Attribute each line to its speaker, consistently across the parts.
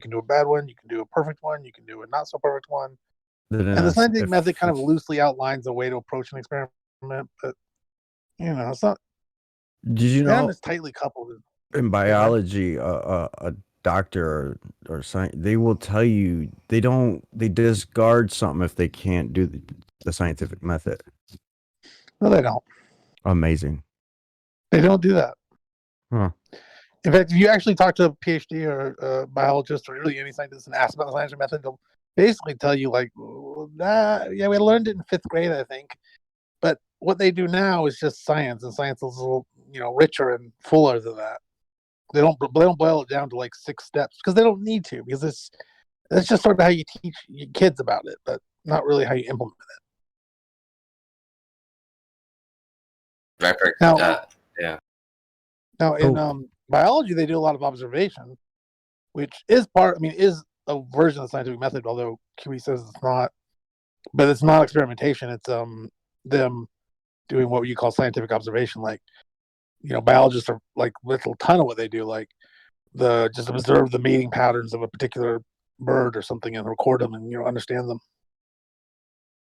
Speaker 1: can do a bad one, you can do a perfect one, you can do a not so perfect one.
Speaker 2: Then
Speaker 1: And the scientific method kind of loosely outlines a way to approach an experiment, but it's not.
Speaker 2: Did you know
Speaker 1: it's tightly coupled.
Speaker 2: in biology, a doctor or science, they will tell you they discard something if they can't do the scientific method.
Speaker 1: No, they don't.
Speaker 2: Amazing.
Speaker 1: They don't do that.
Speaker 2: Huh.
Speaker 1: In fact, if you actually talk to a PhD or a biologist or really any scientist and ask about the scientific method, they'll basically tell you we learned it in 5th grade, I think. But what they do now is just science, and science is a little, richer and fuller than that. They don't boil it down to like 6 steps because they don't need to, because that's just sort of how you teach your kids about it, but not really how you implement it. Now, in biology, they do a lot of observation, which is is a version of the scientific method, although QE says it's not. But it's not experimentation. It's them doing what you call scientific observation. Like, biologists are like little ton of what they do, like just observe the mating patterns of a particular bird or something and record them and understand them.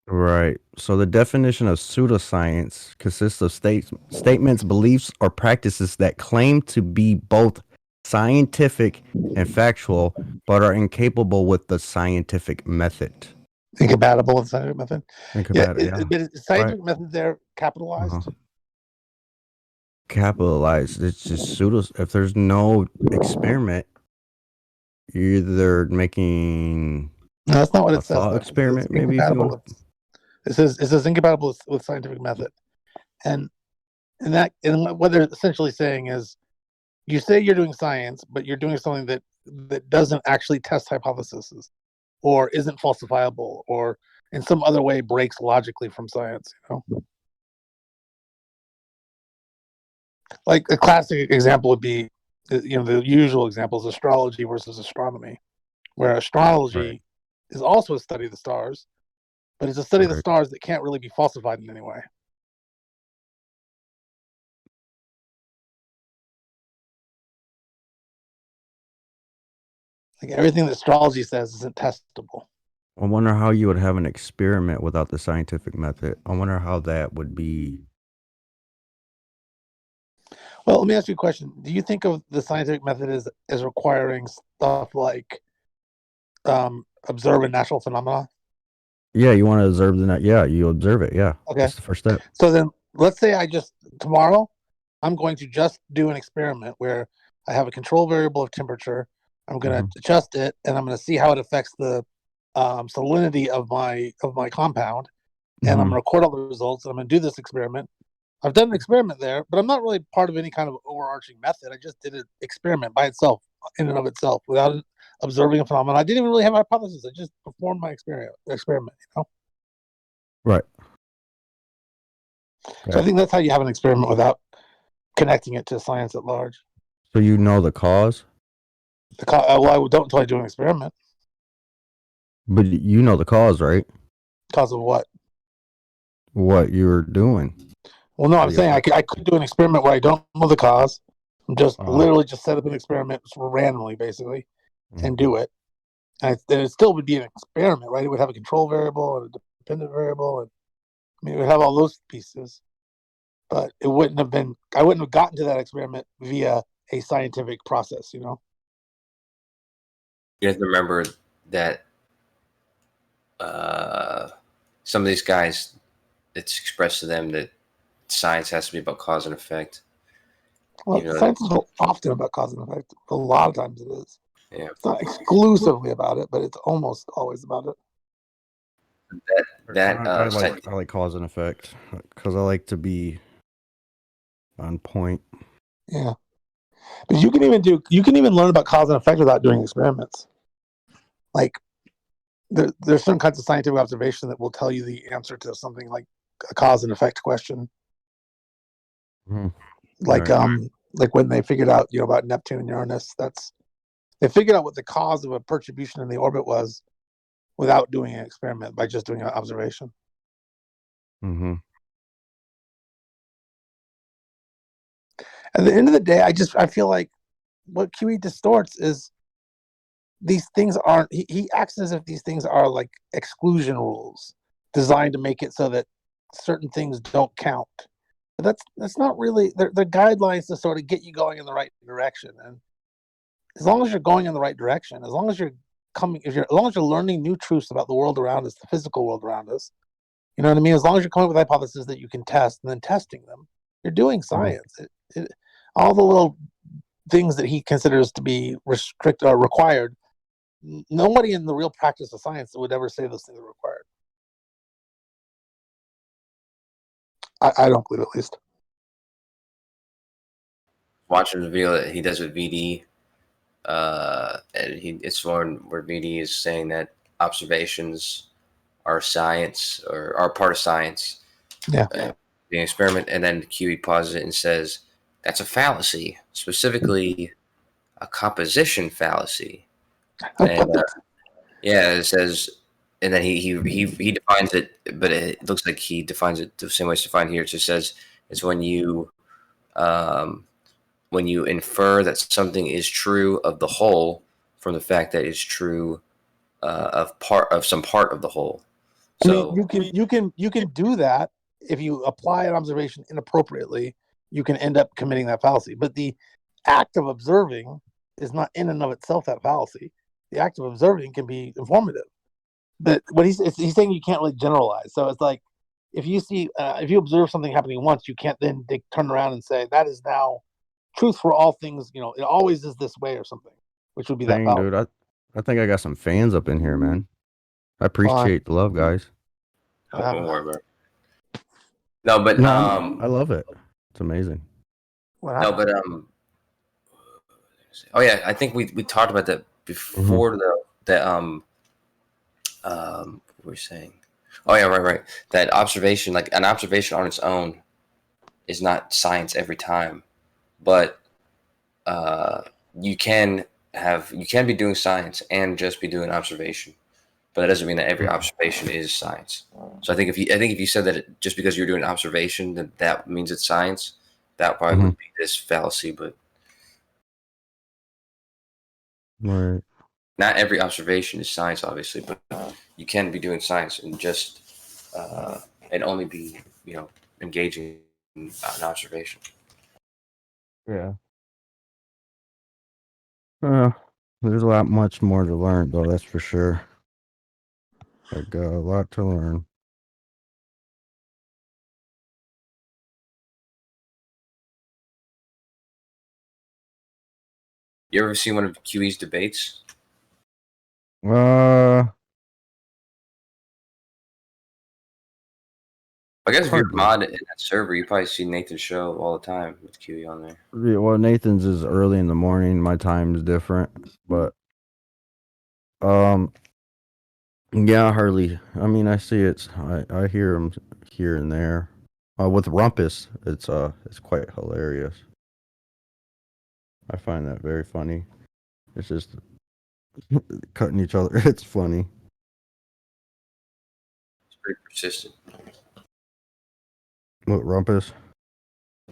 Speaker 2: Right. So the definition of pseudoscience consists of statements, beliefs, or practices that claim to be both scientific and factual, but are incapable with the scientific method.
Speaker 1: Incompatible with the scientific method?
Speaker 2: But
Speaker 1: scientific method there capitalized?
Speaker 2: Capitalized. It's just pseudo. If there's no experiment, you're either making...
Speaker 1: No, that's not what it says.
Speaker 2: Experiment, maybe.
Speaker 1: It says incompatible with scientific method, and what they're essentially saying is, you say you're doing science, but you're doing something that doesn't actually test hypotheses, or isn't falsifiable, or in some other way breaks logically from science. Like a classic example would be, the usual example is astrology versus astronomy, where astrology is also a study of the stars, but it's a study of the stars that can't really be falsified in any way. Like everything that astrology says isn't testable.
Speaker 2: I wonder how you would have an experiment without the scientific method. I wonder how that would be.
Speaker 1: Well, let me ask you a question. Do you think of the scientific method as requiring stuff like observe a natural phenomena?
Speaker 2: Yeah, you want to observe you observe it. Yeah.
Speaker 1: Okay.
Speaker 2: That's the first step.
Speaker 1: So then let's say tomorrow, I'm going to just do an experiment where I have a control variable of temperature. I'm going to adjust it, and I'm going to see how it affects the salinity of my compound. And I'm going to record all the results. And I'm going to do this experiment. I've done an experiment there, but I'm not really part of any kind of overarching method. I just did an experiment by itself, in and of itself, without observing a phenomenon. I didn't even really have a hypothesis. I just performed my experiment.
Speaker 2: Right.
Speaker 1: So I think that's how you have an experiment without connecting it to science at large.
Speaker 2: So you know the cause?
Speaker 1: Well, I don't until I do an experiment.
Speaker 2: But you know the cause, right?
Speaker 1: Cause of what?
Speaker 2: What you're doing.
Speaker 1: Well, no, I'm saying I could do an experiment where I don't know the cause. I'm just literally just set up an experiment randomly, basically, and do it. And it still would be an experiment, right? It would have a control variable and a dependent variable, and it would have all those pieces. But I wouldn't have gotten to that experiment via a scientific process,
Speaker 3: You have to remember that some of these guys, it's expressed to them that science has to be about cause and effect.
Speaker 1: Well, science is often about cause and effect. A lot of times it is.
Speaker 3: Yeah.
Speaker 1: It's not exclusively about it, but it's almost always about it.
Speaker 2: I like cause and effect because I like to be on point.
Speaker 1: Yeah, but you can even learn about cause and effect without doing experiments. Like there's certain kinds of scientific observation that will tell you the answer to something like a cause and effect question. Like when they figured out about Neptune and Uranus, they figured out what the cause of a perturbation in the orbit was without doing an experiment, by just doing an observation. At the end of the day, I feel like what QE distorts is these things aren't. He acts as if these things are like exclusion rules designed to make it so that certain things don't count. But that's not really. They're guidelines to sort of get you going in the right direction. And as long as you're going in the right direction, as long as you're as long as you're learning new truths about the world around us, the physical world around us, you know what I mean? As long as you're coming up with hypotheses that you can test and then testing them, you're doing science. All the little things that he considers to be restricted or required, nobody in the real practice of science would ever say those things are required. I don't believe, at least.
Speaker 3: Watching the video that he does with VD, and it's one where VD is saying that observations are science or are part of science.
Speaker 1: Yeah.
Speaker 3: The experiment, and then QE pauses it and says that's a fallacy, specifically a composition fallacy. And yeah, it says, and then he defines it, but it looks like he defines it the same way it's defined here. It just says it's when you infer that something is true of the whole from the fact that it's true of some part of the whole. So
Speaker 1: I mean, you can do that if you apply an observation inappropriately. You can end up committing that fallacy. But the act of observing is not in and of itself that fallacy. The act of observing can be informative. But what he's saying, you can't really generalize. So it's like if you observe something happening once, you can't then turn around and say that is now truth for all things. You know, it always is this way or something, which would be that
Speaker 2: Dang,
Speaker 1: fallacy.
Speaker 2: dude, I think I got some fans up in here, man. I appreciate the love, guys.
Speaker 3: don't worry about it. No, but
Speaker 2: I love it. It's amazing.
Speaker 3: No, but oh yeah, I think we talked about that before what were we saying? Oh yeah, right. That observation, like an observation on its own, is not science every time, but you can be doing science and just be doing observation, but that doesn't mean that every observation is science. So I think if you said that just because you're doing observation that means it's science, that probably would be this fallacy. But
Speaker 2: Right.
Speaker 3: not every observation is science, obviously, but you can be doing science and just and only be engaging in an observation.
Speaker 2: Yeah. There's much more to learn, though. That's for sure. I got a lot to learn.
Speaker 3: You ever seen one of QE's debates? I guess if you're a mod in that server, you probably see Nathan's show all the time with QE on there.
Speaker 2: Yeah, well, Nathan's is early in the morning. My time is different, but yeah, Harley. I mean, I see it. I hear him here and there. With Rumpus, it's quite hilarious. I find that very funny. It's just cutting each other. It's funny.
Speaker 3: It's pretty persistent.
Speaker 2: What, Rumpus?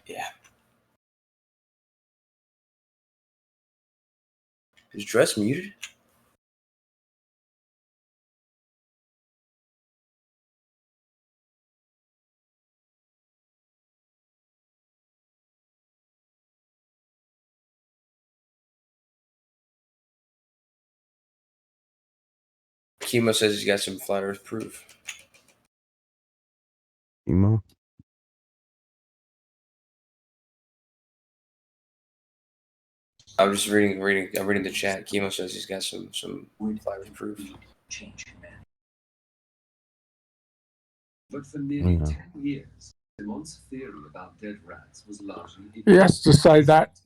Speaker 3: Yeah. Is Dress muted? KIMO says he's got some flat Earth proof.
Speaker 2: KIMO?
Speaker 3: I'm just reading the chat. KIMO says he's got some flat Earth proof.
Speaker 4: But for nearly 10 years, Simon's theory about dead rats was largely
Speaker 5: He has to say that.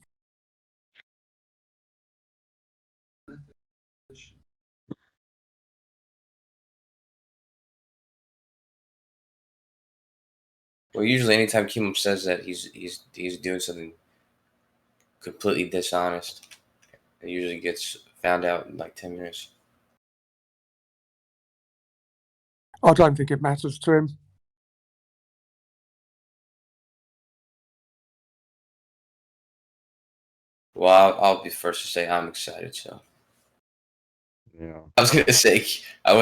Speaker 3: Well, usually anytime KIMO says that, he's doing something completely dishonest. It usually gets found out in like 10 minutes.
Speaker 5: I don't think it matters to him.
Speaker 3: Well, I'll be first to say I'm excited. So
Speaker 2: Yeah.
Speaker 3: I was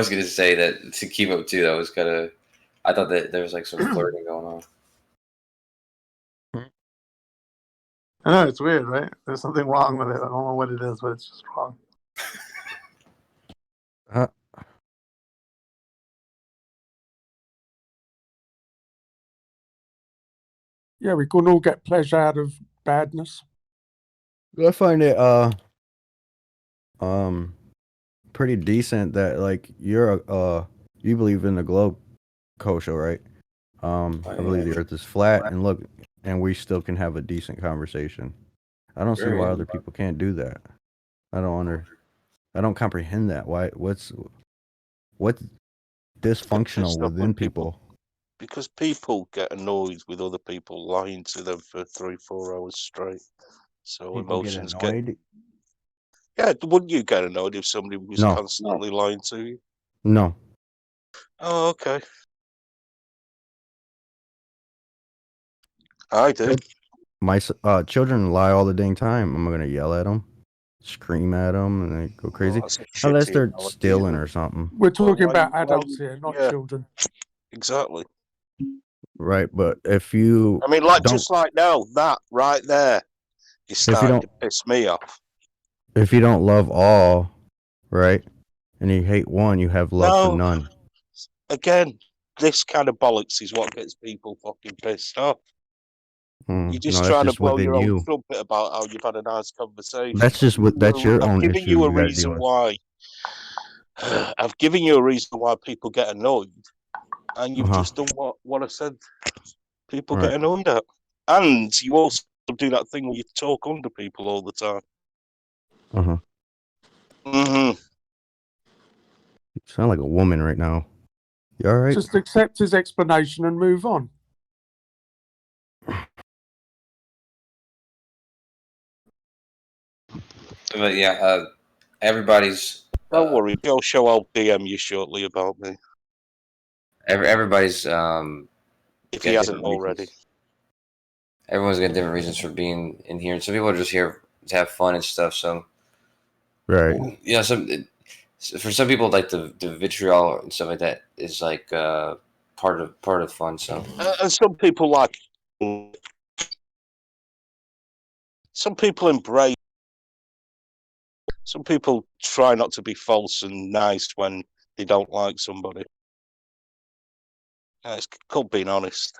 Speaker 3: gonna say that to KIMO too. That was kind of. I thought that there was like some flirting going on.
Speaker 1: I know, it's weird, right? There's something wrong with it. I don't know what it is, but it's just wrong.
Speaker 5: Yeah, we can all get pleasure out of badness.
Speaker 2: I find it pretty decent that like you're you believe in the globe kosher, right? I believe the earth is flat and look, and we still can have a decent conversation. I don't see why other people can't do that. I don't comprehend that. What's dysfunctional within people?
Speaker 6: Because people get annoyed with other people lying to them for 3-4 hours straight. So
Speaker 2: People get
Speaker 6: emotions
Speaker 2: annoyed.
Speaker 6: Yeah, wouldn't you get annoyed if somebody was
Speaker 2: No.
Speaker 6: constantly lying to you?
Speaker 2: No.
Speaker 6: Oh, okay. I do.
Speaker 2: My children lie all the dang time. I'm gonna yell at them, scream at them, and they go crazy.
Speaker 6: That's a
Speaker 2: Unless
Speaker 6: shitty
Speaker 2: they're
Speaker 6: analogy,
Speaker 2: stealing
Speaker 6: isn't
Speaker 2: or
Speaker 6: it?
Speaker 2: something.
Speaker 5: We're talking
Speaker 6: why-
Speaker 5: about
Speaker 6: why
Speaker 5: adults
Speaker 6: you-
Speaker 5: here, not
Speaker 6: yeah.
Speaker 5: children.
Speaker 6: Exactly.
Speaker 2: Right, but if you
Speaker 6: I mean, like
Speaker 2: don't,
Speaker 6: just like now, that right there is starting
Speaker 2: don't-
Speaker 6: to piss me off.
Speaker 2: if you don't love all, right, and you hate one, you have love for
Speaker 6: No.
Speaker 2: none.
Speaker 6: Again, this kind of bollocks is what gets people fucking pissed off. You're just
Speaker 2: No, that's
Speaker 6: trying to
Speaker 2: just
Speaker 6: blow
Speaker 2: within
Speaker 6: your own
Speaker 2: you.
Speaker 6: trumpet about how you've had a nice conversation.
Speaker 2: That's your
Speaker 6: I've
Speaker 2: own
Speaker 6: given
Speaker 2: issue.
Speaker 6: you a
Speaker 2: You gotta deal
Speaker 6: reason
Speaker 2: with.
Speaker 6: why. I've given you a reason why people get annoyed, and you've just done what I said. People get
Speaker 2: Right.
Speaker 6: annoyed at, and you also do that thing where you talk under people all the time.
Speaker 2: You sound like a woman right now. You all right?
Speaker 5: Just accept his explanation and move on.
Speaker 3: But yeah, everybody's.
Speaker 6: Don't worry, Joe Show. I'll DM you shortly about me
Speaker 3: Everybody's.
Speaker 6: if he hasn't already.
Speaker 3: Everyone's got different reasons for being in here. Some people are just here to have fun and stuff. So,
Speaker 2: Right.
Speaker 3: yeah, for some people, like the vitriol and stuff like that is like part of fun. So,
Speaker 6: And some people like. Some people embrace. Some people try not to be false and nice when they don't like somebody. It's called being honest.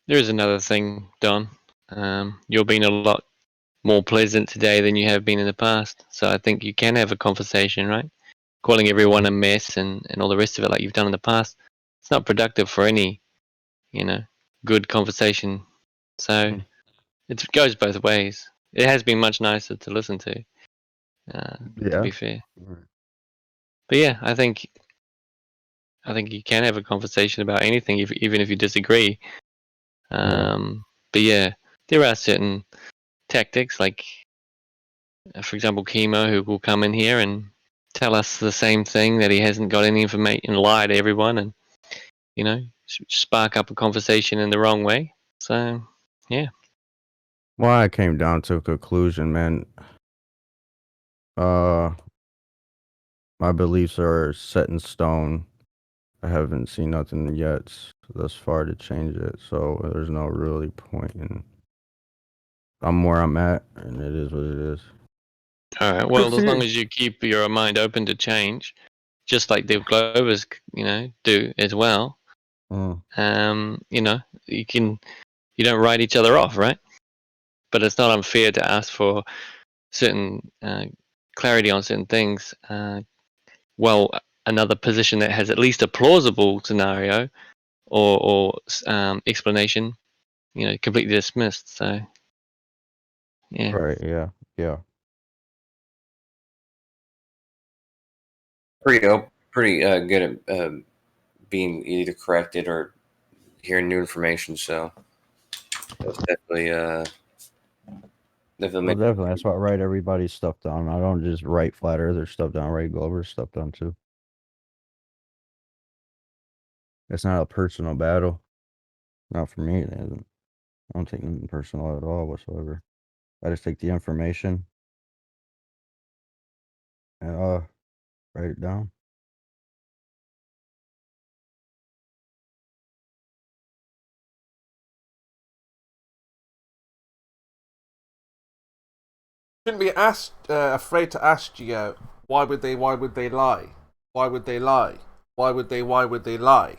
Speaker 7: There is another thing, Don. You're being a lot more pleasant today than you have been in the past. So I think you can have a conversation, right? Calling everyone a mess and all the rest of it like you've done in the past. It's not productive for any, good conversation. So it goes both ways. It has been much nicer to listen to be fair. But yeah, I think you can have a conversation about anything, even if you disagree. But yeah, there are certain tactics, like, for example, KIMO, who will come in here and tell us the same thing, that he hasn't got any information, and lie to everyone, and spark up a conversation in the wrong way. So yeah.
Speaker 2: Well, I came down to a conclusion, man. My beliefs are set in stone. I haven't seen nothing yet thus far to change it, so there's no really point in. I'm where I'm at, and it is what it is.
Speaker 7: All right. Well, as long as you keep your mind open to change, just like the Glovers, do as well. You don't write each other off, right? But it's not unfair to ask for certain clarity on certain things. Another position that has at least a plausible scenario or explanation, completely dismissed. So, yeah.
Speaker 2: Right. Yeah.
Speaker 3: pretty good at being either corrected or hearing new information. So that's definitely
Speaker 2: Well, definitely. That's why I write everybody's stuff down. I don't just write Flat Earther stuff down. I write Glover stuff down too. It's not a personal battle. Not for me. It isn't. I don't take anything personal at all whatsoever. I just take the information and write it down.
Speaker 8: Shouldn't be asked, afraid to ask Geo, why would they lie? Why would they lie? Why would they lie?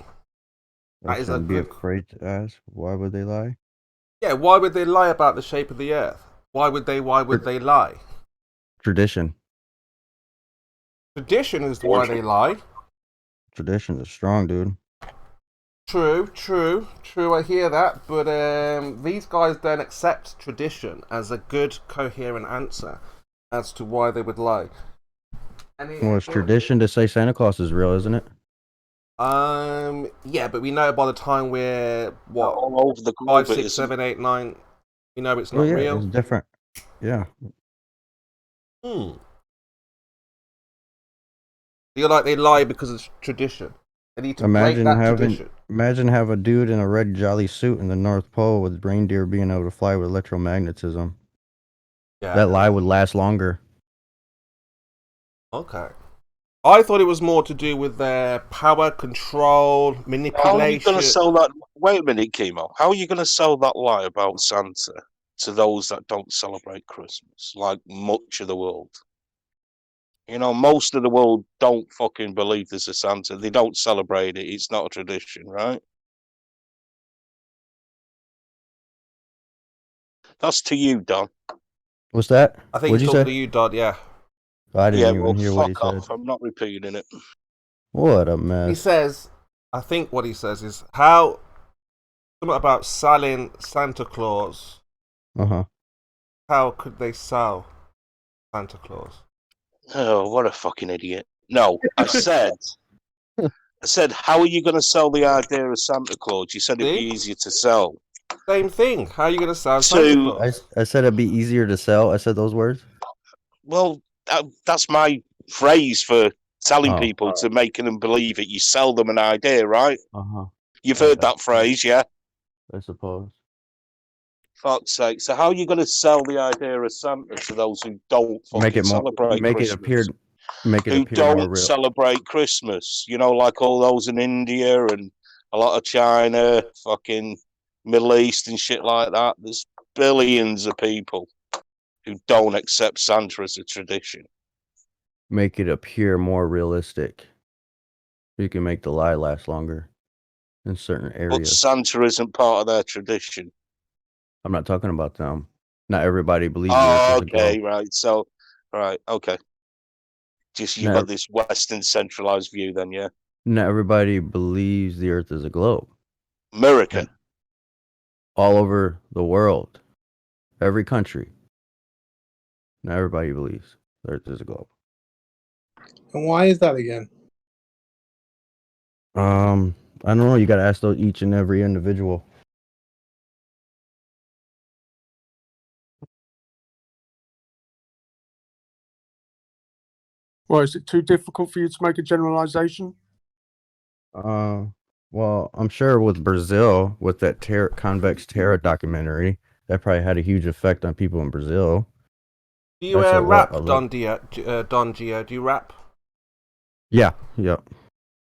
Speaker 2: I
Speaker 8: That is a
Speaker 2: shouldn't be
Speaker 8: good...
Speaker 2: afraid to ask. Why would they lie?
Speaker 8: Yeah, why would they lie about the shape of the earth? Why would they lie?
Speaker 2: Tradition.
Speaker 8: Tradition is why they lie.
Speaker 2: Tradition is strong, dude.
Speaker 8: True, I hear that, but these guys don't accept tradition as a good, coherent answer as to why they would lie.
Speaker 2: Well, it's tradition to say Santa Claus is real, isn't it?
Speaker 8: Yeah, but we know by the time we're, what,
Speaker 6: all over the globe,
Speaker 8: 5, 6, 7, 8, 9, we know it's not
Speaker 2: Oh yeah,
Speaker 8: real.
Speaker 2: it's different. Yeah.
Speaker 8: Feel like they lie because of tradition. They need to break that tradition.
Speaker 2: Imagine have a dude in a red jolly suit in the North Pole with reindeer being able to fly with electromagnetism.
Speaker 8: Yeah.
Speaker 2: That lie would last longer.
Speaker 8: Okay. I thought it was more to do with their power, control, manipulation.
Speaker 6: How are you going to sell that? Wait a minute, KIMO. How are you going to sell that lie about Santa to those that don't celebrate Christmas, like much of the world? You know, most of the world don't fucking believe there's a Santa. They don't celebrate it. It's not a tradition, right? That's to you, Don.
Speaker 2: What's that?
Speaker 8: I think
Speaker 2: What'd
Speaker 8: he's
Speaker 2: you
Speaker 8: talking
Speaker 2: say?
Speaker 8: to you, Dodd, yeah.
Speaker 2: I didn't
Speaker 6: Yeah,
Speaker 2: even
Speaker 6: well,
Speaker 2: hear what he
Speaker 6: fuck off.
Speaker 2: said.
Speaker 6: I'm not repeating it.
Speaker 2: What a mess.
Speaker 8: He says, I think what he says is, something about selling Santa Claus.
Speaker 2: Uh-huh.
Speaker 8: How could they sell Santa Claus?
Speaker 6: Oh, what a fucking idiot. No, I said, how are you going to sell the idea of Santa Claus? You said it'd be easier to sell.
Speaker 8: Same thing. How are you going to sell Santa Claus?
Speaker 2: I said it'd be easier to sell. I said those words.
Speaker 6: Well, that's my phrase for telling people to making them believe it. You sell them an idea, right?
Speaker 2: Uh-huh.
Speaker 6: You've heard that phrase, yeah?
Speaker 2: I suppose.
Speaker 6: Fuck's sake. So how are you going to sell the idea of Santa to those who don't fucking celebrate Christmas? Who don't celebrate Christmas? You know, like all those in India and a lot of China, fucking Middle East and shit like that. There's billions of people who don't accept Santa as a tradition.
Speaker 2: Make it appear more realistic. You can make the lie last longer in certain areas.
Speaker 6: But Santa isn't part of their tradition.
Speaker 2: I'm not talking about them. Not everybody believes.
Speaker 6: Oh, okay, right. So, right, okay. Just you got this Western centralized view, then, yeah.
Speaker 2: Not everybody believes the Earth is a globe.
Speaker 6: America.
Speaker 2: All over the world, every country. Not everybody believes the Earth is a globe.
Speaker 1: And why is that again?
Speaker 2: I don't know. You got to ask those each and every individual.
Speaker 5: Well, is it too difficult for you to make a generalization?
Speaker 2: Well, I'm sure with Brazil, with that Convex Terror documentary, that probably had a huge effect on people in Brazil.
Speaker 8: Do you rap, Don Gio? Do you rap?
Speaker 2: Yeah.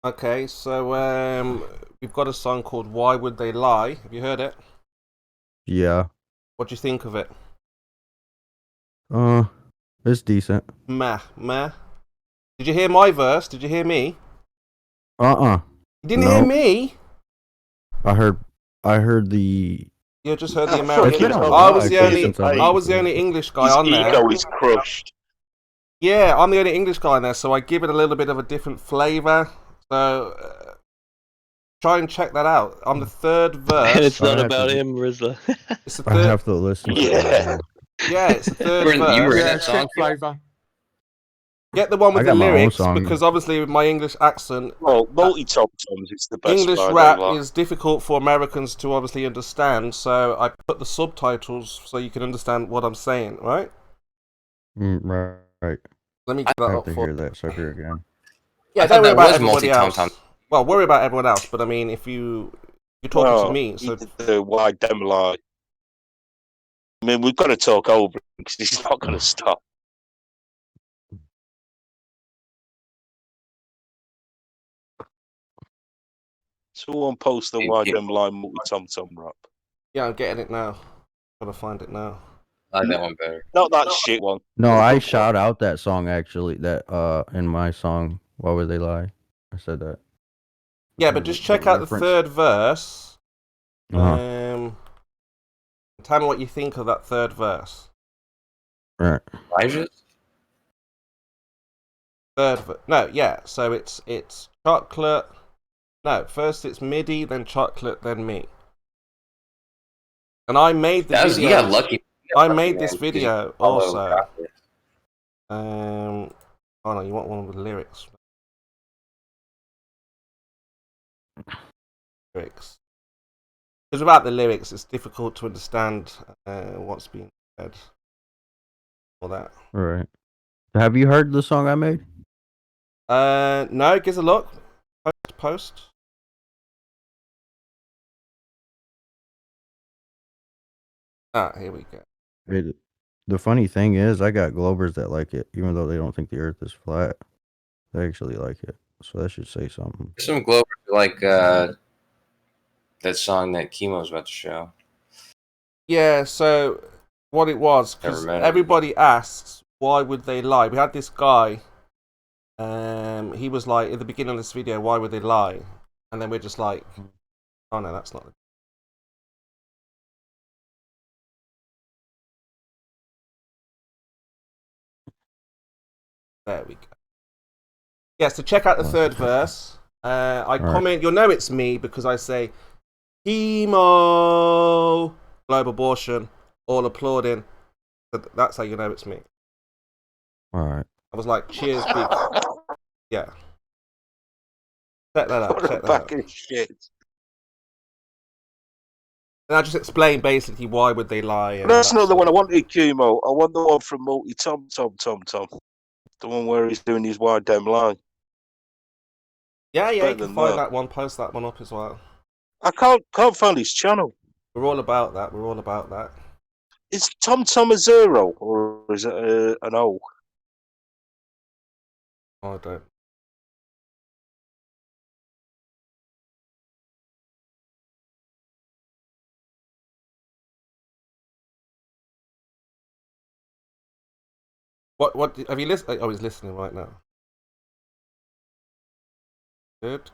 Speaker 8: Okay, so we've got a song called "Why Would They Lie." Have you heard it?
Speaker 2: Yeah.
Speaker 8: What do you think of it?
Speaker 2: It's decent.
Speaker 8: Meh. Did you hear my verse? Did you hear me?
Speaker 2: You
Speaker 8: didn't hear me?
Speaker 2: I heard the...
Speaker 8: You just heard the American. I was the only English guy on there.
Speaker 6: His ego is crushed.
Speaker 8: Yeah, I'm the only English guy on there, so I give it a little bit of a different flavour. So try and check that out. I'm the third verse.
Speaker 7: And it's not about him, Rizla.
Speaker 8: It's the third.
Speaker 2: I have to listen.
Speaker 6: Yeah.
Speaker 8: Yeah, it's the third verse.
Speaker 7: You were in that song.
Speaker 5: Flavour.
Speaker 8: Get the one with the lyrics, because obviously with my English accent...
Speaker 6: Well, multi-toms is the best.
Speaker 8: English rap is difficult for Americans to obviously understand, so I put the subtitles so you can understand what I'm saying, right?
Speaker 2: Right.
Speaker 8: Let me get that
Speaker 2: I have
Speaker 8: up
Speaker 2: to
Speaker 8: for
Speaker 2: hear that sucker again.
Speaker 8: Yeah, don't worry about everybody else. Well, worry about everyone else, but I mean, if you're talking to me, so...
Speaker 6: The wide demo lie. I mean, we've got to talk over him because he's not going to stop. Someone post the wide them line multi-tom-tom rap.
Speaker 8: Yeah, I'm getting it now. Gotta find it now.
Speaker 3: I like that one better.
Speaker 6: Not that shit one.
Speaker 2: No, I shout out that song actually. That in my song, Why Would They Lie? I said that.
Speaker 8: Yeah, but just check out the third verse.
Speaker 2: Uh-huh.
Speaker 8: Tell me what you think of that third verse.
Speaker 2: Right.
Speaker 8: No, yeah. So it's chocolate. No, first it's MIDI, then chocolate, then me. And I made the video.
Speaker 3: You got lucky.
Speaker 8: I made this video also. Oh no, you want one with lyrics? Lyrics. Because without the lyrics, it's difficult to understand what's being said. All that.
Speaker 2: All right. Have you heard the song I made?
Speaker 8: No. Give us a look. Post. Ah, here we go.
Speaker 2: The funny thing is, I got Globers that like it, even though they don't think the Earth is flat. They actually like it, so that should say something.
Speaker 3: Some Globers like that song that KIMO's about to show.
Speaker 8: Yeah. So what it was, because everybody asks why would they lie. We had this guy. He was like at the beginning of this video, why would they lie? And then we're just like, oh no, that's not the. There we go. Yeah, so check out the third verse. I comment, you'll know it's me because I say, KIMO, global abortion, all applauding. So that's how you know it's me.
Speaker 2: Alright.
Speaker 8: I was like, cheers, big. Yeah. Check that out.
Speaker 6: What a bag of shit.
Speaker 8: And I just explained basically why would they lie. And
Speaker 6: that's not the one I wanted, KIMO. I want the one from multi-tom. The one where he's doing his wide damn line.
Speaker 8: Yeah, you can find that one, post that one up as well.
Speaker 6: I can't find his channel.
Speaker 8: We're all about that.
Speaker 6: Is Tom a zero or is it an O?
Speaker 8: Oh, I don't. What have you listened? Oh, he's listening right now. Good.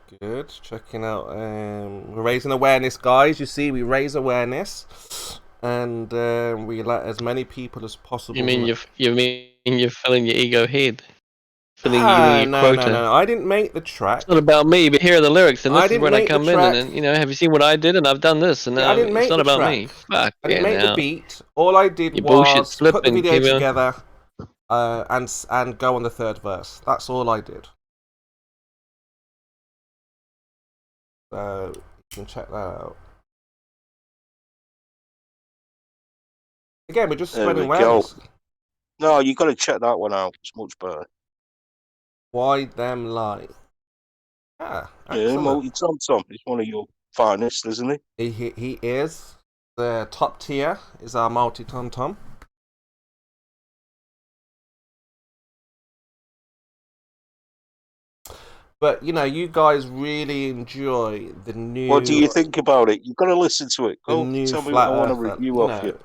Speaker 8: Checking out. We're raising awareness, guys. You see, we raise awareness, and we let as many people as possible.
Speaker 7: You mean you're filling your ego head? Filling you in your quota.
Speaker 8: No. I didn't make the track.
Speaker 7: It's not about me, but here are the lyrics, and this is where I come in. And have you seen what I did? And I've done this, and
Speaker 8: I didn't make
Speaker 7: it's not about
Speaker 8: track.
Speaker 7: me. Fuck.
Speaker 8: I didn't make the beat. All I did was put the video together, and go on the third verse. That's all I did. So you can check that out. Again, we're just spreading awareness.
Speaker 6: No, you got to check that one out. It's much better.
Speaker 8: Why them lie? Yeah,
Speaker 6: multi-tom. He's one of your finest, isn't he?
Speaker 8: He is. The top tier is our multi-tom. But you guys really enjoy the new.
Speaker 6: What do you think about it? You've got to listen to it. Go tell me what I want to review off you.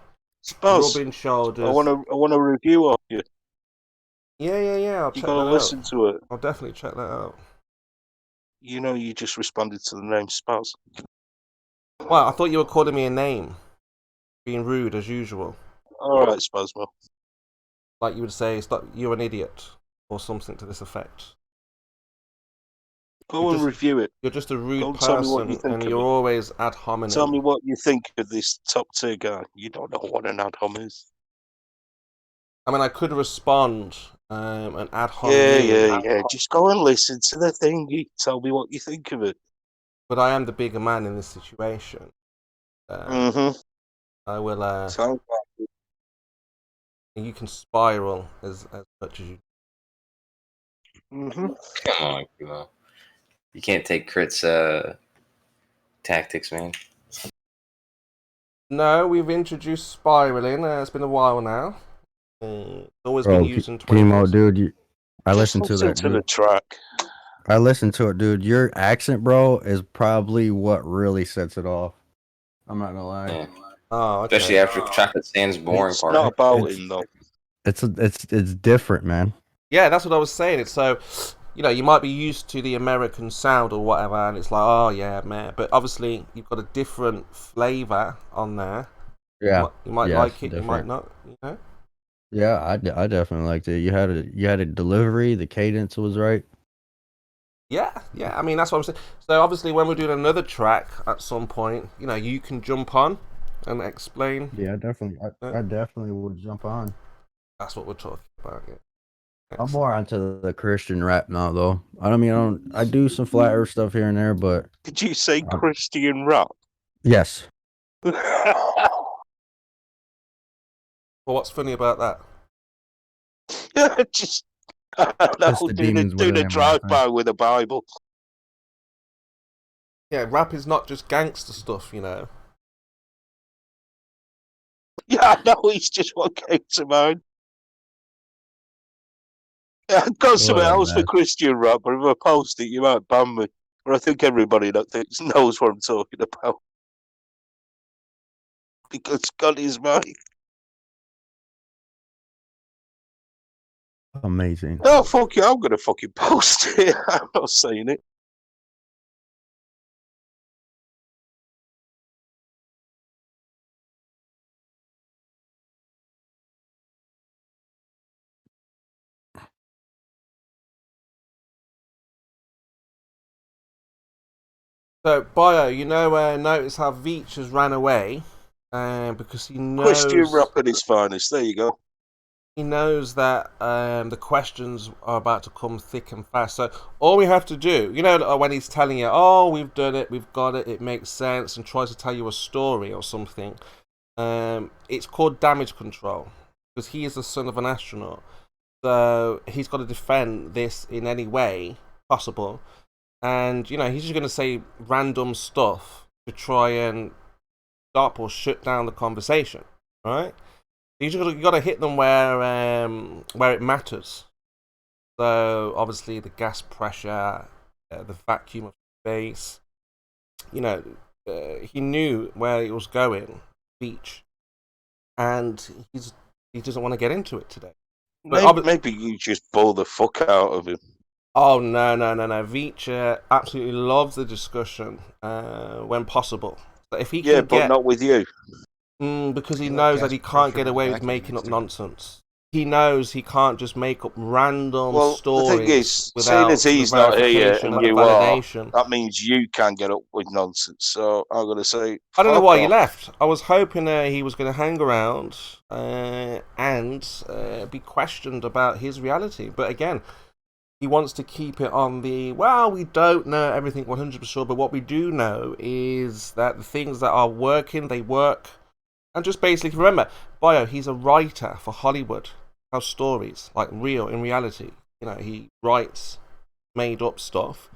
Speaker 6: Spaz,
Speaker 8: rubbing shoulders.
Speaker 6: I want a review off you.
Speaker 8: Yeah.
Speaker 6: You got to listen to it.
Speaker 8: I'll definitely check that out.
Speaker 6: You just responded to the name Spaz.
Speaker 8: Well, I thought you were calling me a name, being rude as usual.
Speaker 6: All right, Spazmo.
Speaker 8: Like you would say, stop. You're an idiot, or something to this effect.
Speaker 6: Go and review it.
Speaker 8: You're just a rude person, and you're always ad hominem.
Speaker 6: Tell me what you think of this top tier guy. You don't know what an ad hom is.
Speaker 8: I mean, I could respond an ad hominem.
Speaker 6: Yeah. Just go and listen to the thing. You tell me what you think of it.
Speaker 8: But I am the bigger man in this situation. I will. You can spiral as much as you.
Speaker 3: Come on, Kimo. You can't take Crit's tactics, man.
Speaker 8: No, we've introduced spiraling. It's been a while now. It's always been used in 20
Speaker 2: KIMO, dude, I listened to that.
Speaker 6: To the track.
Speaker 2: I listened to it, dude. Your accent, bro, is probably what really sets it off. I'm not gonna lie.
Speaker 3: Yeah.
Speaker 8: Oh, okay.
Speaker 3: Especially after Chocolate Sands' boring
Speaker 6: It's
Speaker 3: part.
Speaker 6: not about him though.
Speaker 2: It's different, man.
Speaker 8: Yeah, that's what I was saying. It's so, you might be used to the American sound or whatever, and it's like, oh yeah, man. But obviously, you've got a different flavor on there.
Speaker 2: Yeah,
Speaker 8: You might like it, you might not.
Speaker 2: Yeah, I definitely liked it. You had a delivery. The cadence was right.
Speaker 8: Yeah. I mean, that's what I'm saying. So obviously, when we're doing another track at some point, you can jump on and explain.
Speaker 2: Yeah, I definitely would jump on.
Speaker 8: That's what we're talking about. Yeah.
Speaker 2: I'm more onto the Christian rap now, though. I do some flat earth stuff here and there, but.
Speaker 6: Did you say Christian rap?
Speaker 2: Yes.
Speaker 8: Well, what's funny about that?
Speaker 6: Just doing a drive-by with a Bible.
Speaker 8: Yeah, rap is not just gangster stuff,
Speaker 6: Yeah, I know, it's just what came to mind. Yeah, I've got something else for Christian rap, but if I post it, you might ban me. But I think everybody that knows what I'm talking about. Because God is mine.
Speaker 2: Amazing.
Speaker 6: Oh, fuck you, I'm going to fucking post it. I'm not saying it.
Speaker 8: So, Bio, notice how Veach has ran away because he knows...
Speaker 6: Christian rap at his finest, there you go.
Speaker 8: He knows that the questions are about to come thick and fast. So all we have to do, when he's telling you, oh, we've done it, we've got it, it makes sense, and tries to tell you a story or something, it's called damage control, because he is the son of an astronaut. So he's got to defend this in any way possible. And, he's just going to say random stuff to try and stop or shut down the conversation, right? You got to hit them where it matters. So obviously the gas pressure, the vacuum of space. He knew where it was going, beach, and he doesn't want to get into it today.
Speaker 6: Maybe you just bull the fuck out of him.
Speaker 8: Oh no! Veach absolutely loves the discussion when possible. So if he can
Speaker 6: but not with you.
Speaker 8: Because he knows that he can't get away with making up nonsense. He knows he can't just make up random stories.
Speaker 6: The thing is,
Speaker 8: without
Speaker 6: seeing as he's not here and you
Speaker 8: validation.
Speaker 6: that means you can't get up with nonsense. So I'm going to say,
Speaker 8: I don't know why you left. I was hoping he was going to hang around and be questioned about his reality. But again, he wants to keep it on we don't know everything 100%, but what we do know is that the things that are working, they work. And just basically remember, Bio, he's a writer for Hollywood. Tells stories, like real, in reality. He writes made up stuff.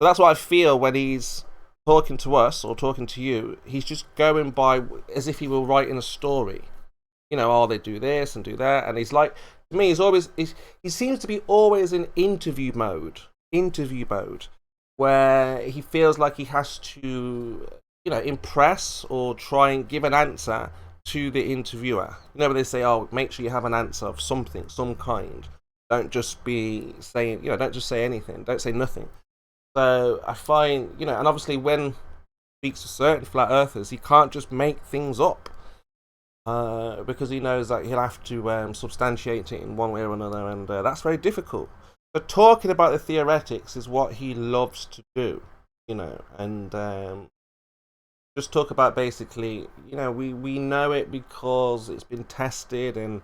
Speaker 8: So that's what I feel when he's talking to us or talking to you. He's just going by as if he were writing a story. They do this and do that. And he's like, to me, he seems to be always in interview mode, where he feels like he has to impress or try and give an answer to the interviewer. Where they say, oh, make sure you have an answer of something, some kind. Don't just be saying, don't just say anything. Don't say nothing. So I find, and obviously when he speaks to certain flat earthers, he can't just make things up. Because he knows that he'll have to substantiate it in one way or another, and that's very difficult. So talking about the theoretics is what he loves to do, and just talk about basically, we know it because it's been tested, and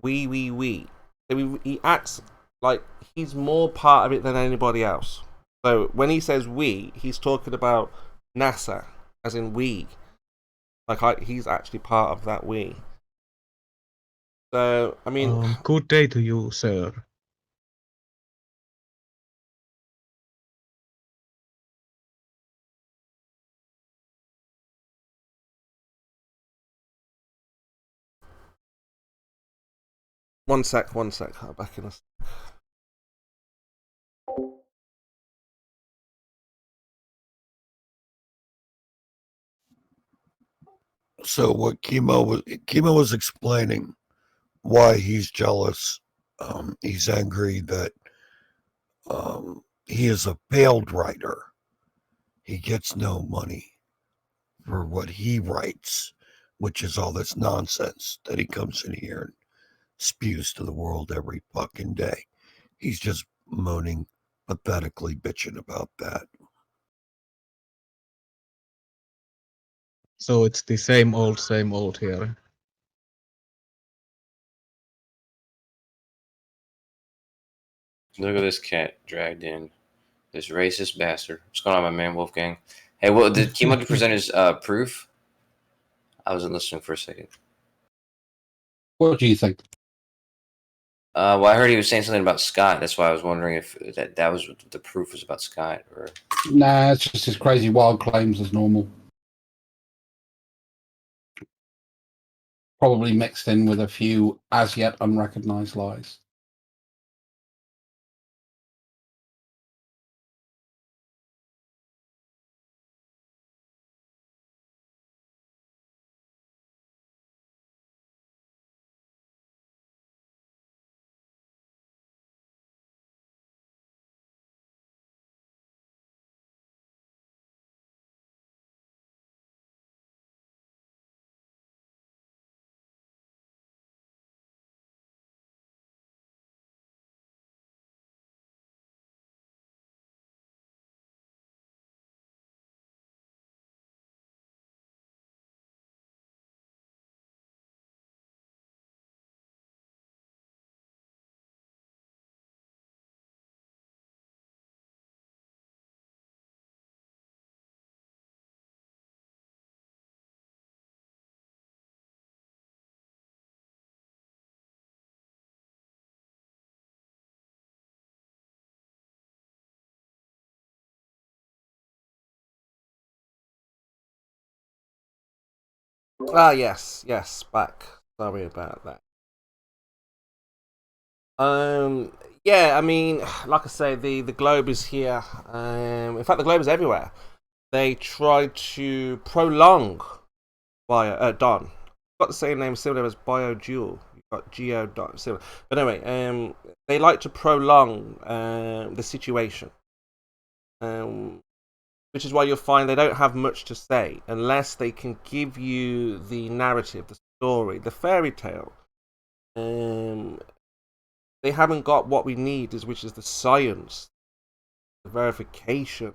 Speaker 8: we. So he acts like he's more part of it than anybody else. So when he says we, he's talking about NASA, as in we. Like he's actually part of that we. So I mean,
Speaker 9: good day to you, sir.
Speaker 8: One sec. I'm back in a sec.
Speaker 9: So what KIMO was explaining why he's jealous. He's angry that he is a failed writer. He gets no money for what he writes, which is all this nonsense that he comes in here and spews to the world every fucking day. He's just moaning, pathetically bitching about that.
Speaker 10: So it's the same old here.
Speaker 3: Look at this cat dragged in. This racist bastard. What's going on, my man, Wolfgang? Hey, well, did KIMO present his proof? I wasn't listening for a second.
Speaker 11: What do you think?
Speaker 3: Well, I heard he was saying something about Scott. That's why I was wondering if that was what the proof was about Scott. Or
Speaker 11: Nah, it's just his crazy wild claims as normal. Probably mixed in with a few as yet unrecognized lies.
Speaker 8: Ah, yes, back. Sorry about that. Yeah, I mean, like I say, the globe is here. In fact, the globe is everywhere. They tried to prolong Don. Got the same name, similar as BioDual. You've got Geo similar. But anyway, they like to prolong the situation. Which is why you'll find they don't have much to say unless they can give you the narrative, the story, the fairy tale. They haven't got what we need, which is the science, the verification,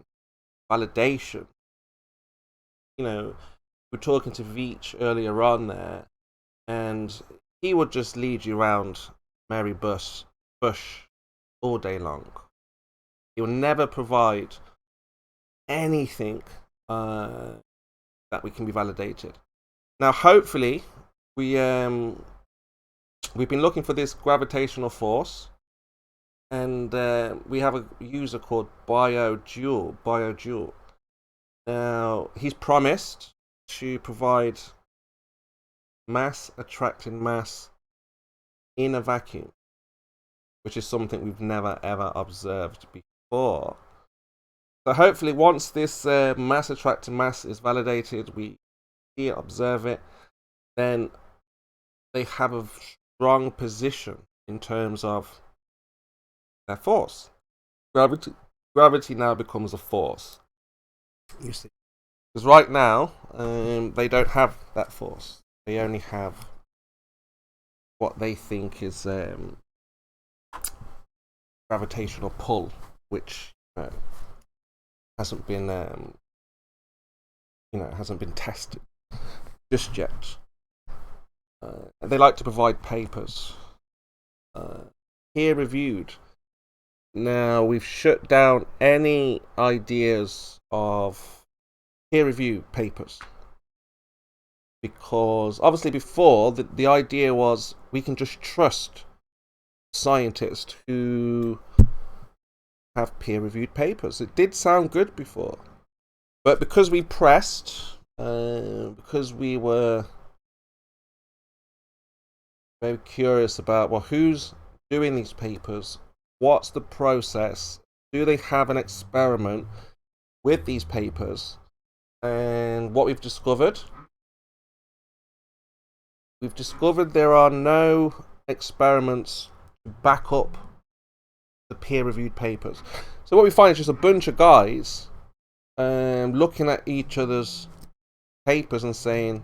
Speaker 8: validation. You know, we're talking to Veach earlier on there, and he would just lead you around Mary Bush all day long. He will never provide anything that we can be validated. Now, hopefully, we've been looking for this gravitational force, and we have a user called BioDual. Now, he's promised to provide mass attracting mass in a vacuum, which is something we've never ever observed before. So hopefully once this mass attracting mass is validated, we see it, observe it, then they have a strong position in terms of their force. Gravity now becomes a force. You see. Because right now, they don't have that force. They only have what they think is gravitational pull, which hasn't been hasn't been tested just yet. They like to provide papers, peer reviewed. Now we've shut down any ideas of peer review papers, because obviously before the idea was we can just trust scientists who have peer-reviewed papers. It did sound good before, but because we pressed, because we were very curious about, well, who's doing these papers, what's the process, do they have an experiment with these papers, and what we've discovered we've discovered there are no experiments to back up the peer-reviewed papers. So what we find is just a bunch of guys looking at each other's papers and saying,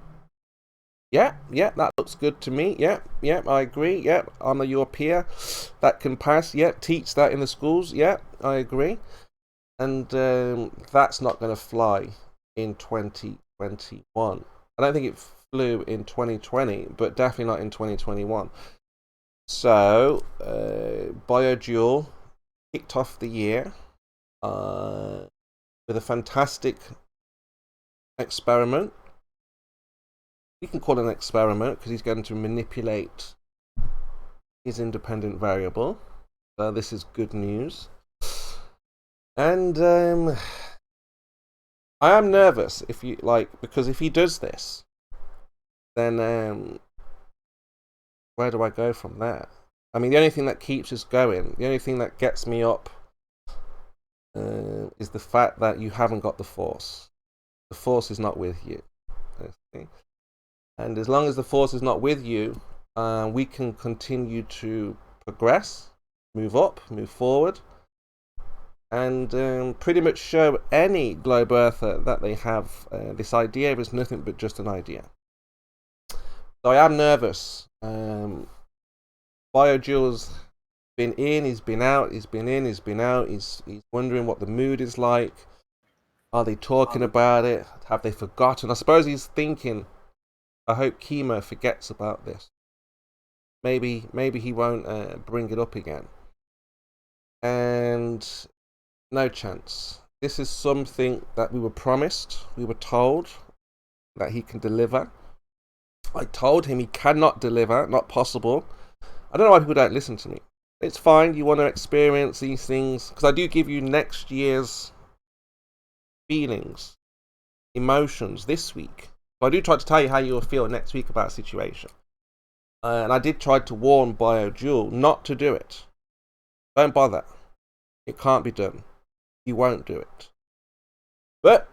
Speaker 8: yeah, that looks good to me. Yeah, I agree. Yeah, I'm your peer. That can pass. Yeah, teach that in the schools. Yeah, I agree. And that's not going to fly in 2021. I don't think it flew in 2020, but definitely not in 2021. So, BioDuel kicked off the year with a fantastic experiment. We can call it an experiment because he's going to manipulate his independent variable. So this is good news. And I am nervous because if he does this, then where do I go from there? I mean, the only thing that keeps us going, the only thing that gets me up is the fact that you haven't got the Force. The Force is not with you. Okay? And as long as the Force is not with you, we can continue to progress, move up, move forward, and pretty much show any globe earther that they have this idea is nothing but just an idea. So I am nervous. BioDuel's been in, he's been out, he's been in, he's been out, he's wondering what the mood is like. Are they talking about it? Have they forgotten? I suppose he's thinking, I hope KIMO forgets about this. Maybe he won't bring it up again. And no chance. This is something that we were promised, we were told that he can deliver. I told him he cannot deliver, not possible. I don't know why people don't listen to me. It's fine, you want to experience these things, because I do give you next year's feelings, emotions this week. So I do try to tell you how you will feel next week about a situation. And I did try to warn BioDuel not to do it. Don't bother. It can't be done. You won't do it. But,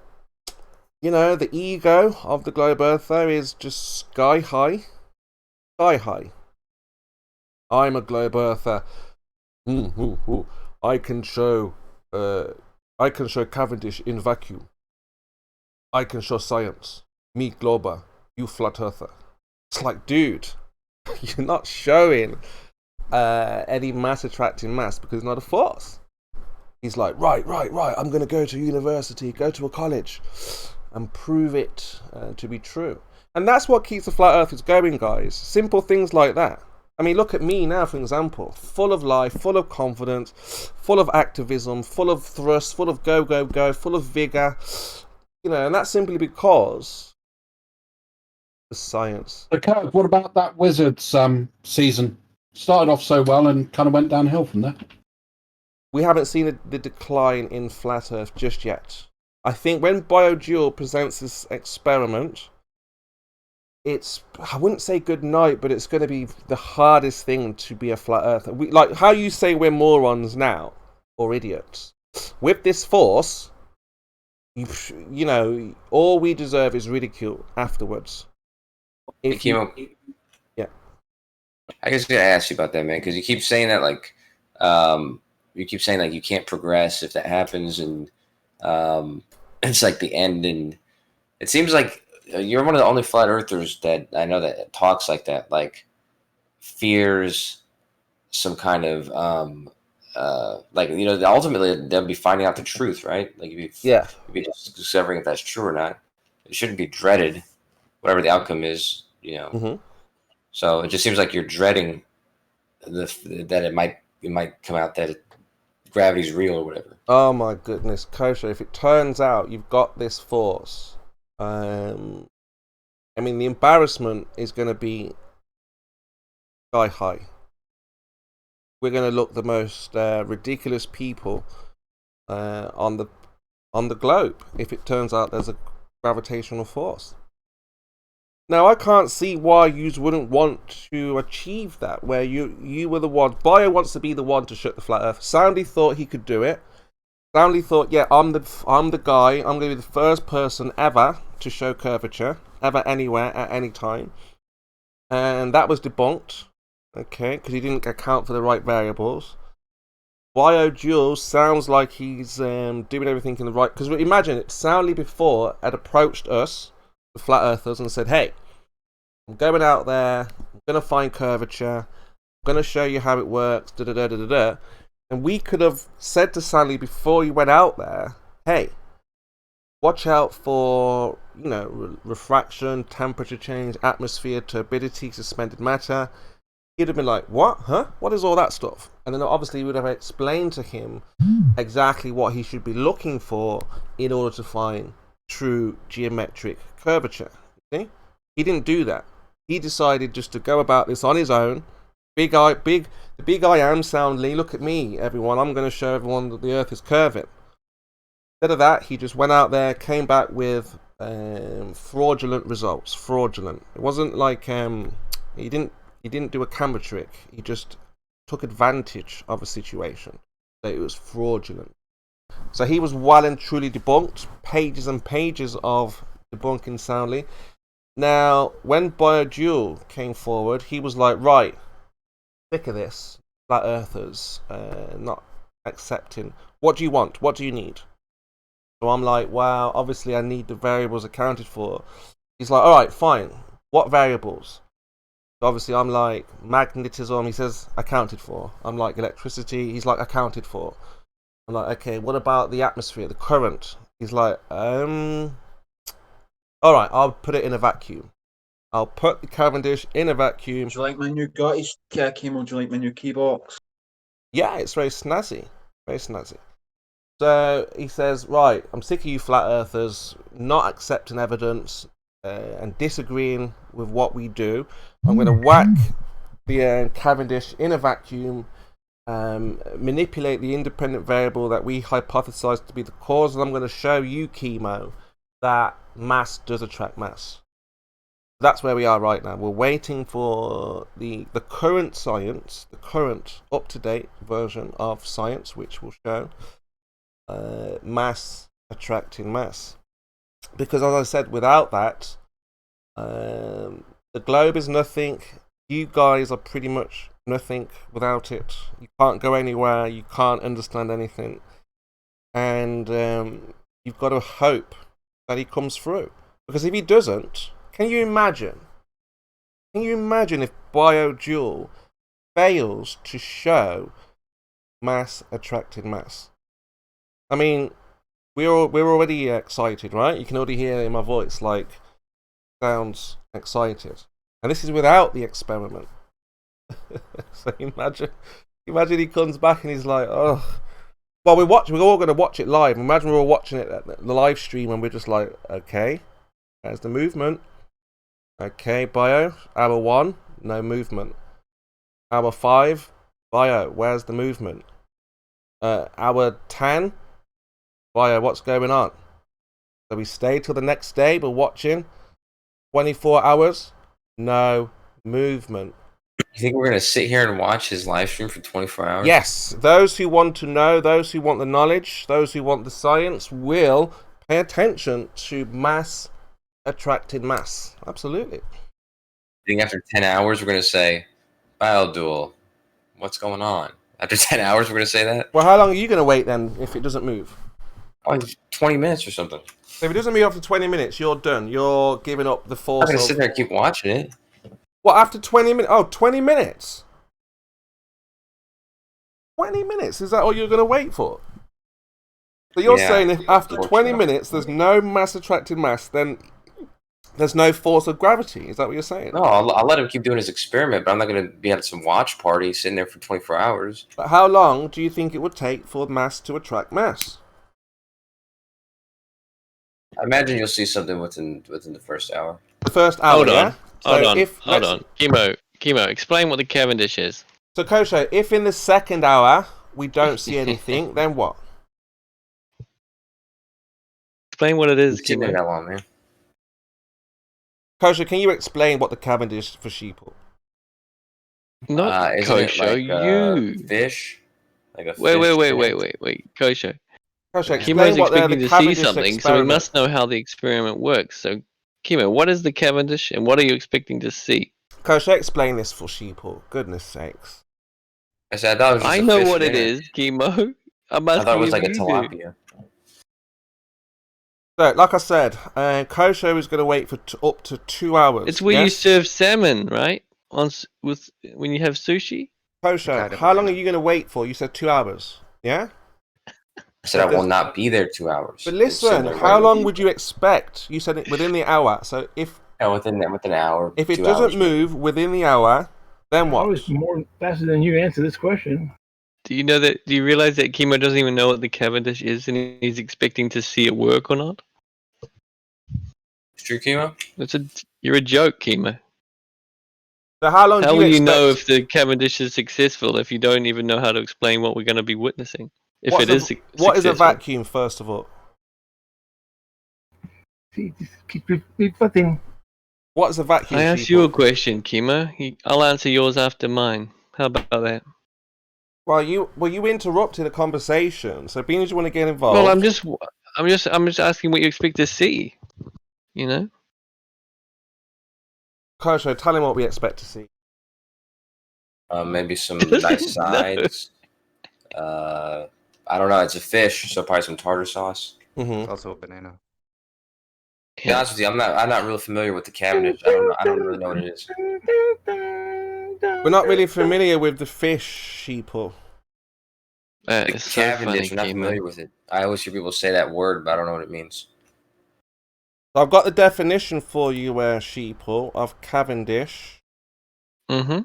Speaker 8: you know, the ego of the globe earther is just sky high. Sky high. I'm a globe earther. I can show Cavendish in vacuum. I can show science. Me glober, you flat earther. It's like, dude, you're not showing any mass attracting mass because it's not a force. He's like, right, I'm going to go to university, go to a college and prove it to be true. And that's what keeps the flat earthers going, guys. Simple things like that. I mean, look at me now, for example. Full of life, full of confidence, full of activism, full of thrust, full of go, full of vigor. You know, and that's simply because the science.
Speaker 11: Okay, what about that Wizards season? Started off so well and kind of went downhill from there.
Speaker 8: We haven't seen the decline in flat Earth just yet. I think when BioDuel presents this experiment, it's, I wouldn't say good night, but it's going to be the hardest thing to be a flat earther. Like how you say we're morons now, or idiots. With this force, you know, all we deserve is ridicule afterwards.
Speaker 3: Yeah. I guess I gotta ask you about that, man, because you keep saying that, like, you can't progress if that happens, and it's like the end, and it seems like you're one of the only flat earthers that I know that talks like that, like fears some kind of like, you know, ultimately they'll be finding out the truth, right? Like you'd be discovering if that's true or not. It shouldn't be dreaded, whatever the outcome is, you know.
Speaker 8: Mm-hmm.
Speaker 3: So it just seems like you're dreading that it might come out that gravity's real or whatever.
Speaker 8: Oh my goodness, Kosher! If it turns out you've got this force. I mean, the embarrassment is going to be sky high. We're going to look the most ridiculous people on the globe if it turns out there's a gravitational force. Now, I can't see why you wouldn't want to achieve that, where you were the one. Bio wants to be the one to shut the flat Earth. Soundy thought he could do it. Soundly thought, yeah, I'm the guy. I'm going to be the first person ever to show curvature, ever, anywhere, at any time. and that was debunked. Okay, because he didn't account for the right variables. BioDual sounds like he's doing everything in the right. Because imagine it, Soundly before had approached us, the flat earthers, and said, "Hey, I'm going out there. I'm gonna find curvature. I'm gonna show you how it works." Da da da da da. And we could have said to Soundly before he went out there, "Hey, watch out for refraction, temperature change, atmosphere, turbidity, suspended matter." He'd have been like, "What? Huh? What is all that stuff?" And then obviously we would have explained to him exactly what he should be looking for in order to find true geometric curvature. See? He didn't do that. He decided just to go about this on his own. The big I am Soundly. Look at me, everyone. I'm going to show everyone that the Earth is curving. Instead of that, he just went out there, came back with fraudulent results. Fraudulent. It wasn't like he didn't do a camera trick. He just took advantage of a situation. So it was fraudulent. So he was well and truly debunked. Pages and pages of debunking Soundly. Now, when BioDual came forward, he was like, "Right, sick of this. Flat earthers not accepting. What do you want? What do you need?" So I'm like, "Well, obviously I need the variables accounted for." He's like, "All right, fine. What variables?" So obviously I'm like, magnetism. He says accounted for. I'm like, electricity. He's like, accounted for. I'm like, okay, what about the atmosphere, the current? He's like, all right, I'll put it in a vacuum. I'll put the Cavendish in a vacuum.
Speaker 12: Do you like my new KIMO? Do you like my new key box?
Speaker 8: Yeah, it's very snazzy. Very snazzy. So he says, "Right, I'm sick of you flat earthers not accepting evidence and disagreeing with what we do. I'm going to whack the Cavendish in a vacuum, manipulate the independent variable that we hypothesized to be the cause, and I'm going to show you, KIMO, that mass does attract mass." That's where we are right now. We're waiting for the current science, the current up-to-date version of science, which will show mass attracting mass. Because as I said, without that, the globe is nothing. You guys are pretty much nothing without it. You can't go anywhere. You can't understand anything. And you've got to hope that he comes through. Because if he doesn't, can you imagine? Can you imagine if BioDual fails to show mass attracting mass? I mean, we're already excited, right? You can already hear in my voice, like, sounds excited. And this is without the experiment. So imagine he comes back and he's like, "Oh." Well, we're all going to watch it live. Imagine we're all watching it at the live stream and we're just like, "Okay, there's the movement. Okay, Bio, hour 1, no movement. Hour 5, Bio, where's the movement? Hour 10, Bio, what's going on?" So we stay till the next day, we're watching. 24 hours, no movement.
Speaker 3: You think we're going to sit here and watch his live stream for 24 hours?
Speaker 8: Yes, those who want to know, those who want the knowledge, those who want the science will pay attention to mass attracting mass. Absolutely.
Speaker 3: I think after 10 hours, we're going to say, BioDual, what's going on? After 10 hours, we're going to say that?
Speaker 8: Well, how long are you going to wait then if it doesn't move?
Speaker 3: Like 20 minutes or something.
Speaker 8: So if it doesn't move after 20 minutes, you're done. You're giving up the force.
Speaker 3: I'm going to sit there and keep watching it.
Speaker 8: What, after 20 minutes? Oh, 20 minutes? 20 minutes? Is that all you're going to wait for? So you're saying if after 20 minutes there's no mass attracting mass, then there's no force of gravity. Is that what you're saying?
Speaker 3: No, I'll let him keep doing his experiment, but I'm not going to be at some watch party sitting there for 24 hours.
Speaker 8: But how long do you think it would take for mass to attract mass?
Speaker 3: I imagine you'll see something within the first hour.
Speaker 8: The first hour,
Speaker 7: Hold on.
Speaker 8: yeah?
Speaker 7: Hold on. KIMO, explain what the Cavendish is.
Speaker 8: So, Kosho, if in the second hour we don't see anything, then what?
Speaker 7: Explain what it is,
Speaker 3: KIMO. That long, man.
Speaker 8: Kosho, can you explain what the Cavendish for sheeple?
Speaker 7: Not Kosho, you.
Speaker 3: Fish? Like a fish.
Speaker 7: Wait. Kosho. KIMO's expecting to see something, so he must know how the experiment works. So, KIMO, what is the Cavendish and what are you expecting to see?
Speaker 8: Coach, explain this for sheeple. Goodness sakes.
Speaker 3: I said, I thought it was just
Speaker 7: I
Speaker 3: a
Speaker 7: know
Speaker 3: fish
Speaker 7: what it
Speaker 3: dinner.
Speaker 7: is, Kimo. I'm
Speaker 3: I
Speaker 7: asking
Speaker 3: thought it was
Speaker 7: if
Speaker 3: like a
Speaker 7: you do.
Speaker 3: tilapia.
Speaker 8: So, like I said, Kosho is going to wait for up to 2 hours.
Speaker 7: It's where you serve salmon, right? When you have sushi.
Speaker 8: Kosho, how long are you going to wait for? You said 2 hours. Yeah?
Speaker 3: I said I will not be there 2 hours.
Speaker 8: But listen, how long would you expect? You said it within the hour. So if
Speaker 3: within an hour.
Speaker 8: If it doesn't move within the hour, then what?
Speaker 13: I was more faster than you answer this question.
Speaker 7: Do you know that? Do you realize that Kimo doesn't even know what the Cavendish is, and he's expecting to see it work or not?
Speaker 3: It's true, Kimo.
Speaker 7: You're a joke, Kimo.
Speaker 8: So how long?
Speaker 7: How will you know if the Cavendish is successful if you don't even know how to explain what we're going to be witnessing? If
Speaker 8: what is a vacuum, first of all?
Speaker 13: See, just keep repeating.
Speaker 8: What is a vacuum?
Speaker 7: I asked you a question, Kimo. I'll answer yours after mine. How about that?
Speaker 8: Well, you interrupted a conversation, so being as you want to get involved.
Speaker 7: Well, I'm just asking what you expect to see. You know.
Speaker 8: Kosho, tell him what we expect to see.
Speaker 3: Maybe some nice sides. I don't know. It's a fish, so probably some tartar sauce.
Speaker 8: Mm-hmm.
Speaker 14: Also a banana.
Speaker 3: To be honest with you, I'm not real familiar with the Cavendish. I don't really know what it is.
Speaker 8: We're not really familiar with the fish, sheeple.
Speaker 3: The
Speaker 7: It's so
Speaker 3: Cavendish,
Speaker 7: funny,
Speaker 3: we're not familiar with it. I always hear people say that word, but I don't know what it means.
Speaker 8: So I've got the definition for you, sheeple, of Cavendish.
Speaker 7: Mm-hmm.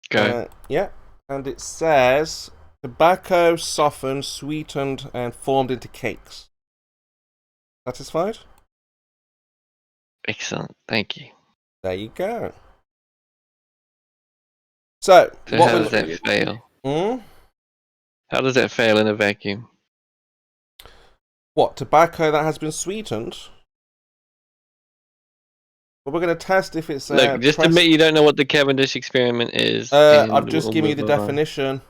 Speaker 7: Go.
Speaker 8: Yeah, and it says tobacco softened, sweetened, and formed into cakes. Satisfied?
Speaker 7: Excellent. Thank you.
Speaker 8: There you go. So
Speaker 7: how does that fail?
Speaker 8: Hmm?
Speaker 7: How does that fail in a vacuum?
Speaker 8: What, tobacco that has been sweetened? Well, we're going to test if it's...
Speaker 7: Look, just admit you don't know what the Cavendish experiment is.
Speaker 8: I've just given you the
Speaker 7: move on.
Speaker 8: definition.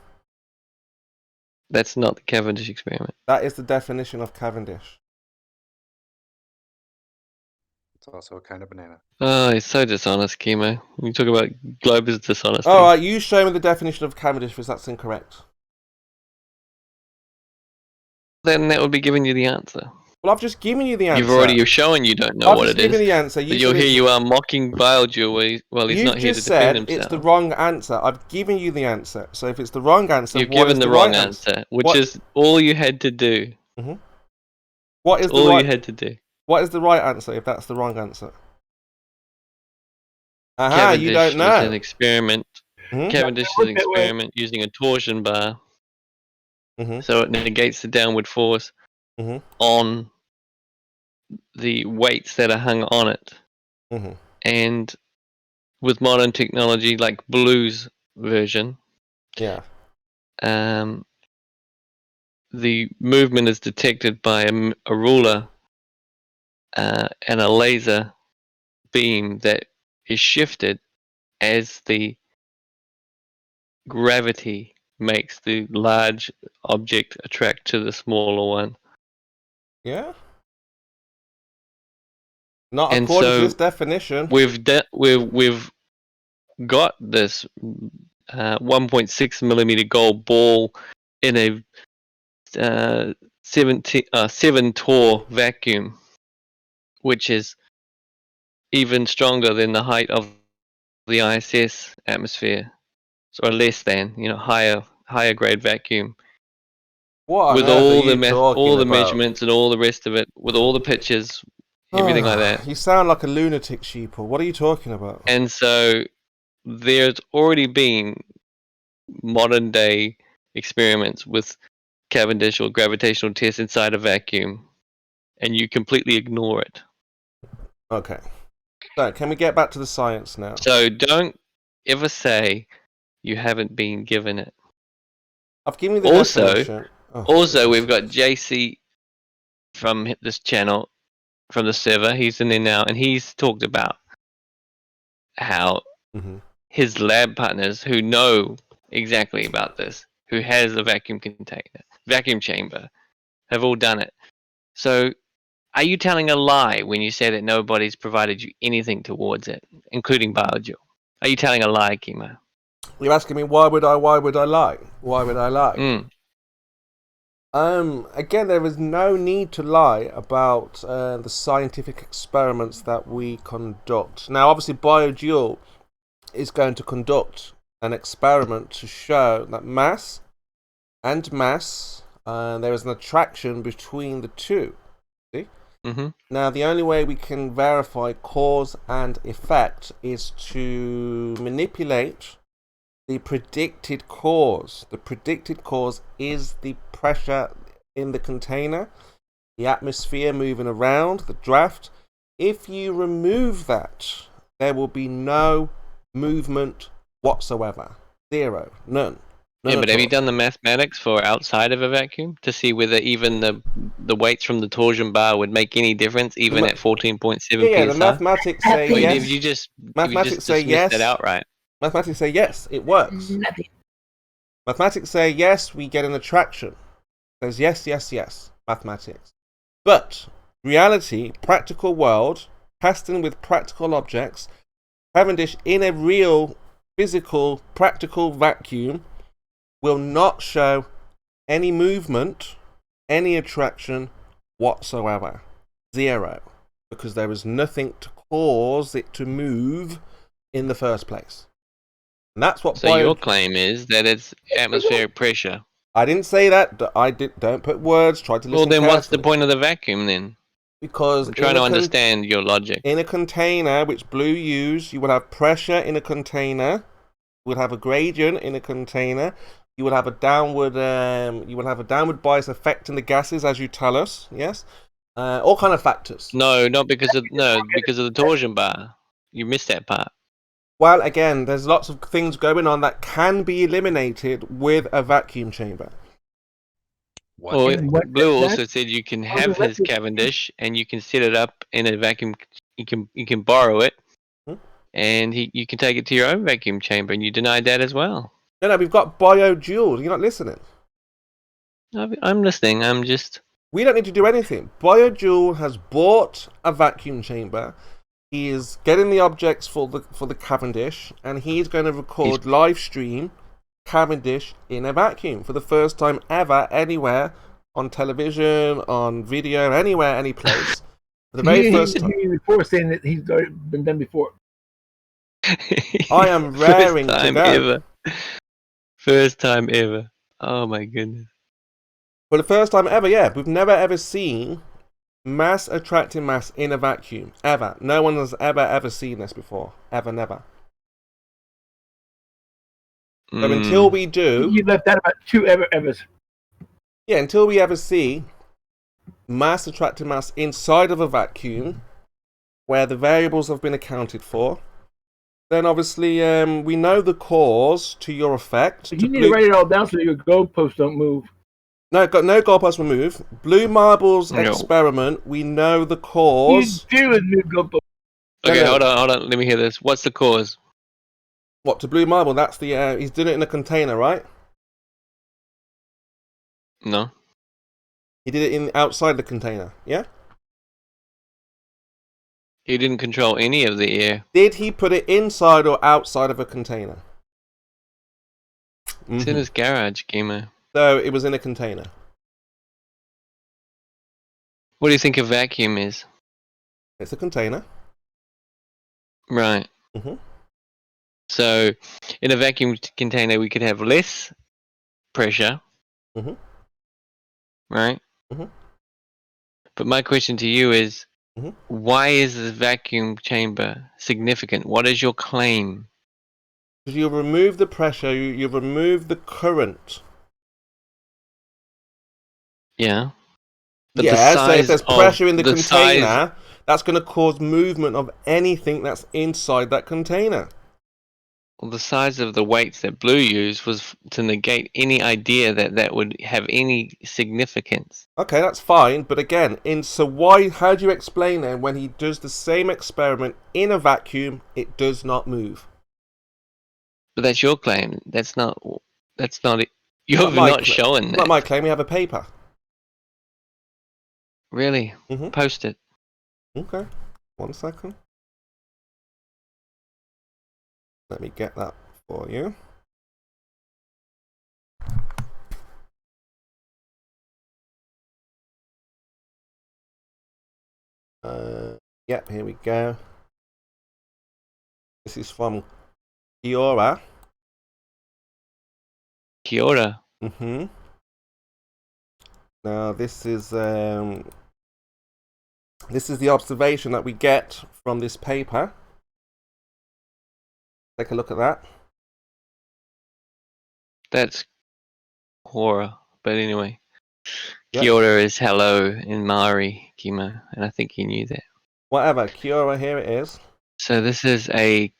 Speaker 7: That's not the Cavendish experiment.
Speaker 8: That is the definition of Cavendish.
Speaker 14: It's also a kind of banana.
Speaker 7: Oh, he's so dishonest, Kimo. You talk about Glober's dishonesty.
Speaker 8: Alright, you show me the definition of Cavendish because that's incorrect.
Speaker 7: Then that would be giving you the answer.
Speaker 8: Well, I've just given you the answer.
Speaker 7: You've already shown you don't know what it is.
Speaker 8: I've just given the answer.
Speaker 7: But here you are mocking Biology while he's not here to defend himself.
Speaker 8: It's the wrong answer. I've given you the answer. So if it's the wrong answer,
Speaker 7: you've given the wrong answer, which is all you had to do.
Speaker 8: Mm-hmm. What is
Speaker 7: all you had to do?
Speaker 8: What is the right answer if that's the wrong answer? Aha, you don't know.
Speaker 7: Was an experiment. Cavendish is an experiment using a torsion bar. So it negates the downward force on the weights that are hung on it. And with modern technology like Blue's version, the movement is detected by a ruler and a laser beam that is shifted as the gravity makes the large object attract to the smaller one.
Speaker 8: Yeah. Not according to this definition.
Speaker 7: We've got this 1.6 millimeter gold ball in a 7 Tor vacuum, which is even stronger than the height of the ISS atmosphere, or less than, higher grade vacuum.
Speaker 8: What
Speaker 7: with all the measurements and all the rest of it, with all the pictures, everything like that.
Speaker 8: You sound like a lunatic, sheeple. What are you talking about?
Speaker 7: And so there's already been modern day experiments with Cavendish or gravitational tests inside a vacuum, and you completely ignore it.
Speaker 8: Okay. So, can we get back to the science now?
Speaker 7: So don't ever say you haven't been given it.
Speaker 8: I've given you the definition.
Speaker 7: Also, we've got JC from this channel, from the server. He's in there now, and he's talked about how his lab partners who know exactly about this, who has a vacuum chamber, have all done it. So, are you telling a lie when you say that nobody's provided you anything towards it, including Biology? Are you telling a lie, KIMO?
Speaker 8: You're asking me why would I lie? Why would I lie? Again, there is no need to lie about the scientific experiments that we conduct. Now, obviously, BioDual is going to conduct an experiment to show that mass and mass, there is an attraction between the two. See? Now, the only way we can verify cause and effect is to manipulate the predicted cause. The predicted cause is the pressure in the container, the atmosphere moving around, the draft. If you remove that, there will be no movement whatsoever. Zero. None.
Speaker 7: Yeah, but have you done the mathematics for outside of a vacuum to see whether even the weights from the torsion bar would make any difference, even at 14.7 psi?
Speaker 8: Yeah, the mathematics say yes.
Speaker 7: If you just
Speaker 8: say yes.
Speaker 7: That outright.
Speaker 8: Mathematics say yes, it works. Mathematics say yes, we get an attraction. It says yes, yes, yes. Mathematics. But reality, practical world, testing with practical objects, Cavendish in a real, physical, practical vacuum will not show any movement, any attraction whatsoever. Zero. Because there is nothing to cause it to move in the first place. And that's what.
Speaker 7: So your claim is that it's atmospheric pressure.
Speaker 8: I didn't say that. Don't put words. Try to listen.
Speaker 7: Well, then
Speaker 8: carefully.
Speaker 7: What's the point of the vacuum then?
Speaker 8: Because
Speaker 7: I'm trying to understand your logic.
Speaker 8: In a container, which Blue used, you will have pressure in a container. You would have a gradient in a container. You would have a downward. You will have a downward bias affecting the gases, as you tell us. Yes. All kind of factors.
Speaker 7: No, not because of because of the torsion bar. You missed that part.
Speaker 8: Well, again, there's lots of things going on that can be eliminated with a vacuum chamber.
Speaker 7: Well, Blue also said you can have his Cavendish and you can set it up in a vacuum. You can borrow it, and you can take it to your own vacuum chamber, and you denied that as well.
Speaker 8: No, we've got BioDual. You're not listening.
Speaker 7: I'm listening. I'm just.
Speaker 8: We don't need to do anything. BioDual has bought a vacuum chamber. He is getting the objects for the Cavendish, and he's going to record live stream Cavendish in a vacuum for the first time ever anywhere on television, on video, anywhere, any place. For the very first time.
Speaker 13: Before saying that he's already been done before.
Speaker 8: I am raring to go.
Speaker 7: Ever. First time ever. Oh my goodness.
Speaker 8: For the first time ever, yeah. We've never ever seen mass attracting mass in a vacuum. Ever. No one has ever seen this before. Ever, never. So until we do...
Speaker 13: You left out about 2 evers.
Speaker 8: Yeah, until we ever see mass attracting mass inside of a vacuum where the variables have been accounted for, then obviously we know the cause to your effect.
Speaker 13: So you need to write it all down so your goalposts don't move.
Speaker 8: No, got no goalposts will move. Blue Marble's experiment, we know the cause.
Speaker 13: You do with new goalposts.
Speaker 7: Okay, hold on. Let me hear this. What's the cause?
Speaker 8: What, to Blue Marble? That's the he's doing it in a container, right?
Speaker 7: No.
Speaker 8: He did it outside the container, yeah?
Speaker 7: He didn't control any of the air.
Speaker 8: Did he put it inside or outside of a container?
Speaker 7: It's in his garage, KIMO.
Speaker 8: So it was in a container.
Speaker 7: What do you think a vacuum is?
Speaker 8: It's a container.
Speaker 7: Right. So in a vacuum container, we could have less pressure. Right? But my question to you is, why is the vacuum chamber significant? What is your claim?
Speaker 8: Because you remove the pressure, you remove the current.
Speaker 7: Yeah. But
Speaker 8: so if there's pressure in the container, that's going to cause movement of anything that's inside that container.
Speaker 7: Well, the size of the weights that Blue used was to negate any idea that would have any significance.
Speaker 8: Okay, that's fine. But again, how do you explain then when he does the same experiment in a vacuum, it does not move?
Speaker 7: But that's your claim. That's not it. You're not showing that.
Speaker 8: Not my claim. We have a paper.
Speaker 7: Really? Post it.
Speaker 8: Okay. 1 second. Let me get that for you. Yep, here we go. This is from Kiora.
Speaker 7: Kiora.
Speaker 8: Mm-hmm. Now this is the observation that we get from this paper. Take a look at that.
Speaker 7: That's Quora. But anyway.
Speaker 8: Yep.
Speaker 7: Kiora is hello in Maori, KIMO, and I think he knew that.
Speaker 8: Whatever, Kiora, here it is.
Speaker 7: So this is a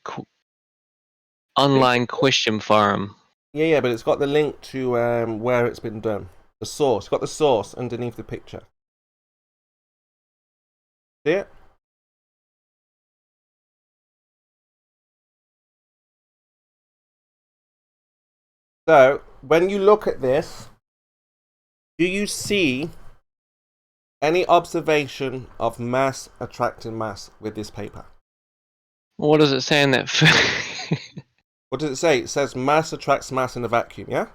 Speaker 7: online question forum.
Speaker 8: Yeah, but it's got the link to where it's been done. The source. It's got the source underneath the picture. See it? So, when you look at this, do you see any observation of mass attracting mass with this paper?
Speaker 7: What does it say in that?
Speaker 8: What does it say? It says mass attracts mass in a vacuum, yeah?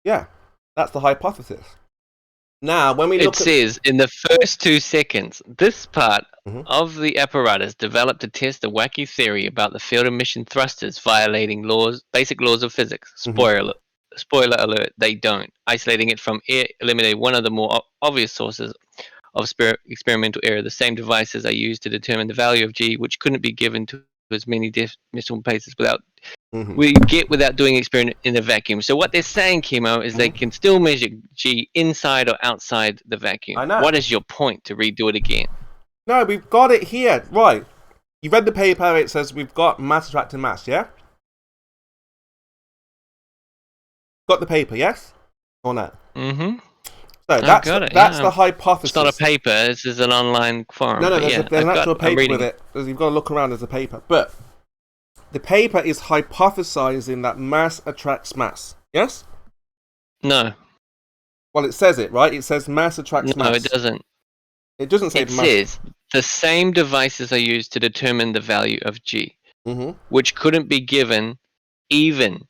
Speaker 8: Yeah, that's the hypothesis. Now, when we look
Speaker 7: it says, in the first 2 seconds, this part
Speaker 8: Mm-hmm.
Speaker 7: of the apparatus developed to test a wacky theory about the field emission thrusters violating basic laws of physics.
Speaker 8: Mm-hmm.
Speaker 7: Spoiler alert, they don't. Isolating it from air eliminated one of the more obvious sources of experimental error. The same devices are used to determine the value of G, which couldn't be given to as many decimal places without doing experiment in a vacuum. So what they're saying, KIMO, is they can still measure G inside or outside the vacuum.
Speaker 8: I know.
Speaker 7: What is your point to redo it again?
Speaker 8: No, we've got it here. Right. You read the paper, it says we've got mass attracting mass, yeah? Got the paper, yes? Or no?
Speaker 7: Mm-hmm.
Speaker 8: So that's the hypothesis.
Speaker 7: It's not a paper, this is an online forum.
Speaker 8: No, there's an actual paper with it. You've got to look around, there's a paper. But the paper is hypothesizing that mass attracts mass. Yes?
Speaker 7: No.
Speaker 8: Well, it says it, right? It says mass attracts mass.
Speaker 7: No, it doesn't.
Speaker 8: It doesn't say
Speaker 7: it
Speaker 8: mass.
Speaker 7: Says the same devices are used to determine the value of G, which couldn't be given even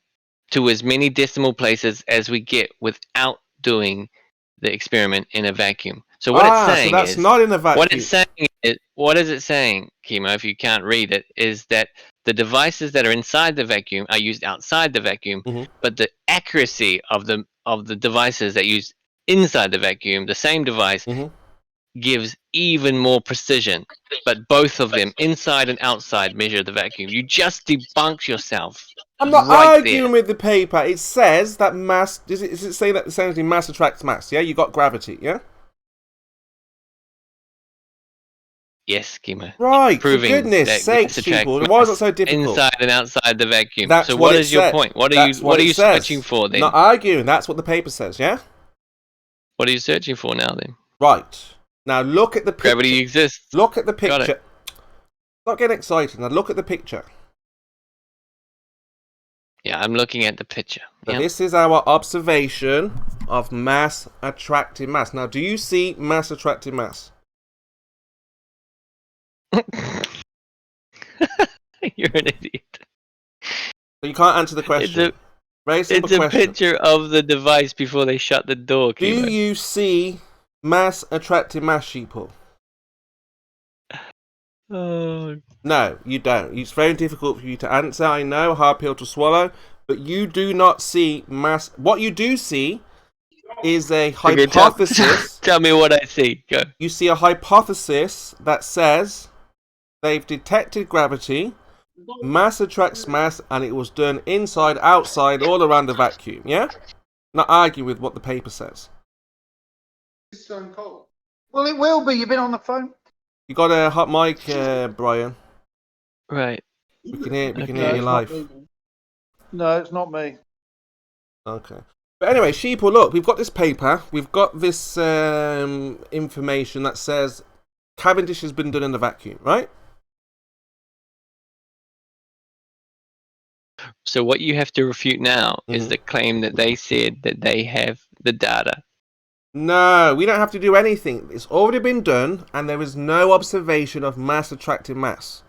Speaker 7: to as many decimal places as we get without doing the experiment in a vacuum. So what it's saying
Speaker 8: so that's not in a vacuum.
Speaker 7: What is it saying, KIMO, if you can't read it, is that the devices that are inside the vacuum are used outside the vacuum, but the accuracy of the devices that use inside the vacuum, the same device, gives even more precision. But both of them, inside and outside, measure the vacuum. You just debunked yourself.
Speaker 8: I'm not arguing with the paper. It says that mass. Is it saying that essentially mass attracts mass? Yeah, you got gravity. Yeah.
Speaker 7: Yes, KIMO.
Speaker 8: Right.
Speaker 7: Proving
Speaker 8: for goodness sakes, people. Why is it so difficult?
Speaker 7: Inside and outside the vacuum.
Speaker 8: That's
Speaker 7: so
Speaker 8: what
Speaker 7: is your point? What are you searching for then?
Speaker 8: Not arguing. That's what the paper says. Yeah.
Speaker 7: What are you searching for now then?
Speaker 8: Right. Now look at the picture.
Speaker 7: Gravity exists.
Speaker 8: Look at the picture. Not getting excited. Now look at the picture.
Speaker 7: Yeah, I'm looking at the picture.
Speaker 8: So this is our observation of mass attracting mass. Now, do you see mass attracting mass?
Speaker 7: You're an idiot.
Speaker 8: So you can't answer the question. Very simple
Speaker 7: question.
Speaker 8: It's a
Speaker 7: picture of the device before they shut the door.
Speaker 8: Do you see mass attracting mass, sheeple?
Speaker 7: Oh.
Speaker 8: No, you don't. It's very difficult for you to answer. I know, hard pill to swallow, but you do not see mass. What you do see is a hypothesis.
Speaker 7: Tell me what I see. Go.
Speaker 8: You see a hypothesis that says they've detected gravity, mass attracts mass, and it was done inside, outside, all around the vacuum. Yeah? Not argue with what the paper says.
Speaker 15: It's stone cold. Well, it will be. You've been on the phone.
Speaker 8: You got a hot mic, Brian.
Speaker 7: Right.
Speaker 8: We can hear you live.
Speaker 15: No, it's not me.
Speaker 8: Okay. But anyway, sheeple, look, we've got this paper. We've got this information that says Cavendish has been done in the vacuum, right?
Speaker 7: So what you have to refute now is the claim that they said that they have the data.
Speaker 8: No, we don't have to do anything. It's already been done, and there is no observation of mass attracting mass.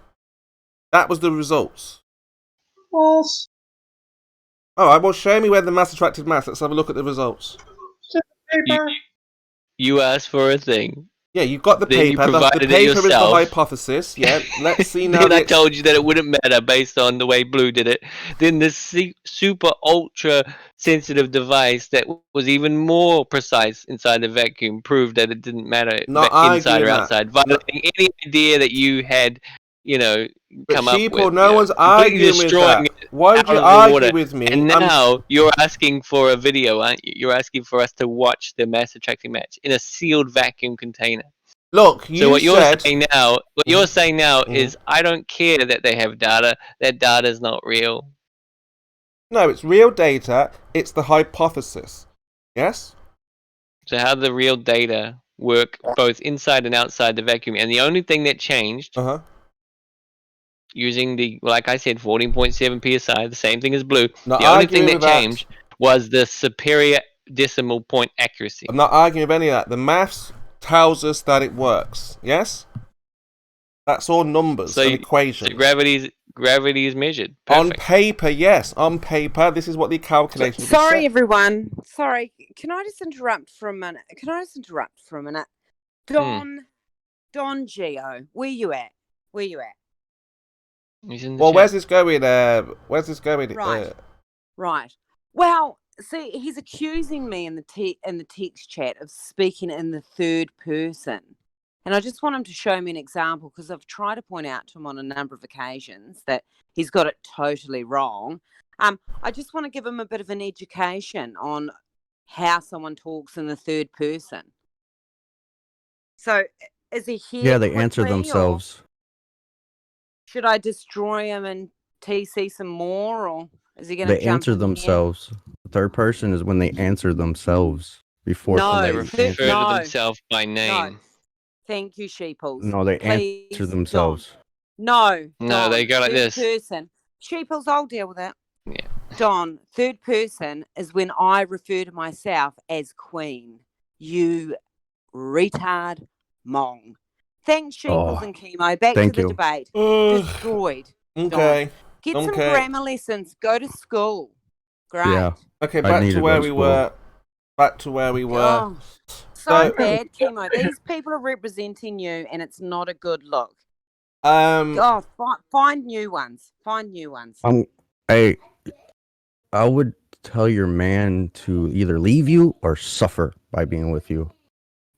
Speaker 8: That was the results.
Speaker 15: False.
Speaker 8: All right, well, show me where the mass attracted mass. Let's have a look at the results.
Speaker 7: You asked for a thing.
Speaker 8: Yeah, you've got the
Speaker 7: Then you
Speaker 8: paper. The
Speaker 7: provided it
Speaker 8: paper is the
Speaker 7: yourself.
Speaker 8: hypothesis. Yeah, let's see now.
Speaker 7: Then I told you that it wouldn't matter based on the way Blue did it. Then this super ultra sensitive device that was even more precise inside the vacuum proved that it didn't matter inside or outside, violating any idea that you had, come up with.
Speaker 8: No one's arguing with that. Why would you argue with me?
Speaker 7: And now you're asking for a video, aren't you? You're asking for us to watch the mass attracting match in a sealed vacuum container.
Speaker 8: Look,
Speaker 7: so what you're saying now is I don't care that they have data. That data is not real.
Speaker 8: No, it's real data. It's the hypothesis. Yes?
Speaker 7: So how do the real data work both inside and outside the vacuum? And the only thing that changed using the, like I said, 14.7 psi, the same thing as Blue. The only thing that changed was the superior decimal point accuracy.
Speaker 8: I'm not arguing with any of that. The maths tells us that it works. Yes? That's all numbers and equations.
Speaker 7: So gravity is measured.
Speaker 8: Perfect. On paper, yes. On paper, this is what the calculations
Speaker 16: Sorry, everyone. Sorry. Can I just interrupt for a minute? Don Geo, where you at?
Speaker 8: Where's this going?
Speaker 16: Right. Well, see, he's accusing me in the text chat of speaking in the third person. And I just want him to show me an example because I've tried to point out to him on a number of occasions that he's got it totally wrong. I just want to give him a bit of an education on how someone talks in the third person. So, is he here?
Speaker 2: Yeah, they answer themselves.
Speaker 16: Should I destroy him and TC some more, or is he going to?
Speaker 2: They answer themselves. The third person is when they answer themselves before
Speaker 7: they refer to themselves by name.
Speaker 16: No. Thank you, Sheeples.
Speaker 2: No, they answer themselves.
Speaker 16: No,
Speaker 7: they go like this.
Speaker 16: Person. Sheeples, I'll deal with it.
Speaker 7: Yeah.
Speaker 16: Don, third person is when I refer to myself as Queen. You retard mong. Thanks, Sheeples and KIMO. Back to the debate. Destroyed.
Speaker 8: Okay.
Speaker 16: Get some grammar lessons. Go to school. Great.
Speaker 2: Yeah.
Speaker 8: Okay, back to where we were.
Speaker 16: Oh, so bad, KIMO. These people are representing you, and it's not a good look. Find new ones.
Speaker 2: I would tell your man to either leave you or suffer by being with you.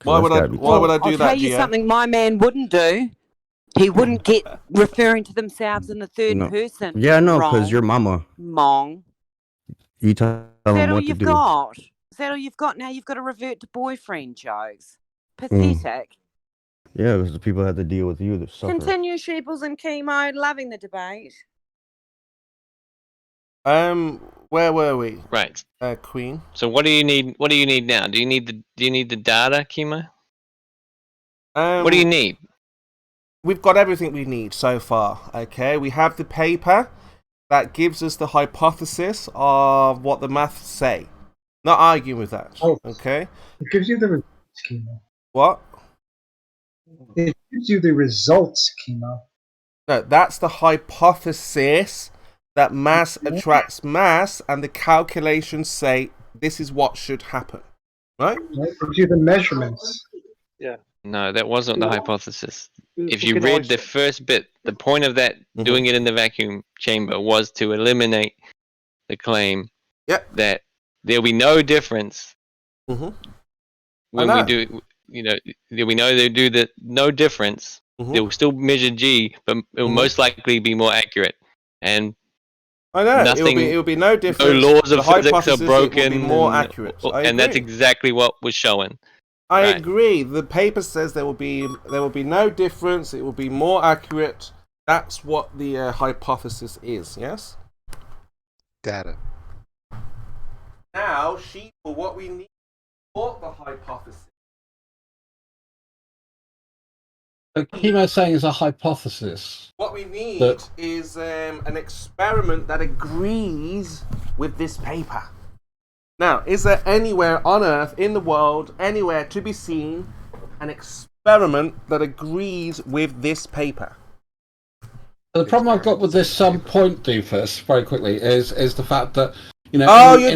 Speaker 8: Why would I do that?
Speaker 16: I'll tell you something my man wouldn't do. He wouldn't get referring to themselves in the third person.
Speaker 2: Yeah, no, because your mama.
Speaker 16: Mong.
Speaker 2: You tell them what to do.
Speaker 16: Is that all you've got now? You've got to revert to boyfriend jokes. Pathetic.
Speaker 2: Yeah, because the people have to deal with you that suffer.
Speaker 16: Continue, Sheeples and KIMO. Loving the debate.
Speaker 8: Where were we?
Speaker 7: Right.
Speaker 8: Queen.
Speaker 7: So what do you need? What do you need now? Do you need the data, KIMO? What do you need?
Speaker 8: We've got everything we need so far. Okay, we have the paper that gives us the hypothesis of what the maths say. Not arguing with that. Okay.
Speaker 15: It gives you the results, KIMO.
Speaker 8: What?
Speaker 15: It gives you the results, KIMO.
Speaker 8: No, that's the hypothesis that mass attracts mass, and the calculations say this is what should happen. Right?
Speaker 15: It gives you the measurements.
Speaker 6: Yeah.
Speaker 7: No, that wasn't the hypothesis. If you read the first bit, the point of that doing it in the vacuum chamber was to eliminate the claim that there'll be no difference when we do, we know they do the no difference. They'll still measure G, but it will most likely be more accurate. And
Speaker 8: I know it will be no difference.
Speaker 7: No laws of physics are broken.
Speaker 8: It will be more accurate.
Speaker 7: And that's exactly what was showing.
Speaker 8: I agree. The paper says there will be no difference. It will be more accurate. That's what the hypothesis is. Yes.
Speaker 14: Data.
Speaker 8: Now, what we need for the hypothesis.
Speaker 11: KIMO saying is a hypothesis.
Speaker 8: What we need is an experiment that agrees with this paper. Now, is there anywhere on Earth, in the world, anywhere to be seen, an experiment that agrees with this paper?
Speaker 11: The problem I've got with this point, Doofus, very quickly, is the fact that
Speaker 8: you're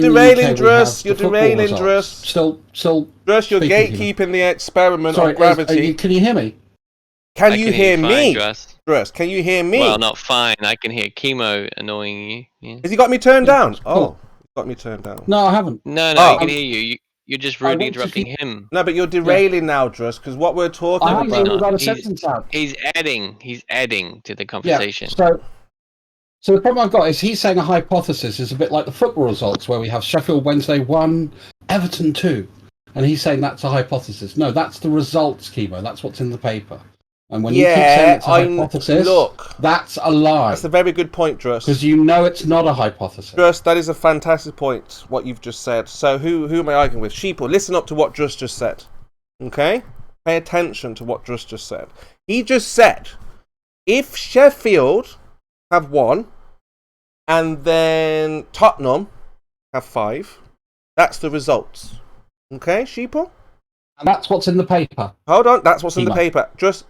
Speaker 8: derailing, Druss. You're derailing, Druss.
Speaker 11: Still,
Speaker 8: Druss, you're gatekeeping the experiment of gravity.
Speaker 11: Can you hear me?
Speaker 8: Can you hear me,
Speaker 7: Druss?
Speaker 8: Can you hear me?
Speaker 7: Well, not fine. I can hear KIMO annoying you. Yeah.
Speaker 8: Has he got me turned down? Oh, he's got me turned down.
Speaker 11: No, I haven't.
Speaker 7: No, I can hear you. You're just rudely interrupting him.
Speaker 8: No, but you're derailing now, Druss, because what we're talking about.
Speaker 7: He's adding to the conversation.
Speaker 11: Yeah, so the problem I've got is he's saying a hypothesis is a bit like the football results where we have Sheffield Wednesday 1, Everton 2. And he's saying that's a hypothesis. No, that's the results, KIMO. That's what's in the paper. And when you keep saying it's a hypothesis, that's a lie.
Speaker 8: That's a very good point, Druss.
Speaker 11: Because you know it's not a hypothesis.
Speaker 8: Druss, that is a fantastic point, what you've just said. So who am I arguing with? Sheeple, listen up to what Druss just said. Okay? Pay attention to what Druss just said. He just said, if Sheffield have 1, and then Tottenham have 5, that's the results. Okay, Sheeple?
Speaker 11: And that's what's in the paper.
Speaker 8: Hold on, that's what's in the paper. Just...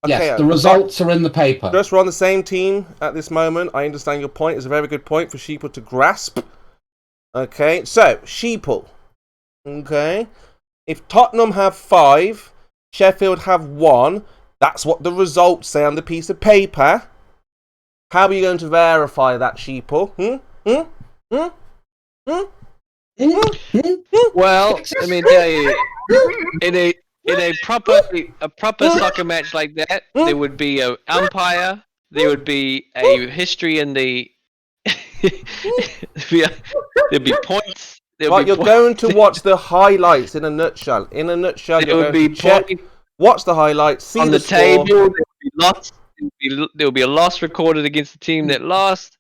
Speaker 8: Okay,
Speaker 11: yes, the results are in the paper.
Speaker 8: Just we're on the same team at this moment. I understand your point. It's a very good point for Sheeple to grasp. Okay, so Sheeple. Okay, if Tottenham have 5, Sheffield have 1. That's what the results say on the piece of paper. How are you going to verify that, Sheeple?
Speaker 7: Well, let me tell you, in a proper soccer match like that, there would be an umpire, there would be a history in the there'd be points.
Speaker 8: You're going to watch the highlights in a nutshell. In a nutshell, you're going to check, watch the highlights, see
Speaker 7: on
Speaker 8: the
Speaker 7: table.
Speaker 8: score.
Speaker 7: There would be a loss recorded against the team that lost,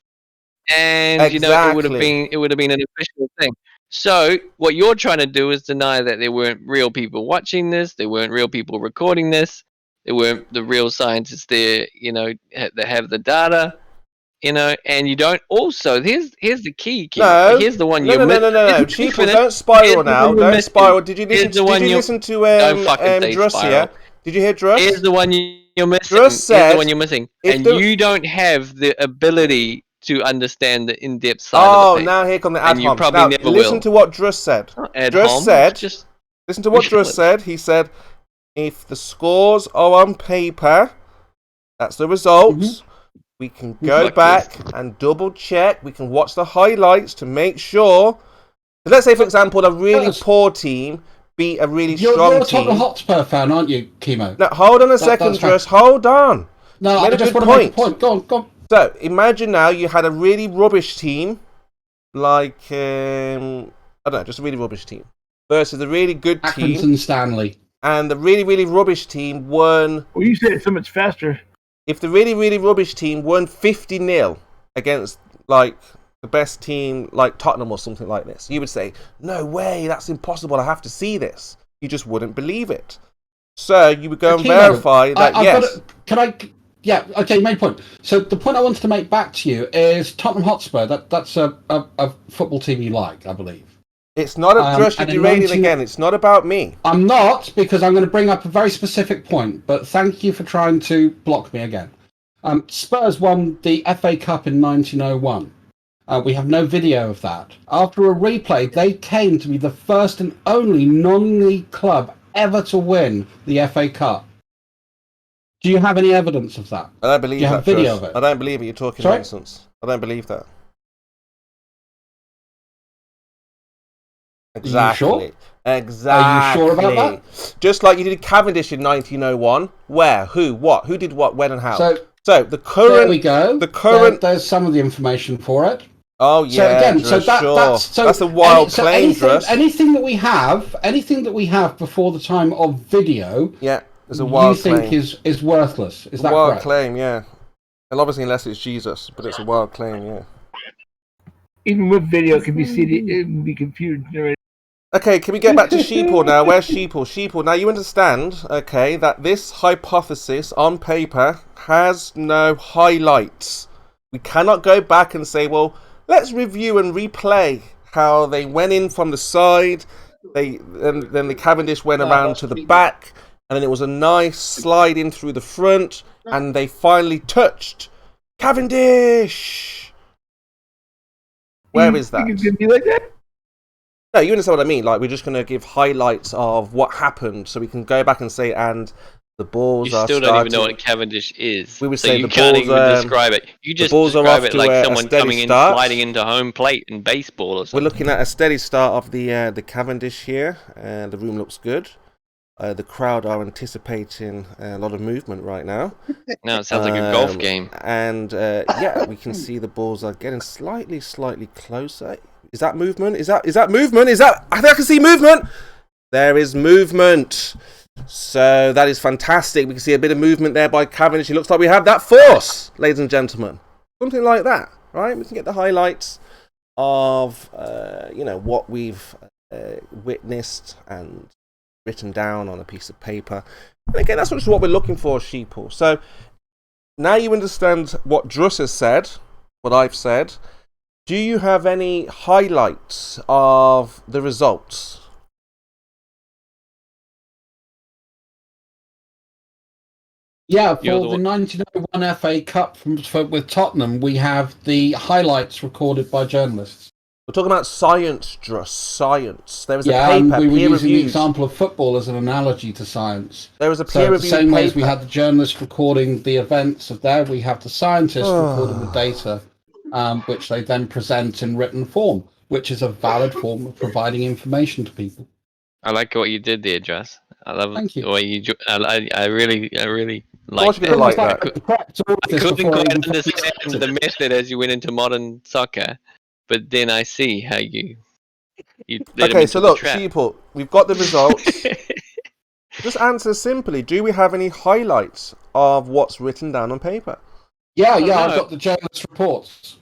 Speaker 7: and it would have been an official thing. So what you're trying to do is deny that there weren't real people watching this, there weren't real people recording this, there weren't the real scientists there, that have the data, and you don't also, here's the key.
Speaker 8: No,
Speaker 7: here's the one
Speaker 8: no, Sheeple, don't spiral now, don't spiral. Did you listen to Druss here? Did you hear Druss?
Speaker 7: Here's the one you're missing.
Speaker 8: Druss said,
Speaker 7: here's the one you're missing. And you don't have the ability to understand the in-depth side of the paper.
Speaker 8: Now here come the ad
Speaker 7: homs.
Speaker 8: Now, listen to what Druss said. Listen to what Druss said. He said, if the scores are on paper, that's the results. We can go back and double check. We can watch the highlights to make sure. Let's say, for example, a really poor team beat a really strong team.
Speaker 11: You're a Tottenham Hotspur fan, aren't you, KIMO?
Speaker 8: Now, hold on a second, Druss. Hold on.
Speaker 11: No, I just want to make a point. Go on.
Speaker 8: So, imagine now you had a really rubbish team, like, I don't know, just a really rubbish team, versus a really good team.
Speaker 11: Atkinson Stanley.
Speaker 8: And the really, really rubbish team won...
Speaker 13: Well, you said it so much faster.
Speaker 8: If the really, really rubbish team won 50-0 against, like, the best team, like Tottenham or something like this, you would say, no way, that's impossible, I have to see this. You just wouldn't believe it. So, you would go and verify that, yes...
Speaker 11: Yeah, okay, main point. So the point I wanted to make back to you is Tottenham Hotspur. That's a football team you like, I believe.
Speaker 8: It's not a Druss, you're derailing again. It's not about me.
Speaker 11: I'm not, because I'm going to bring up a very specific point. But thank you for trying to block me again. Spurs won the FA Cup in 1901. We have no video of that. After a replay, they came to be the first and only non-league club ever to win the FA Cup. Do you have any evidence of that?
Speaker 8: I don't believe that.
Speaker 11: Do you have video of it?
Speaker 8: I don't believe it. You're talking nonsense. I don't believe that. Exactly.
Speaker 11: Are you sure?
Speaker 8: Exactly.
Speaker 11: Are you sure about that?
Speaker 8: Just like you did Cavendish in 1901. Where? Who? What? Who did what? When and how?
Speaker 11: So
Speaker 8: the current.
Speaker 11: There we go.
Speaker 8: The current.
Speaker 11: There's some of the information for it.
Speaker 8: Oh yeah. That's a wild claim, Druss.
Speaker 11: Anything that we have before the time of video.
Speaker 8: Yeah. It's a wild
Speaker 11: claim. You think is worthless? Is that
Speaker 8: wild
Speaker 11: correct?
Speaker 8: claim? Yeah. And obviously, unless it's Jesus, but it's a wild claim. Yeah.
Speaker 13: Even with video, it can be seen. It can be computer generated.
Speaker 8: Okay, can we get back to Sheeple now? Where's Sheeple? Sheeple. Now you understand, okay, that this hypothesis on paper has no highlights. We cannot go back and say, well, let's review and replay how they went in from the side. Then the Cavendish went around to the back. And then it was a nice slide in through the front, and they finally touched Cavendish! Where is that?
Speaker 13: It's gonna be like that?
Speaker 8: No, you understand what I mean. Like, we're just going to give highlights of what happened so we can go back and say, and the balls
Speaker 7: You
Speaker 8: are
Speaker 7: still don't even know what Cavendish is.
Speaker 8: We would
Speaker 7: so
Speaker 8: say
Speaker 7: you
Speaker 8: the
Speaker 7: can't
Speaker 8: balls,
Speaker 7: even describe it. You just describe it like someone coming in, sliding into home plate in baseball or something.
Speaker 8: We're looking at a steady start of the Cavendish here. The room looks good. The crowd are anticipating a lot of movement right now.
Speaker 7: No, it sounds like a golf game.
Speaker 8: And yeah, we can see the balls are getting slightly closer. Is that movement? Is that movement? I think I can see movement. There is movement. So that is fantastic. We can see a bit of movement there by Cavendish. It looks like we have that force, ladies and gentlemen. Something like that, right? We can get the highlights of what we've witnessed and written down on a piece of paper. And again, that's what we're looking for, sheeple. So now you understand what Druss has said, what I've said. Do you have any highlights of the results?
Speaker 11: Yeah, for the 1901 FA Cup with Tottenham, we have the highlights recorded by journalists.
Speaker 8: We're talking about science, Druss. Science. There was a
Speaker 11: and
Speaker 8: paper,
Speaker 11: we were using the
Speaker 8: peer-reviewed.
Speaker 11: example of football as an analogy to science.
Speaker 8: There was a
Speaker 11: So
Speaker 8: peer-reviewed
Speaker 11: the same way as we
Speaker 8: paper.
Speaker 11: had the journalists recording the events of there, we have the scientists recording the data, which they then present in written form, which is a valid form of providing information to people.
Speaker 7: I like what you did there, Jess. I love
Speaker 11: Thank you.
Speaker 7: the way you. I really like
Speaker 8: course
Speaker 7: that.
Speaker 8: you're gonna like that.
Speaker 7: I couldn't quite understand the method as you went into modern soccer, but then I see how you led him
Speaker 8: Okay,
Speaker 7: into
Speaker 8: so
Speaker 7: the
Speaker 8: look,
Speaker 7: trap.
Speaker 8: sheeple, we've got the results. Just answer simply. Do we have any highlights of what's written down on paper?
Speaker 11: Yeah,
Speaker 7: don't
Speaker 11: I've
Speaker 7: know.
Speaker 11: got the journalist reports.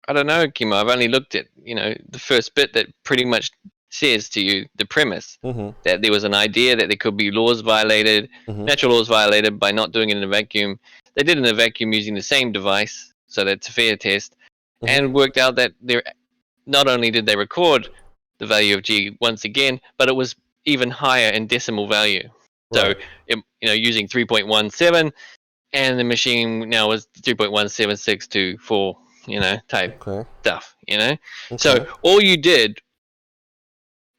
Speaker 7: I don't know, Kimo. I've only looked at the first bit that pretty much says to you the premise that there was an idea that there could be laws violated, natural laws violated by not doing it in a vacuum. They did it in a vacuum using the same device, so that's a fair test, and worked out that there not only did they record the value of G once again, but it was even higher in decimal value. So using 3.17, and the machine now was 3.17624. Type stuff, So all you did,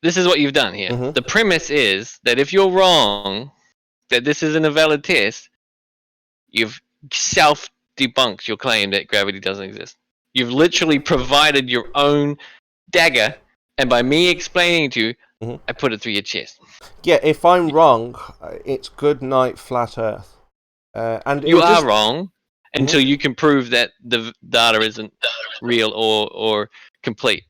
Speaker 7: this is what you've done here. The premise is that if you're wrong, that this isn't a valid test, you've self-debunked your claim that gravity doesn't exist. You've literally provided your own dagger, and by me explaining to you, I put it through your chest.
Speaker 8: Yeah, if I'm wrong, it's good night, flat Earth. And
Speaker 7: you are wrong until you can prove that the data isn't real or complete.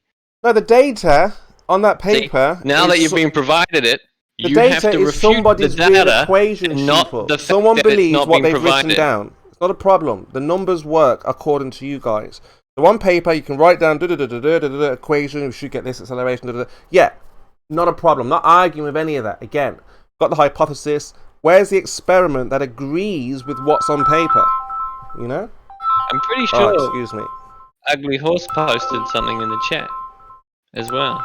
Speaker 8: No, the data on that paper.
Speaker 7: Now that you've been provided it,
Speaker 8: the
Speaker 7: you
Speaker 8: data
Speaker 7: have to
Speaker 8: is
Speaker 7: refute
Speaker 8: somebody's
Speaker 7: the
Speaker 8: real
Speaker 7: data,
Speaker 8: equation,
Speaker 7: and not
Speaker 8: sheeple.
Speaker 7: the fact
Speaker 8: Someone
Speaker 7: that it's
Speaker 8: believes
Speaker 7: not
Speaker 8: what
Speaker 7: being
Speaker 8: they've written
Speaker 7: provided.
Speaker 8: down. It's not a problem. The numbers work according to you guys. The one paper you can write down equation. We should get this acceleration. Yeah, not a problem. Not arguing with any of that. Again, got the hypothesis. Where's the experiment that agrees with what's on paper?
Speaker 7: I'm pretty sure.
Speaker 8: Excuse me.
Speaker 7: Ugly Horse posted something in the chat as well.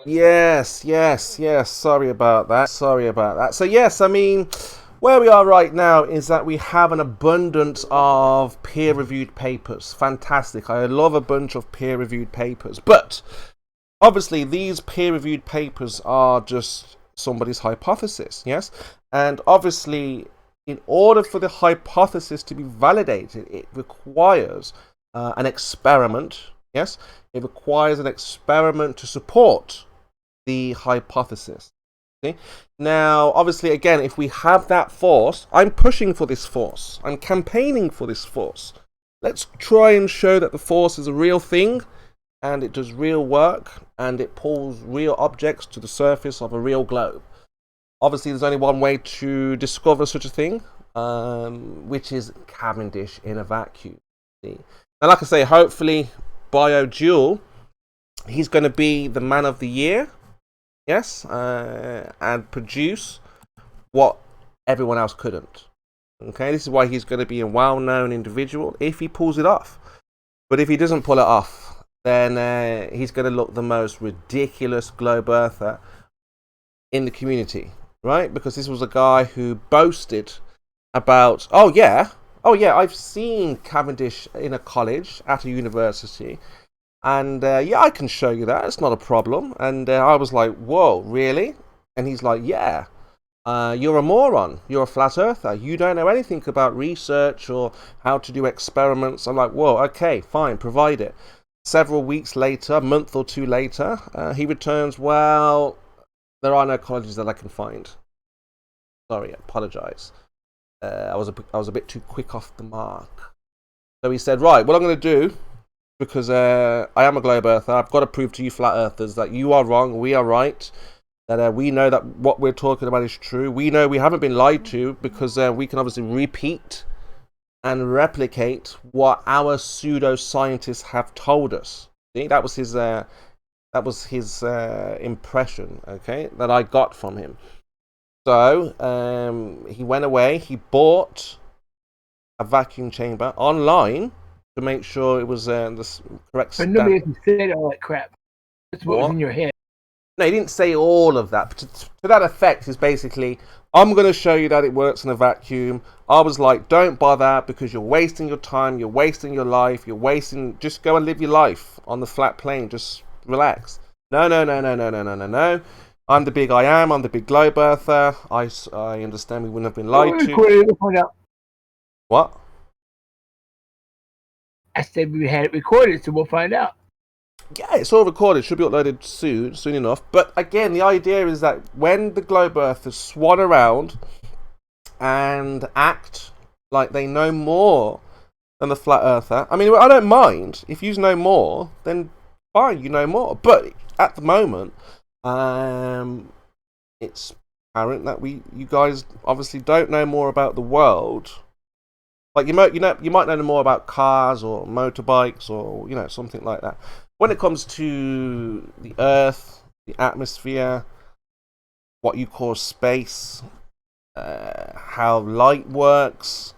Speaker 8: Yes. Sorry about that. So yes, I mean, where we are right now is that we have an abundance of peer-reviewed papers. Fantastic. I love a bunch of peer-reviewed papers. But obviously, these peer-reviewed papers are just somebody's hypothesis, yes? And obviously, in order for the hypothesis to be validated, it requires an experiment, yes? It requires an experiment to support the hypothesis. Okay? Now, obviously, again, if we have that force, I'm pushing for this force. I'm campaigning for this force. Let's try and show that the force is a real thing, and it does real work, and it pulls real objects to the surface of a real globe. Obviously, there's only one way to discover such a thing, which is Cavendish in a vacuum. See? Now, like I say, hopefully, BioDuel he's going to be the man of the year, yes, and produce what everyone else couldn't. Okay, this is why he's going to be a well-known individual if he pulls it off. But if he doesn't pull it off, then he's going to look the most ridiculous globe earther in the community, right? Because this was a guy who boasted about, oh yeah, I've seen Cavendish in a college, at a university, and yeah, I can show you that, it's not a problem. And I was like, whoa, really? And he's like, yeah. You're a moron. You're a flat earther. You don't know anything about research or how to do experiments. I'm like, whoa, okay, fine, provide it. Several weeks later, a month or two later, he returns, well, there are no colleges that I can find. Sorry, I apologize. I was a bit too quick off the mark. So he said, right, what I'm going to do, because I am a globe earther, I've got to prove to you flat earthers that you are wrong, we are right. That we know that what we're talking about is true. We know we haven't been lied to because we can obviously repeat and replicate what our pseudoscientists have told us. See, that was his impression, okay, that I got from him. So he went away. He bought a vacuum chamber online to make sure it was the correct.
Speaker 13: But nobody can say all that crap. That's what was in your head.
Speaker 8: No, he didn't say all of that, but to that effect is basically, I'm going to show you that it works in a vacuum. I was like, don't bother because you're wasting your time, you're wasting your life, just go and live your life on the flat plane, just relax. No. I'm the big I am, I'm the big globe earther. I understand we wouldn't have been lied to.
Speaker 13: We'll find out.
Speaker 8: What?
Speaker 13: I said we had it recorded, so we'll find out.
Speaker 8: Yeah, it's all recorded. Should be uploaded soon enough. But again, the idea is that when the globe earthers swan around and act like they know more than the flat earther, I mean, I don't mind. If you know more, then fine, you know more. But at the moment, it's apparent that you guys obviously don't know more about the world. Like you might know more about cars or motorbikes or something like that. When it comes to the Earth, the atmosphere, what you call space, how light works,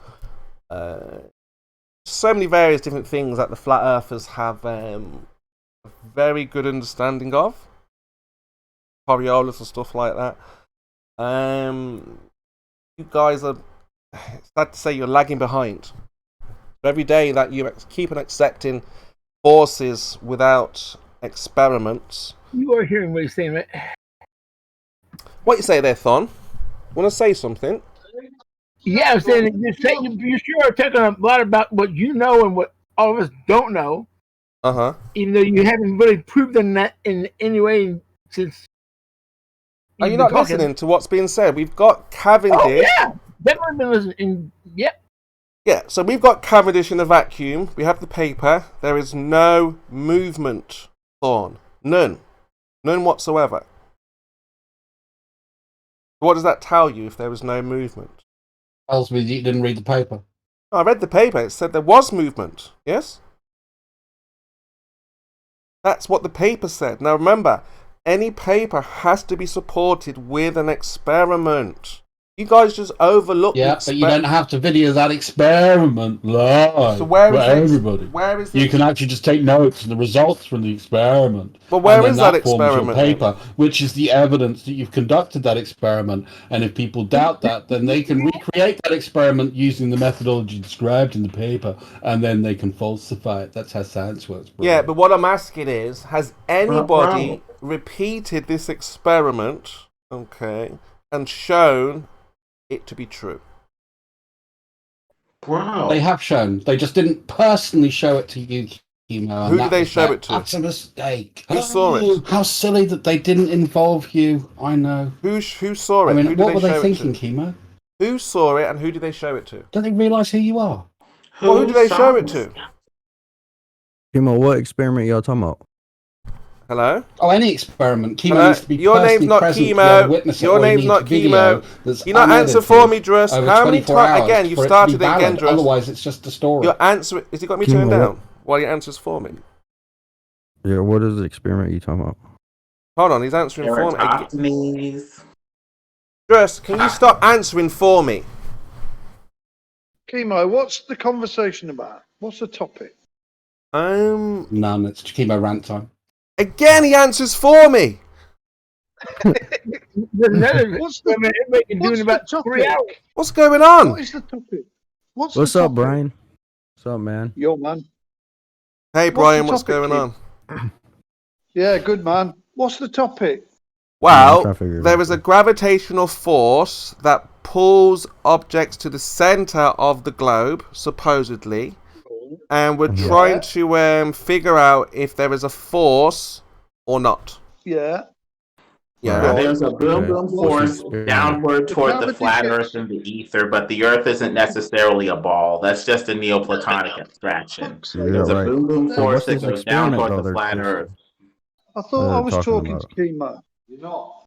Speaker 8: so many various different things that the flat earthers have a very good understanding of. Coriolis and stuff like that. You guys are, it's sad to say, you're lagging behind. Every day that you keep on accepting forces without experiments.
Speaker 13: You are hearing what he's saying, right?
Speaker 8: What you say there, Thon? Want to say something?
Speaker 13: Yeah, I'm saying you sure are talking a lot about what you know and what all of us don't know. Even though you haven't really proven that in any way since.
Speaker 8: Are you not listening to what's being said? We've got Cavendish.
Speaker 13: Oh yeah, definitely been listening. Yep.
Speaker 8: Yeah, so we've got Cavendish in a vacuum. We have the paper. There is no movement, Thorn. None whatsoever. What does that tell you if there was no movement?
Speaker 11: Tells me you didn't read the paper.
Speaker 8: I read the paper. It said there was movement. Yes? That's what the paper said. Now remember, any paper has to be supported with an experiment. You guys just overlook.
Speaker 11: Yeah, but you don't have to video that experiment live.
Speaker 8: So where is
Speaker 11: everybody?
Speaker 8: Where is
Speaker 11: you can actually just take notes of the results from the experiment.
Speaker 8: But where is that
Speaker 11: forms your
Speaker 8: experiment?
Speaker 11: Paper, which is the evidence that you've conducted that experiment. And if people doubt that, then they can recreate that experiment using the methodology described in the paper, and then they can falsify it. That's how science works. Bro.
Speaker 8: Yeah, but what I'm asking is, has anybody repeated this experiment, okay, and shown it to be true?
Speaker 11: Wow. They have shown. They just didn't personally show it to you, KIMO.
Speaker 8: Who did they show it to?
Speaker 11: That's a mistake.
Speaker 8: Who saw it?
Speaker 11: How silly that they didn't involve you. I know.
Speaker 8: Who saw it?
Speaker 11: I mean,
Speaker 8: who
Speaker 11: what were they thinking, KIMO?
Speaker 8: Who saw it and who did they show it to?
Speaker 11: Don't they realise who you are?
Speaker 8: Well, who did they show it to?
Speaker 2: KIMO, what experiment y'all talking about?
Speaker 8: Hello?
Speaker 11: Oh, any experiment. KIMO needs to be
Speaker 8: your name's not KIMO. Your name's not KIMO. You're not answering for me, Dress. How many times again? You've started it again, Dress.
Speaker 11: Otherwise, it's just a story.
Speaker 8: Your answer. Has he got me turned down while your answers for me?
Speaker 2: Yeah, what is the experiment you talking about?
Speaker 8: Hold on, he's answering for me.
Speaker 17: Erectostomies.
Speaker 8: Just, can you stop answering for me?
Speaker 15: KIMO, what's the conversation about? What's the topic?
Speaker 11: None. It's KIMO rant time.
Speaker 8: Again, he answers for me.
Speaker 15: What's the topic?
Speaker 8: What's going on?
Speaker 15: What is the topic?
Speaker 2: What's up, Brian? What's up, man?
Speaker 15: Yo, man.
Speaker 8: Hey, Brian, what's going on?
Speaker 15: Yeah, good, man. What's the topic?
Speaker 8: Well, there is a gravitational force that pulls objects to the center of the globe, supposedly, and we're trying to figure out if there is a force or not.
Speaker 15: Yeah.
Speaker 8: Yeah.
Speaker 17: There's a boom boom force downward toward the flat Earth and the ether, but the Earth isn't necessarily a ball. That's just a Neoplatonic abstraction. There's a boom boom force that goes down toward the flat Earth.
Speaker 15: I thought I was talking to KIMO. You're not.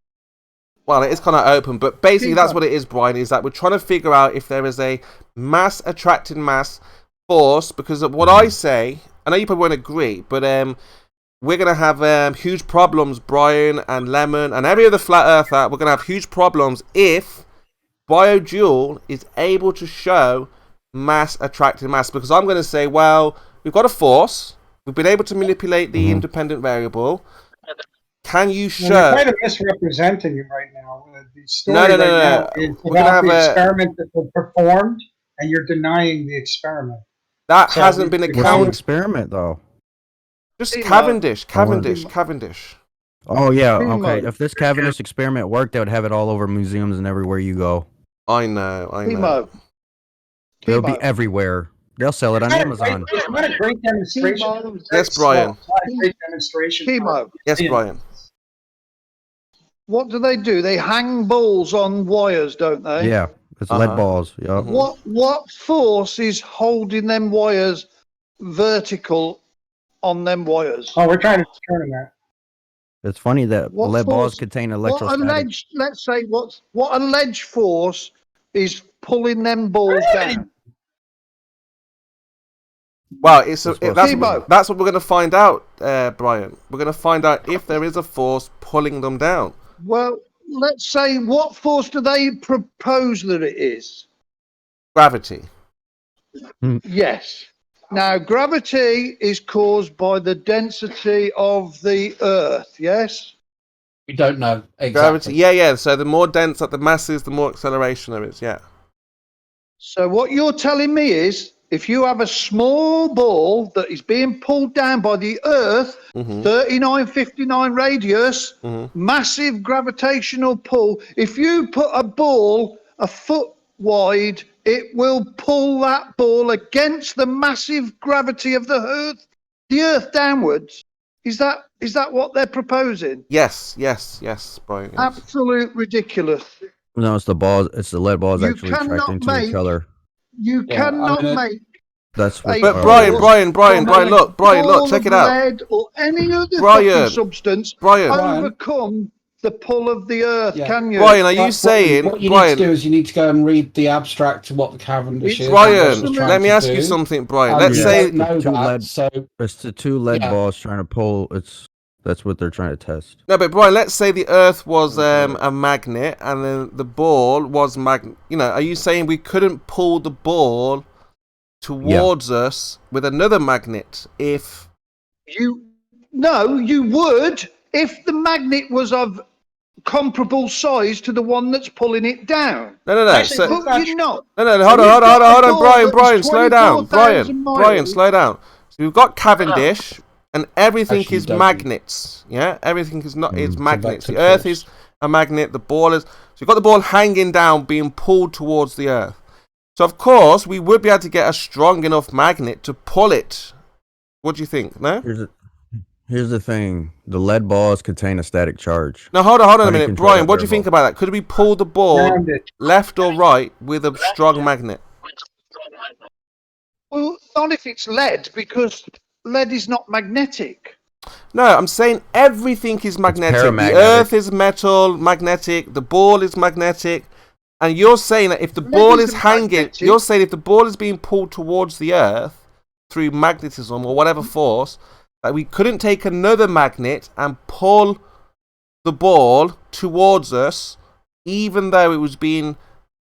Speaker 8: Well, it is kind of open, but basically that's what it is, Brian, is that we're trying to figure out if there is a mass attracting mass force, because of what I say, I know you probably won't agree, but we're going to have huge problems, Brian and Lemon and every other flat earther, we're going to have huge problems if BioDual is able to show mass attracting mass, because I'm going to say, well, we've got a force, we've been able to manipulate the independent variable. Can you show?
Speaker 18: You're kind of misrepresenting it right now. The story
Speaker 8: no.
Speaker 18: now is about the experiment that was performed, and you're denying the experiment.
Speaker 8: That hasn't been
Speaker 2: What's the experiment, though?
Speaker 8: Just Cavendish.
Speaker 2: Oh, yeah, okay. If this Cavendish experiment worked, they would have it all over museums and everywhere you go.
Speaker 8: I know.
Speaker 2: It'll be everywhere. They'll sell it on Amazon.
Speaker 18: What a great demonstration.
Speaker 8: Yes, Brian.
Speaker 18: Great demonstration.
Speaker 15: KIMO.
Speaker 8: Yes, Brian.
Speaker 15: What do? They hang balls on wires, don't they?
Speaker 2: Yeah, it's lead balls. Yeah.
Speaker 15: What force is holding them wires vertical on them wires?
Speaker 18: Oh, we're trying to determine that.
Speaker 2: It's funny that lead balls contain electrostatic.
Speaker 15: Let's say what alleged force is pulling them balls down?
Speaker 8: Well, that's what we're going to find out, Brian. We're going to find out if there is a force pulling them down.
Speaker 15: Well, let's say what force do they propose that it is?
Speaker 8: Gravity.
Speaker 15: Yes. Now, gravity is caused by the density of the Earth, yes?
Speaker 11: We don't know exactly.
Speaker 8: Gravity, yeah. So the more dense that the mass is, the more acceleration there is, yeah.
Speaker 15: So what you're telling me is, if you have a small ball that is being pulled down by the Earth, 3959 radius, massive gravitational pull, if you put a ball a foot wide, it will pull that ball against the massive gravity of the Earth downwards. Is that what they're proposing?
Speaker 8: Yes, Brian. Yes.
Speaker 15: Absolute ridiculous.
Speaker 2: No, it's the balls. It's the lead balls actually attracting to each other.
Speaker 15: You cannot make.
Speaker 2: That's what.
Speaker 8: But Brian, look, check it out.
Speaker 15: Lead or any other substance overcome the pull of the Earth. Can you?
Speaker 8: Brian, are you saying?
Speaker 11: What you need to do is you need to go and read the abstract to what the Cavendish is.
Speaker 8: Brian, let me ask you something, Brian. Let's say
Speaker 2: it's the two lead balls trying to pull. That's what they're trying to test.
Speaker 8: No, but Brian, let's say the Earth was a magnet, and then the ball was magnet. Are you saying we couldn't pull the ball towards us with another magnet if?
Speaker 15: No, you would if the magnet was of comparable size to the one that's pulling it down.
Speaker 8: No.
Speaker 15: But you're not.
Speaker 8: No. Hold on, Brian, slow down. Brian, slow down. So we've got Cavendish. And everything is magnets, yeah? Everything is magnets. The Earth is a magnet, the ball is... So you've got the ball hanging down, being pulled towards the Earth. So, of course, we would be able to get a strong enough magnet to pull it. What do you think, no?
Speaker 2: Here's the thing. The lead balls contain a static charge.
Speaker 8: Now, hold on a minute. Brian, what do you think about that? Could we pull the ball left or right with a strong magnet?
Speaker 15: Well, not if it's lead, because... lead is not magnetic.
Speaker 8: No, I'm saying everything is magnetic. The Earth is metal, magnetic. The ball is magnetic. And you're saying that if the ball is hanging, you're saying if the ball is being pulled towards the Earth through magnetism or whatever force, that we couldn't take another magnet and pull the ball towards us, even though it was being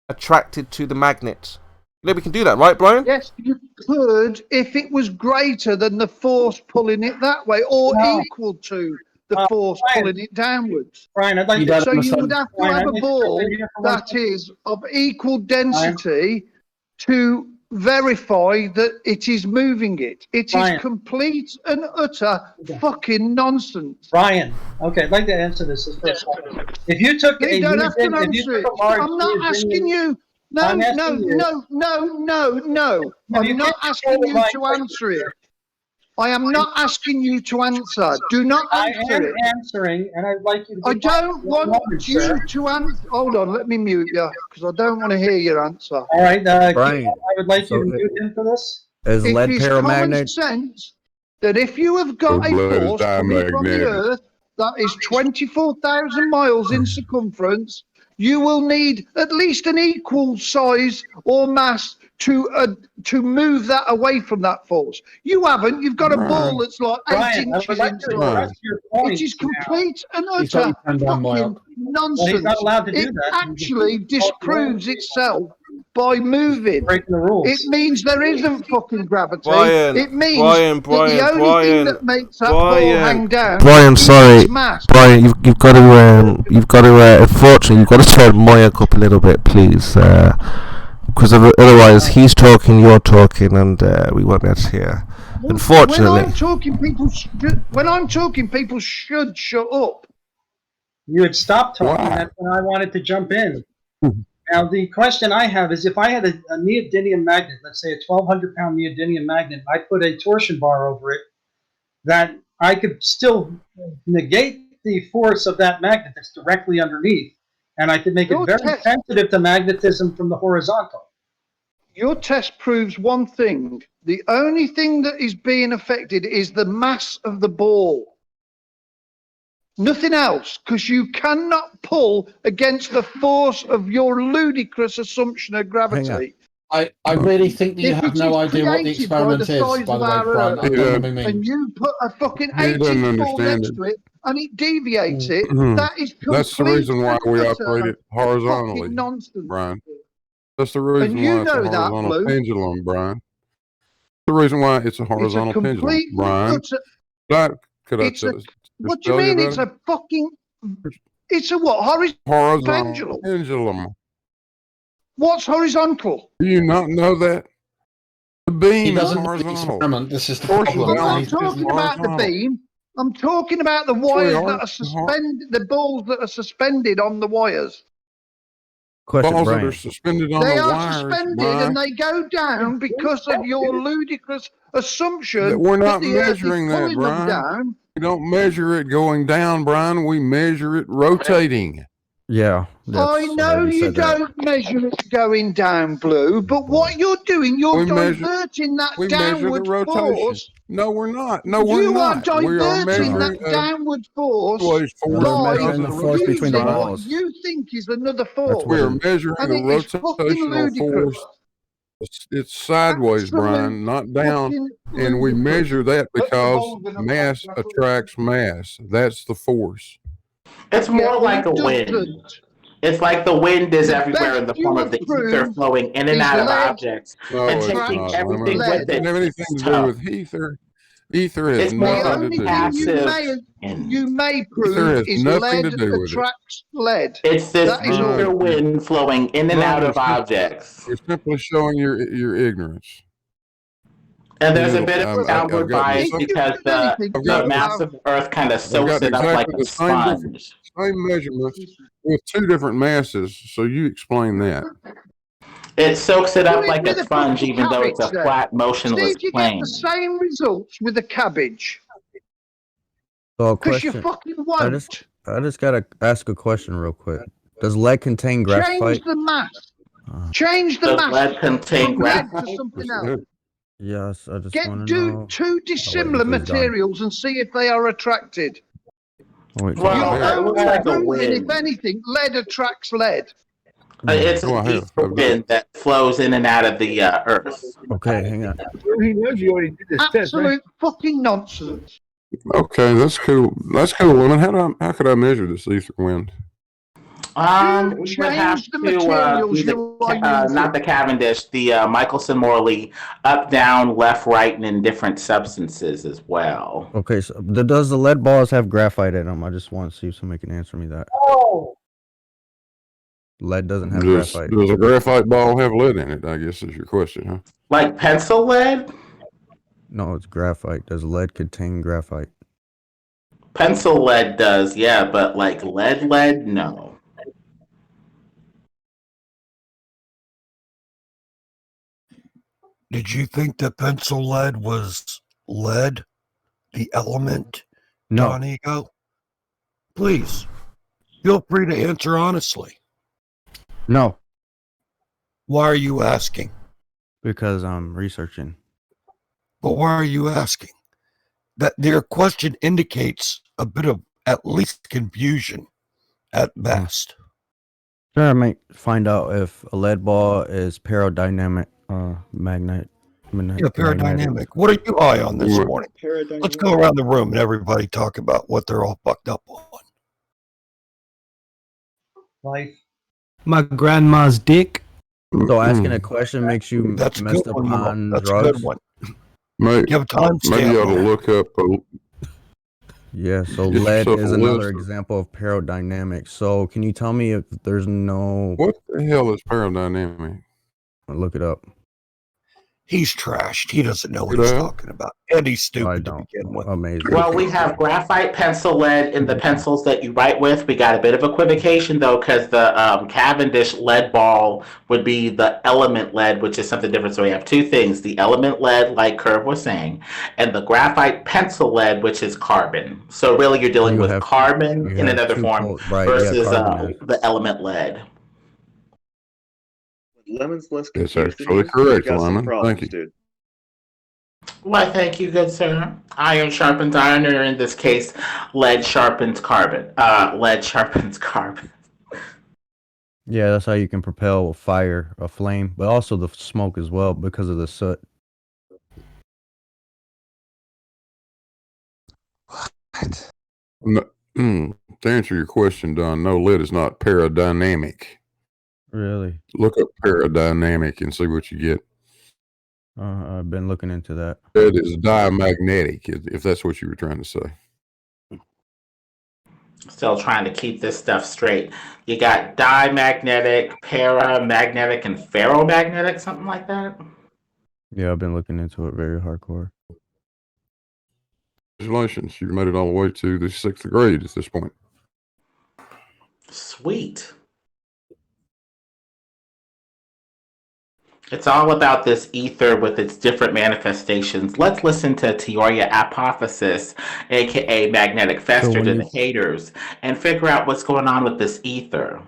Speaker 8: attracted to the magnet. You know, we can do that, right, Brian?
Speaker 15: Yes, you could if it was greater than the force pulling it that way, or equal to the force pulling it downwards.
Speaker 18: Brian, I'd like
Speaker 15: so you would have to have a ball that is of equal density to verify that it is moving it. It is complete and utter fucking nonsense.
Speaker 18: Brian, okay, I'd like to answer this first. If you took
Speaker 15: you don't have to answer it. I'm not asking you. No. I'm not asking you to answer it. I am not asking you to answer. Do not answer it.
Speaker 18: I am answering, and I'd like you to...
Speaker 15: I don't want you to answer. Hold on, let me mute you, because I don't want to hear your answer.
Speaker 18: All right,
Speaker 2: Brian,
Speaker 18: I would like you to mute him for this.
Speaker 2: Is lead
Speaker 15: it is common sense that if you have got a force coming from the Earth that is 24,000 miles in circumference, you will need at least an equal size or mass to move that away from that force. You haven't. You've got a ball that's like 8 inches inside. It is complete and utter fucking nonsense. It actually disproves itself by moving. It means there isn't fucking gravity.
Speaker 8: Brian,
Speaker 15: it means that the only thing that makes that ball hang down
Speaker 8: Brian, sorry.
Speaker 15: is mass.
Speaker 8: Brian, you've got to unfortunately, you've got to turn Moyak up a little bit, please. Because otherwise he's talking, you're talking, and we won't be able to hear. Unfortunately.
Speaker 15: When I'm talking, people should shut up.
Speaker 18: You had stopped talking. That's when I wanted to jump in. Now, the question I have is, if I had a neodymium magnet, let's say a 1,200-pound neodymium magnet, I put a torsion bar over it, that I could still negate the force of that magnet that's directly underneath, and I could make it very sensitive to magnetism from the horizontal.
Speaker 15: Your test proves one thing. The only thing that is being affected is the mass of the ball. Nothing else, because you cannot pull against the force of your ludicrous assumption of gravity.
Speaker 11: I really think that you have no idea what the experiment is, by the way, Brian.
Speaker 15: And you put a fucking 8-inch ball next to it, and it deviates it. That is complete.
Speaker 19: That's the reason why we operate it horizontally, Brian. That's the reason why it's a horizontal pendulum, Brian. The reason why it's a horizontal pendulum, Brian.
Speaker 15: What do you mean? It's a fucking. It's a what?
Speaker 19: Horizontal pendulum.
Speaker 15: What's horizontal?
Speaker 19: Do you not know that? The beam is
Speaker 11: horizontal. This is
Speaker 15: I'm not talking about the beam. I'm talking about the wires that are suspended, the balls that are suspended on the wires.
Speaker 19: Balls that are suspended on the wires. They are suspended
Speaker 15: and they go down because of your ludicrous assumption
Speaker 19: that we're not
Speaker 15: that the
Speaker 19: measuring
Speaker 15: Earth is
Speaker 19: that, Brian.
Speaker 15: Down.
Speaker 19: We don't measure it going down, Brian. We measure it rotating.
Speaker 2: Yeah.
Speaker 15: I know you don't measure it going down, Blue, but what you're doing, you're diverting that downward force.
Speaker 19: No, we're not. No, we're not.
Speaker 15: You are diverting that downward force by
Speaker 2: the force between the balls.
Speaker 15: You think is another force.
Speaker 19: We're measuring the rotational force. It's sideways, Brian, not down. And we measure that because mass attracts mass. That's the force.
Speaker 17: It's more like a wind. It's like the wind is everywhere in the form of the ether flowing in and out of objects and taking everything with it.
Speaker 19: It doesn't have anything to do with ether. Ether has nothing to do with it.
Speaker 15: You may prove is lead attracts lead.
Speaker 17: It's this ether wind flowing in and out of objects.
Speaker 19: You're simply showing your ignorance.
Speaker 17: And there's a bit of downward bias because the mass of Earth kind of soaks it up like a sponge.
Speaker 19: Same measurements with two different masses, so you explain that.
Speaker 17: It soaks it up like a sponge, even though it's a flat, motionless plane.
Speaker 15: You get the same results with a cabbage.
Speaker 2: So
Speaker 15: because you fucking won't.
Speaker 2: I just gotta ask a question real quick. Does lead contain graphite?
Speaker 15: Change the mass. Change the mass.
Speaker 17: Does lead contain graphite?
Speaker 15: To something else.
Speaker 2: Yes, I just want to know.
Speaker 15: Two dissimilar materials and see if they are attracted.
Speaker 2: Wait,
Speaker 15: if anything, lead attracts lead.
Speaker 17: It's a wind that flows in and out of the Earth.
Speaker 2: Okay, hang on.
Speaker 13: He knows you already did this test, right?
Speaker 15: Absolute fucking nonsense.
Speaker 19: Okay, that's cool. That's cool, woman. How could I measure this ether wind?
Speaker 17: We would have to do the not the Cavendish, the Michelson Morley, up, down, left, right, and in different substances as well.
Speaker 2: Okay, so does the lead balls have graphite in them? I just want to see if somebody can answer me that.
Speaker 18: Oh,
Speaker 2: Lead doesn't have graphite.
Speaker 19: Does a graphite ball have lead in it? I guess is your question, huh?
Speaker 17: Like pencil lead?
Speaker 2: No, it's graphite. Does lead contain graphite?
Speaker 17: Pencil lead does, yeah, but like lead, no.
Speaker 9: Did you think that pencil lead was lead, the element,
Speaker 2: No.
Speaker 9: Don Ego? Please, feel free to answer honestly.
Speaker 2: No.
Speaker 9: Why are you asking?
Speaker 2: Because I'm researching.
Speaker 9: But why are you asking? That their question indicates a bit of at least confusion at best.
Speaker 2: Sure, I might find out if a lead ball is paradynamic magnet.
Speaker 9: Yeah, paradynamic. What are you high on this morning? Let's go around the room and everybody talk about what they're all fucked up on.
Speaker 18: Life.
Speaker 20: My grandma's dick.
Speaker 2: So asking a question makes you messed up on
Speaker 9: That's
Speaker 2: drugs?
Speaker 9: a good one.
Speaker 19: Maybe you ought to look up.
Speaker 2: Yeah, so
Speaker 19: Get
Speaker 2: lead
Speaker 19: yourself
Speaker 2: is
Speaker 19: a
Speaker 2: another
Speaker 19: list of-
Speaker 2: example of paradynamic. So can you tell me if there's no...
Speaker 19: What the hell is paradynamic?
Speaker 2: I'll look it up.
Speaker 9: He's trashed. He doesn't know what he's talking about. And he's stupid to begin with.
Speaker 2: Amazing.
Speaker 17: Well, we have graphite pencil lead in the pencils that you write with. We got a bit of equivocation, though, because the Cavendish lead ball would be the element lead, which is something different. So we have two things, the element lead, like Curve was saying, and the graphite pencil lead, which is carbon. So really you're dealing with carbon in another form versus the element lead.
Speaker 21: Lemon's less
Speaker 19: It's
Speaker 21: confused than
Speaker 19: actually
Speaker 21: you.
Speaker 19: correct,
Speaker 21: Got some
Speaker 19: Lemon.
Speaker 21: problems,
Speaker 19: Thank you.
Speaker 21: dude.
Speaker 17: Why, thank you, good sir. Iron sharpens iron, or in this case, lead sharpens carbon. Lead sharpens carbon.
Speaker 2: Yeah, that's how you can propel a fire, a flame, but also the smoke as well because of the soot.
Speaker 19: No, to answer your question, Don, no, lead is not paradynamic.
Speaker 2: Really?
Speaker 19: Look up paradynamic and see what you get.
Speaker 2: I've been looking into that.
Speaker 19: It is diamagnetic, if that's what you were trying to say.
Speaker 17: Still trying to keep this stuff straight. You got dimagnetic, paramagnetic, and ferromagnetic, something like that.
Speaker 2: Yeah, I've been looking into it very hardcore.
Speaker 19: Congratulations, you've made it all the way to the 6th grade at this point.
Speaker 17: Sweet. It's all about this ether with its different manifestations. Let's listen to Teoria Apophysis, aka Magnetic Fester, to the haters, and figure out what's going on with this ether.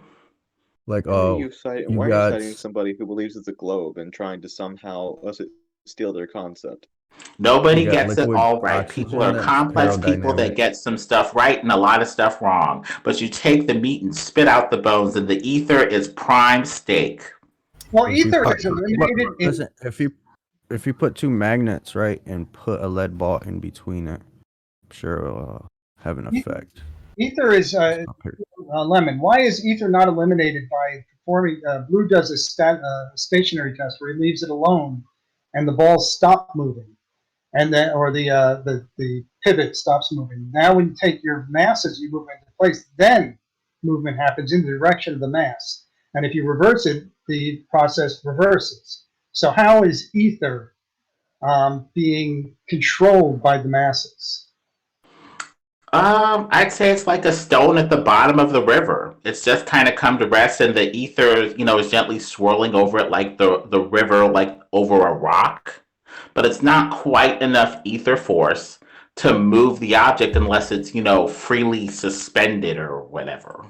Speaker 2: Like,
Speaker 21: Why are you citing somebody who believes it's a globe and trying to somehow steal their concept?
Speaker 17: Nobody gets it all right. People are complex people that get some stuff right and a lot of stuff wrong. But you take the meat and spit out the bones, and the ether is prime steak.
Speaker 18: Well, ether is eliminated.
Speaker 2: Listen, if you put two magnets, right, and put a lead ball in between it, I'm sure it'll have an effect.
Speaker 18: Ether is Lemon. Why is ether not eliminated by performing? Blue does a stationary test where he leaves it alone, and the balls stop moving, and then the pivot stops moving. Now, when you take your masses, you move into place. Then movement happens in the direction of the mass, and if you reverse it, the process reverses. So how is ether being controlled by the masses?
Speaker 17: I'd say it's like a stone at the bottom of the river. It's just kind of come to rest, and the ether, is gently swirling over it like the river, like over a rock. But it's not quite enough ether force to move the object unless it's, freely suspended or whatever.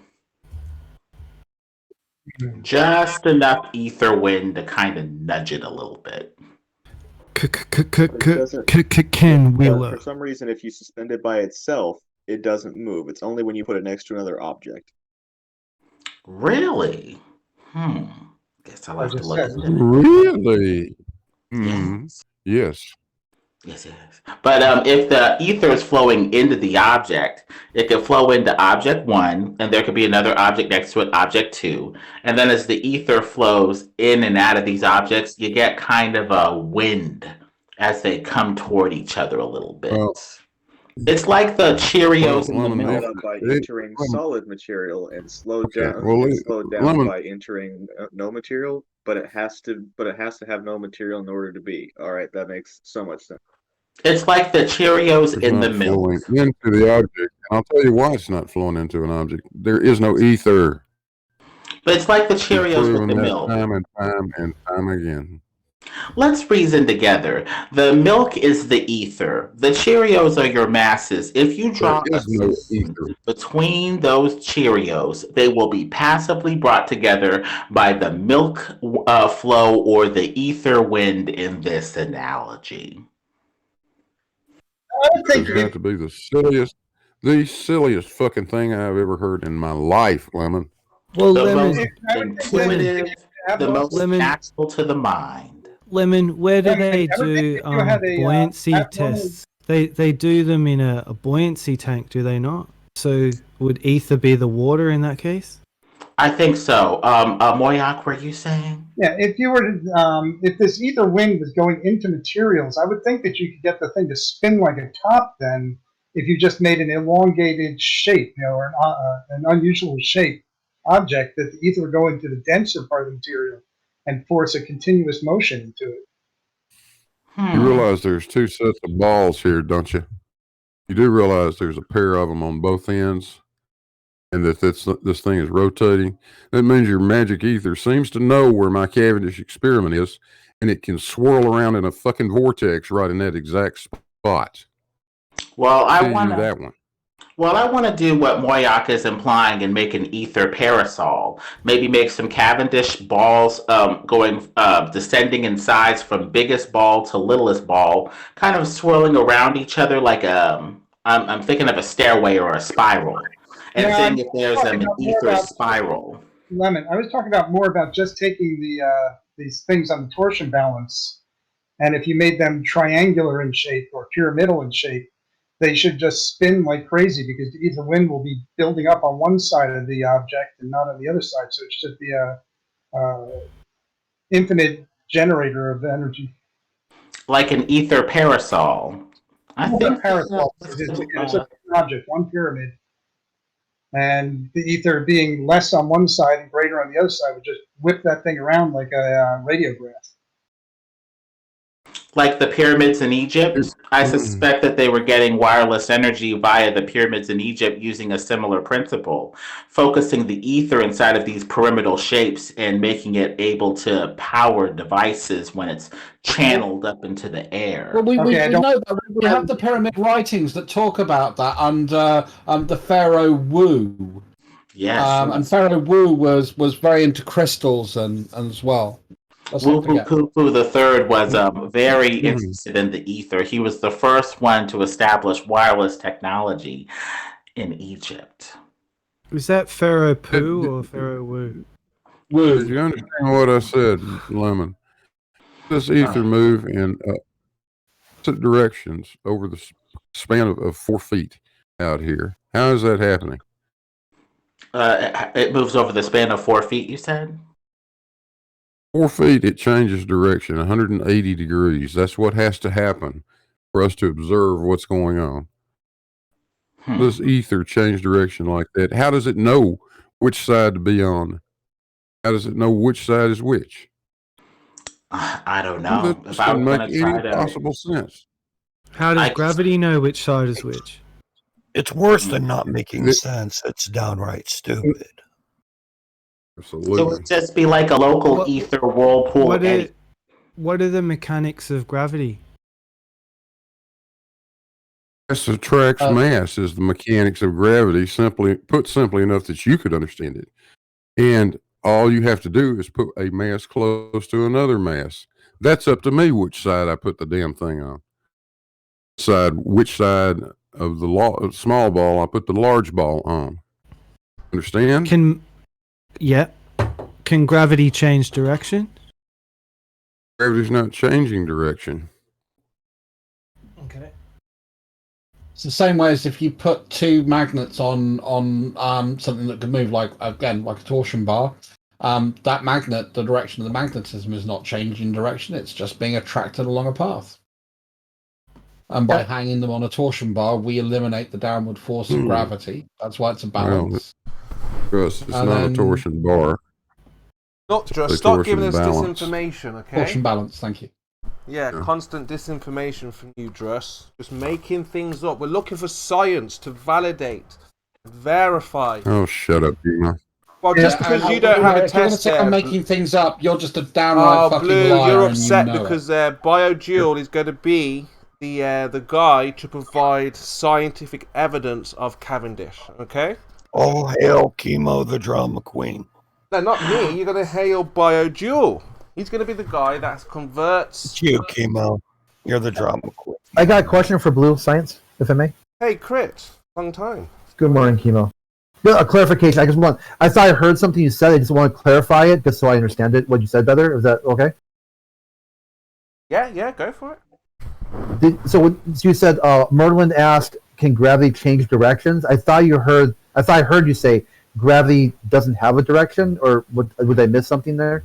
Speaker 17: Just enough ether wind to kind of nudge it a little bit.
Speaker 20: Ken Wheeler.
Speaker 21: For some reason, if you suspend it by itself, it doesn't move. It's only when you put it next to another object.
Speaker 17: Really? Guess I'll have to look into it.
Speaker 19: Really? Yes.
Speaker 17: Yes, it is. But if the ether is flowing into the object, it could flow into object one, and there could be another object next to it, object two. And then as the ether flows in and out of these objects, you get kind of a wind as they come toward each other a little bit. It's like the Cheerios in the milk.
Speaker 21: Up by entering solid material and slowed down by entering no material, but it has to have no material in order to be. All right, that makes so much sense.
Speaker 17: It's like the Cheerios in the milk.
Speaker 19: Flowing into the object. I'll tell you why it's not flowing into an object. There is no ether.
Speaker 17: But it's like the Cheerios with the milk.
Speaker 19: Time and time and time again.
Speaker 17: Let's reason together. The milk is the ether. The Cheerios are your masses. If you draw a system between those Cheerios, they will be passively brought together by the milk flow or the ether wind in this analogy.
Speaker 19: It has to be the silliest fucking thing I've ever heard in my life, Lemon.
Speaker 17: Well, the most intuitive, the most natural to the mind.
Speaker 20: Lemon, where do they do buoyancy tests? They do them in a buoyancy tank, do they not? So would ether be the water in that case?
Speaker 17: I think so. Moyak, were you saying?
Speaker 18: Yeah, if you were to, if this ether wind was going into materials, I would think that you could get the thing to spin like a top then if you just made an elongated shape, or an unusual shape object, that the ether would go into the denser part of the material and force a continuous motion into it.
Speaker 19: You realize there's two sets of balls here, don't you? You do realize there's a pair of them on both ends, and that this thing is rotating. That means your magic ether seems to know where my Cavendish experiment is, and it can swirl around in a fucking vortex right in that exact spot.
Speaker 17: Well, I
Speaker 19: want that one.
Speaker 17: Well, I want to do what Moyak is implying and make an ether parasol. Maybe make some Cavendish balls descending in size from biggest ball to littlest ball, kind of swirling around each other like I'm thinking of a stairway or a spiral, and seeing if there's an ether spiral.
Speaker 18: Lemon, I was talking more about just taking these things on the torsion balance, and if you made them triangular in shape or pyramidal in shape, they should just spin like crazy because the ether wind will be building up on one side of the object and not on the other side. So it should be a infinite generator of energy.
Speaker 17: Like an ether parasol. I think
Speaker 18: parasol. It's an object, one pyramid. And the ether being less on one side and greater on the other side would just whip that thing around like a radiograph.
Speaker 17: Like the pyramids in Egypt, I suspect that they were getting wireless energy via the pyramids in Egypt using a similar principle, focusing the ether inside of these pyramidal shapes and making it able to power devices when it's channeled up into the air.
Speaker 11: Well, we know that. We have the pyramid writings that talk about that under the Pharaoh Wu.
Speaker 17: Yes.
Speaker 11: And Pharaoh Wu was very into crystals and as well.
Speaker 17: Wu-Pu-Pu the Third was very interested in the ether. He was the first one to establish wireless technology in Egypt.
Speaker 20: Was that Pharaoh Poo or Pharaoh Wu?
Speaker 19: Did you understand what I said, Lemon? This ether move in opposite directions over the span of 4 feet out here. How is that happening?
Speaker 17: It moves over the span of 4 feet, you said?
Speaker 19: 4 feet, it changes direction 180 degrees. That's what has to happen for us to observe what's going on. Does ether change direction like that? How does it know which side to be on? How does it know which side is which?
Speaker 17: I don't know.
Speaker 19: That doesn't make any possible sense.
Speaker 20: How does gravity know which side is which?
Speaker 9: It's worse than not making sense. It's downright stupid.
Speaker 19: Absolutely.
Speaker 17: So it would just be like a local ether whirlpool.
Speaker 20: What are the mechanics of gravity?
Speaker 19: Mass attracts mass is the mechanics of gravity, simply enough that you could understand it. And all you have to do is put a mass close to another mass. That's up to me which side I put the damn thing on. Which side of the small ball I put the large ball on. Understand?
Speaker 20: Can gravity change direction?
Speaker 19: Gravity's not changing direction.
Speaker 11: It's the same way as if you put two magnets on something that can move, like a torsion bar. That magnet, the direction of the magnetism is not changing direction; it's just being attracted along a path. And by hanging them on a torsion bar, we eliminate the downward force of gravity. That's why it's a balance.
Speaker 19: Well, it's not a torsion bar.
Speaker 8: Stop giving us disinformation, okay?
Speaker 11: Torsion balance, thank you.
Speaker 8: Yeah, constant disinformation from you, Druss. Just making things up. We're looking for science to validate, verify.
Speaker 19: Oh, shut up, Gina.
Speaker 8: Well, just because you don't have a test there...
Speaker 11: I'm making things up. You're just a downright fucking
Speaker 8: Blue,
Speaker 11: liar.
Speaker 8: You're upset
Speaker 11: and you know
Speaker 8: because BioJewel is going to be the guy to provide scientific evidence of Cavendish, okay?
Speaker 9: All hail KIMO, the drama queen.
Speaker 8: No, not me. You're going to hail BioJewel. He's going to be the guy that converts...
Speaker 9: It's you, KIMO. You're the drama queen.
Speaker 4: I got a question for Blue Science, if I may.
Speaker 8: Hey, Crit. Long time.
Speaker 4: Good morning, KIMO. A clarification. I thought I heard something you said. I just want to clarify it, just so I understand it. What you said better. Is that okay?
Speaker 8: Yeah, go for it.
Speaker 4: So you said Merlin asked, "Can gravity change directions?" I thought I heard you say gravity doesn't have a direction, or would I miss something there?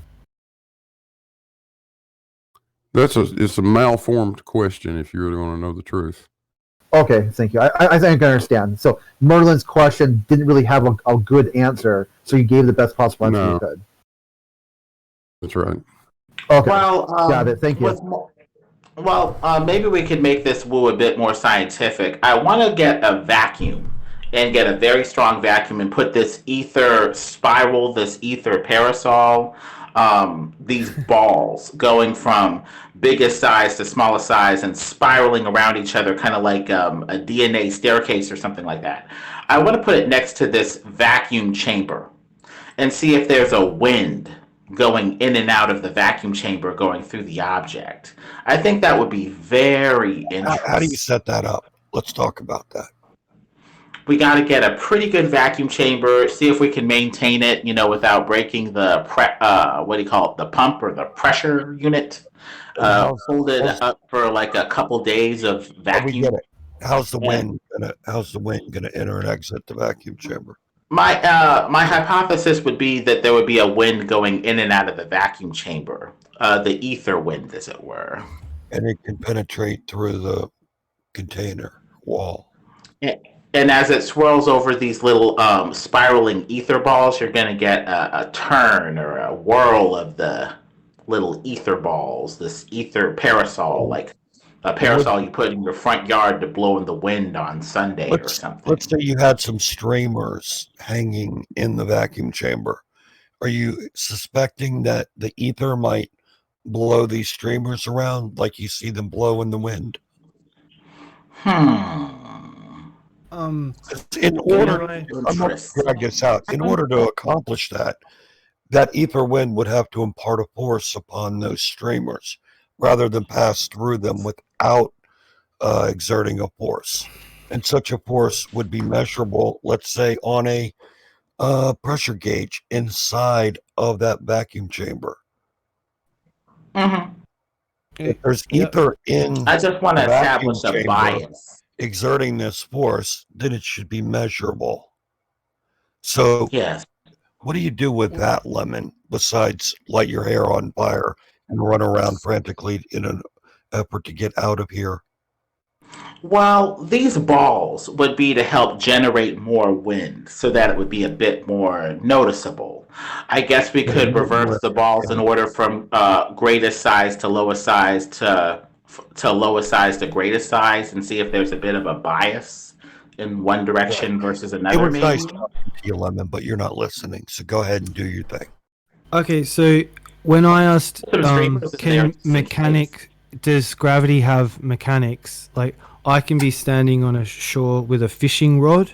Speaker 19: It's a malformed question if you really want to know the truth.
Speaker 4: Okay, thank you. I think I understand. So Merlin's question didn't really have a good answer, so you gave the best possible answer you could.
Speaker 19: That's right.
Speaker 4: Okay,
Speaker 17: well,
Speaker 4: got it. Thank you.
Speaker 17: Maybe we could make this woo a bit more scientific. I want to get a vacuum and get a very strong vacuum and put this ether spiral, this ether parasol, these balls going from biggest size to smallest size and spiraling around each other, kind of like a DNA staircase or something like that. I want to put it next to this vacuum chamber and see if there's a wind going in and out of the vacuum chamber going through the object. I think that would be very interesting.
Speaker 9: How do you set that up? Let's talk about that.
Speaker 17: We got to get a pretty good vacuum chamber, see if we can maintain it, without breaking the the pump or the pressure unit. Hold it up for like a couple days of vacuum.
Speaker 9: We get it. How's the wind gonna enter and exit the vacuum chamber?
Speaker 17: My hypothesis would be that there would be a wind going in and out of the vacuum chamber, the ether wind, as it were.
Speaker 9: And it can penetrate through the container wall.
Speaker 17: And as it swirls over these little spiraling ether balls, you're going to get a turn or a whirl of the little ether balls, this ether parasol, like a parasol you put in your front yard to blow in the wind on Sunday or something.
Speaker 9: Let's say you had some streamers hanging in the vacuum chamber. Are you suspecting that the ether might blow these streamers around like you see them blow in the wind? In order, I'm not drag this out. In order to accomplish that ether wind would have to impart a force upon those streamers rather than pass through them without exerting a force. And such a force would be measurable, let's say, on a pressure gauge inside of that vacuum chamber.
Speaker 17: Mm-hmm.
Speaker 9: If there's ether in
Speaker 17: I just want to establish a bias.
Speaker 9: Exerting this force, then it should be measurable. So,
Speaker 17: yes.
Speaker 9: What do you do with that, Lemon, besides light your hair on fire and run around frantically in an effort to get out of here?
Speaker 17: Well, these balls would be to help generate more wind so that it would be a bit more noticeable. I guess we could reverse the balls in order from greatest size to lowest size to lowest size to greatest size and see if there's a bit of a bias in one direction versus another.
Speaker 9: It was nice talking to you, Lemon, but you're not listening, so go ahead and do your thing.
Speaker 20: Okay, so when I asked, does gravity have mechanics? Like, I can be standing on a shore with a fishing rod,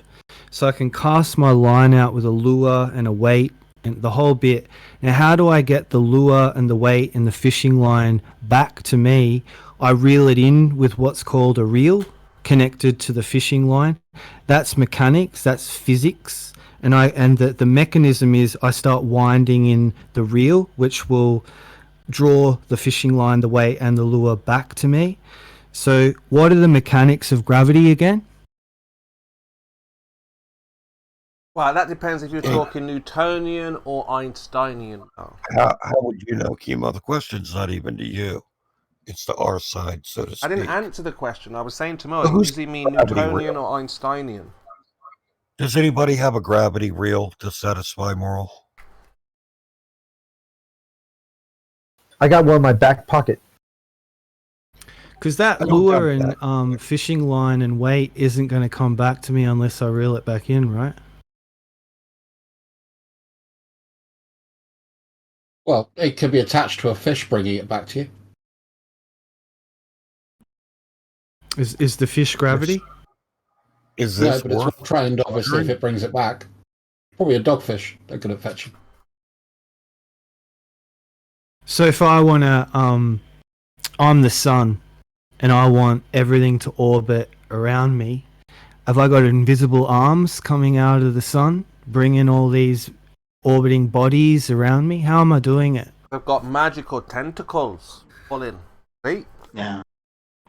Speaker 20: so I can cast my line out with a lure and a weight and the whole bit. Now, how do I get the lure and the weight and the fishing line back to me? I reel it in with what's called a reel connected to the fishing line. That's mechanics, that's physics. And the mechanism is I start winding in the reel, which will draw the fishing line, the weight, and the lure back to me. So what are the mechanics of gravity again?
Speaker 8: Well, that depends if you're talking Newtonian or Einsteinian.
Speaker 9: How would you know, KIMO? The question's not even to you. It's to our side, so to speak.
Speaker 8: I didn't answer the question. I was saying to Mo, does he mean Newtonian or Einsteinian?
Speaker 9: Does anybody have a gravity reel to satisfy moral?
Speaker 4: I got one in my back pocket.
Speaker 20: Because that lure and fishing line and weight isn't going to come back to me unless I reel it back in, right?
Speaker 11: Well, it could be attached to a fish bringing it back to you.
Speaker 20: Is the fish gravity?
Speaker 9: Is this
Speaker 11: but it's well trained, obviously, if it brings it back. Probably a dogfish that could fetch you.
Speaker 20: So if I want to, I'm the sun, and I want everything to orbit around me, have I got invisible arms coming out of the sun, bringing all these orbiting bodies around me? How am I doing it?
Speaker 8: They've got magical tentacles pulling, right?
Speaker 17: Yeah.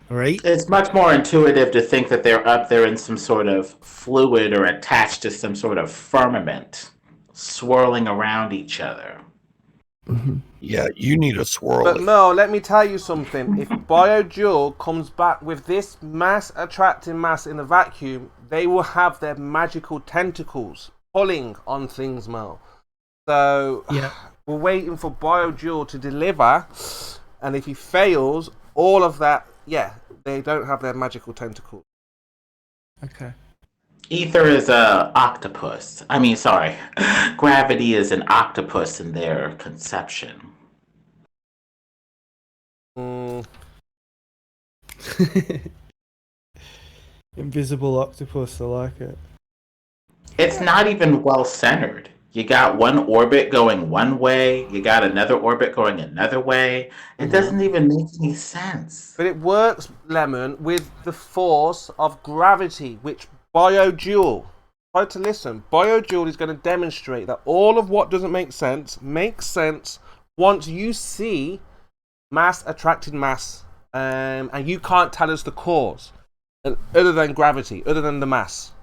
Speaker 20: Right.
Speaker 17: It's much more intuitive to think that they're up there in some sort of fluid or attached to some sort of firmament, swirling around each other.
Speaker 9: Yeah, you need a swirl.
Speaker 8: But Mo, let me tell you something. If BioJewel comes back with this mass attracting mass in a vacuum, they will have their magical tentacles pulling on things, Mo. So we're waiting for BioJewel to deliver, and if he fails, all of that, they don't have their magical tentacles.
Speaker 20: Okay.
Speaker 17: Ether is a octopus. Gravity is an octopus in their conception.
Speaker 20: Invisible octopus, I like it.
Speaker 17: It's not even well centered. You got one orbit going one way, you got another orbit going another way. It doesn't even make any sense.
Speaker 8: But it works, Lemon, with the force of gravity, which BioJewel, try to listen, BioJewel is going to demonstrate that all of what doesn't make sense makes sense once you see mass attracting mass, and you can't tell us the cause, other than gravity, other than the mass.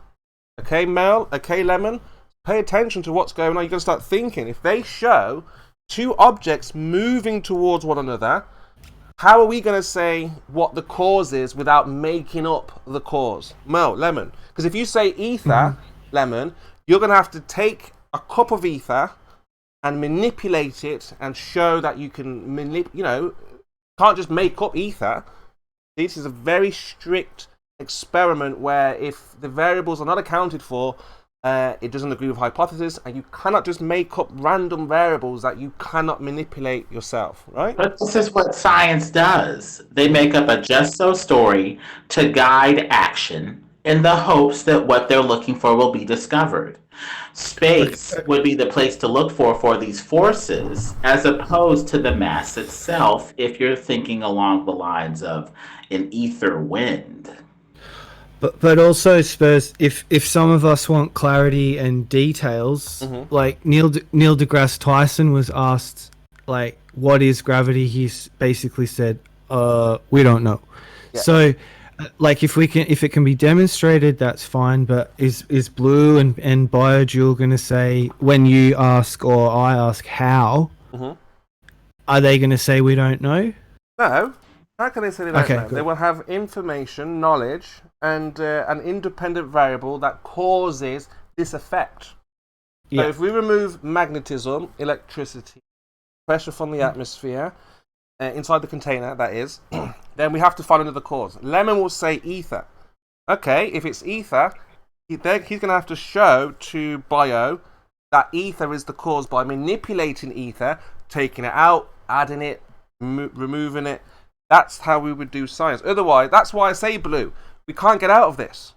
Speaker 8: Okay, Mel? Okay, Lemon? Pay attention to what's going on. You're going to start thinking. If they show two objects moving towards one another, how are we going to say what the cause is without making up the cause? Mo, Lemon. Because if you say ether, Lemon, you're going to have to take a cup of ether and manipulate it and show that you can can't just make up ether. This is a very strict experiment where if the variables are not accounted for, it doesn't agree with hypothesis, and you cannot just make up random variables that you cannot manipulate yourself, right?
Speaker 17: But this is what science does. They make up a just-so story to guide action in the hopes that what they're looking for will be discovered. Space would be the place to look for these forces, as opposed to the mass itself, if you're thinking along the lines of an ether wind.
Speaker 20: But also, Spurs, if some of us want clarity and details, like Neil deGrasse Tyson was asked, like, what is gravity? He's basically said, we don't know. Yeah. So, like, if it can be demonstrated, that's fine. But is Blue and BioJewel going to say, when you ask or I ask how, are they going to say we don't know?
Speaker 8: No. How can they say they don't know? Good. They will have information, knowledge, and an independent variable that causes this effect. Yeah. So if we remove magnetism, electricity, pressure from the atmosphere, inside the container, that is, then we have to find another cause. Lemon will say ether. Okay, if it's ether, he's going to have to show to Bio that ether is the cause by manipulating ether, taking it out, adding it, removing it. That's how we would do science. Otherwise, that's why I say, Blue, we can't get out of this.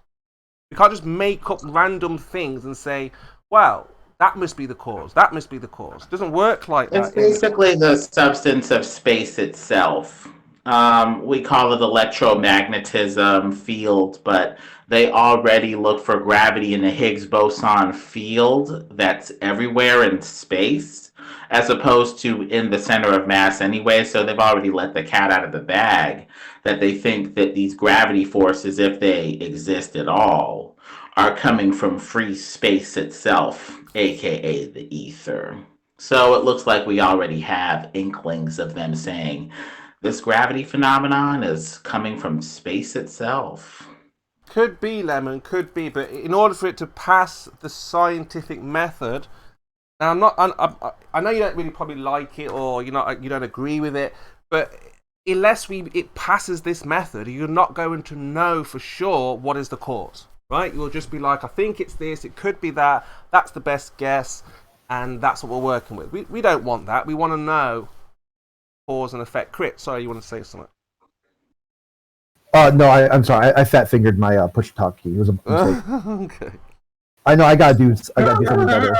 Speaker 8: We can't just make up random things and say, well, that must be the cause. That must be the cause. It doesn't work like that.
Speaker 17: It's basically the substance of space itself. We call it electromagnetism field, but they already look for gravity in the Higgs boson field that's everywhere in space, as opposed to in the center of mass anyway. So they've already let the cat out of the bag that they think that these gravity forces, if they exist at all, are coming from free space itself, aka the ether. So it looks like we already have inklings of them saying this gravity phenomenon is coming from space itself.
Speaker 8: Could be, Lemon, could be, but in order for it to pass the scientific method, now I know you don't really probably like it or you don't agree with it, but unless it passes this method, you're not going to know for sure what is the cause, right? You'll just be like, I think it's this, it could be that, that's the best guess, and that's what we're working with. We don't want that. We want to know cause and effect. Crit, sorry, you want to say something?
Speaker 4: No, I'm sorry. I fat fingered my push talk key. It was a mistake.
Speaker 8: Okay.
Speaker 4: I know. I gotta do something better.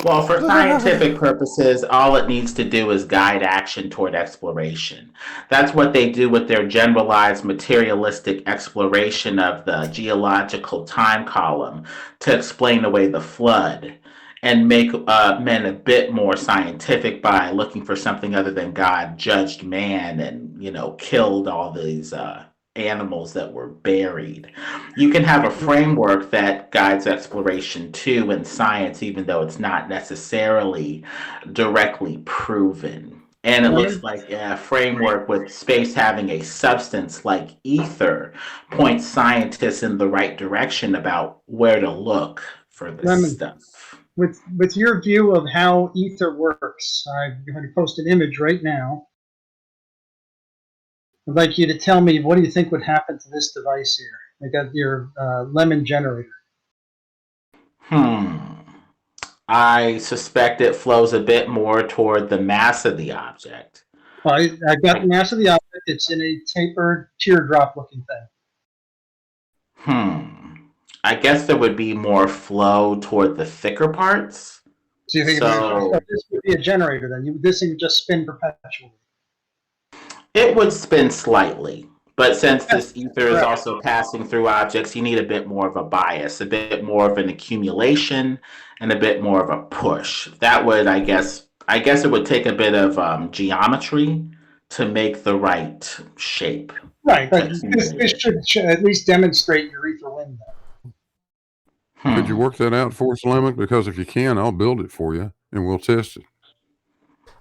Speaker 17: Well, for scientific purposes, all it needs to do is guide action toward exploration. That's what they do with their generalized materialistic exploration of the geological time column to explain away the flood and make men a bit more scientific by looking for something other than God judged man and, killed all these animals that were buried. You can have a framework that guides exploration too in science, even though it's not necessarily directly proven. And it looks like a framework with space having a substance like ether points scientists in the right direction about where to look for this stuff.
Speaker 18: With your view of how ether works, I'm going to post an image right now. I'd like you to tell me, what do you think would happen to this device here? I got your lemon generator.
Speaker 17: I suspect it flows a bit more toward the mass of the object.
Speaker 18: I got the mass of the object. It's in a tapered teardrop-looking thing.
Speaker 17: I guess there would be more flow toward the thicker parts.
Speaker 18: So you think this would be a generator then? This thing would just spin perpetually.
Speaker 17: It would spin slightly, but since this ether is also passing through objects, you need a bit more of a bias, a bit more of an accumulation, and a bit more of a push. That would, I guess it would take a bit of geometry to make the right shape.
Speaker 18: Right, but this should at least demonstrate your ether wind.
Speaker 19: Could you work that out for us, Lemon? Because if you can, I'll build it for you, and we'll test it.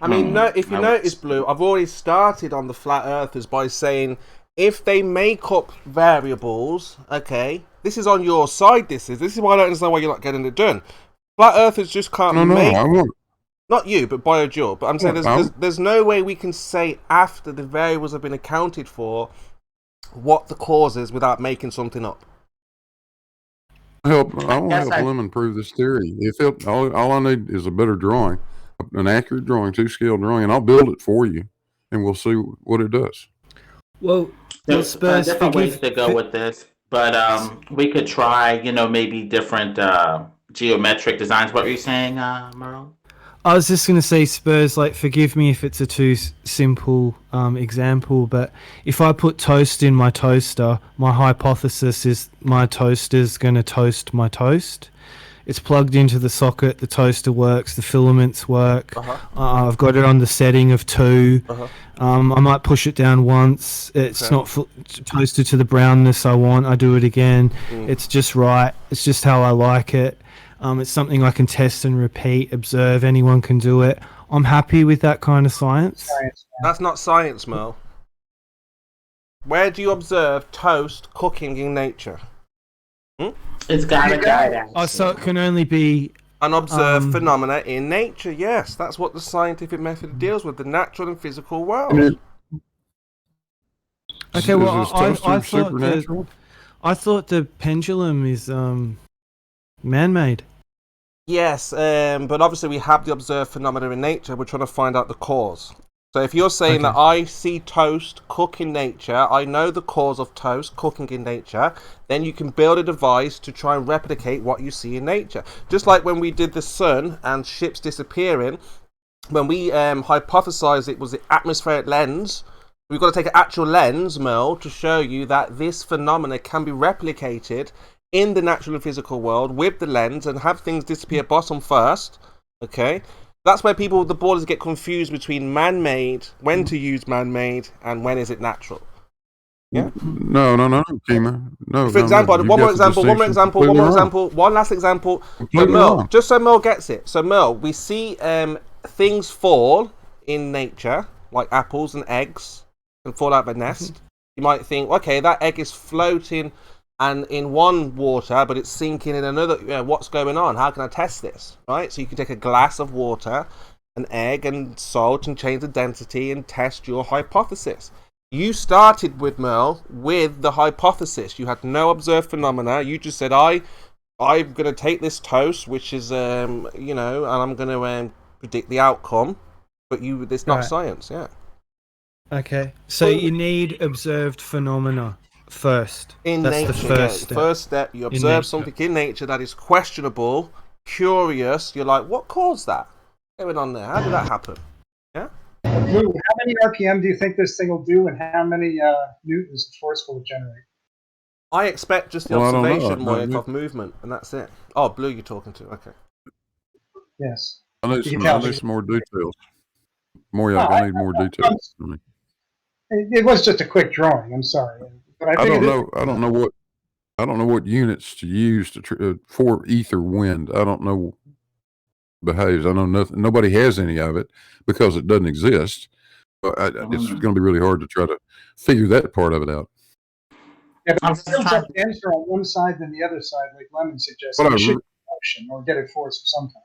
Speaker 8: I mean, if you notice, Blue, I've already started on the flat earthers by saying if they make up variables, okay, this is on your side, this is why I don't understand why you're not getting it done. Flat earthers just can't make...
Speaker 19: I won't.
Speaker 8: Not you, but BioJaw. But I'm saying there's no way we can say after the variables have been accounted for what the cause is without making something up.
Speaker 19: I want to help Lemon prove this theory. All I need is a better drawing, an accurate drawing, 2-scale drawing, and I'll build it for you, and we'll see what it does.
Speaker 17: Well, there's different ways to go with this, but we could try, maybe different geometric designs. What were you saying, Merle?
Speaker 20: I was just going to say, Spurs, forgive me if it's a too simple example, but if I put toast in my toaster, my hypothesis is my toaster's going to toast my toast. It's plugged into the socket, the toaster works, the filaments work. I've got it on the setting of 2. I might push it down once. It's not toasted to the brownness I want. I do it again. It's just right. It's just how I like it. It's something I can test and repeat, observe. Anyone can do it. I'm happy with that kind of science.
Speaker 8: That's not science, Merle. Where do you observe toast cooking in nature?
Speaker 17: It's got to guide action.
Speaker 20: Oh, so it can only be
Speaker 8: unobserved phenomena in nature. Yes, that's what the scientific method deals with, the natural and physical world.
Speaker 20: Okay, well, I thought the pendulum is man-made.
Speaker 8: Yes, but obviously we have the observed phenomena in nature. We're trying to find out the cause. So if you're saying that I see toast cook in nature, I know the cause of toast cooking in nature, then you can build a device to try and replicate what you see in nature. Just like when we did the sun and ships disappearing, when we hypothesized it was the atmospheric lens, we've got to take an actual lens, Merle, to show you that this phenomena can be replicated in the natural and physical world with the lens and have things disappear bottom first. Okay, that's where the borders get confused between man-made, when to use man-made, and when is it natural. Yeah.
Speaker 19: No, KIMO. No.
Speaker 8: For example, one more example. One last example. So Merle, just so Merle gets it. So Merle, we see things fall in nature, like apples and eggs, and fall out of a nest. You might think, okay, that egg is floating and in one water, but it's sinking in another. You know, what's going on? How can I test this? Right? So you can take a glass of water, an egg, and salt, and change the density and test your hypothesis. You started with Merle with the hypothesis. You had no observed phenomena. You just said, I'm going to take this toast, which is, and I'm going to predict the outcome. But it's not science, yeah.
Speaker 20: Okay, so you need observed phenomena first.
Speaker 8: In
Speaker 20: That's
Speaker 8: nature,
Speaker 20: the first step.
Speaker 8: First step, you observe something in nature that is questionable, curious. You're like, what caused that? What's going on there? How did that happen? Yeah.
Speaker 18: Lou, how many RPM do you think this thing will do, and how many newtons of force will it generate?
Speaker 8: I expect just the observation, Moyak, of movement, and that's it. Oh, Blue, you're talking to. Okay.
Speaker 18: Yes.
Speaker 19: I need some more details. I need more details.
Speaker 18: It was just a quick drawing. I'm sorry, but I don't
Speaker 19: know what units to use for ether wind. I don't know behaves. I know nothing. Nobody has any of it because it doesn't exist. It's going to be really hard to try to figure that part of it out.
Speaker 18: Yeah, but it's still just denser on one side than the other side, like Lemon suggested. You should motion or get it force of some kind.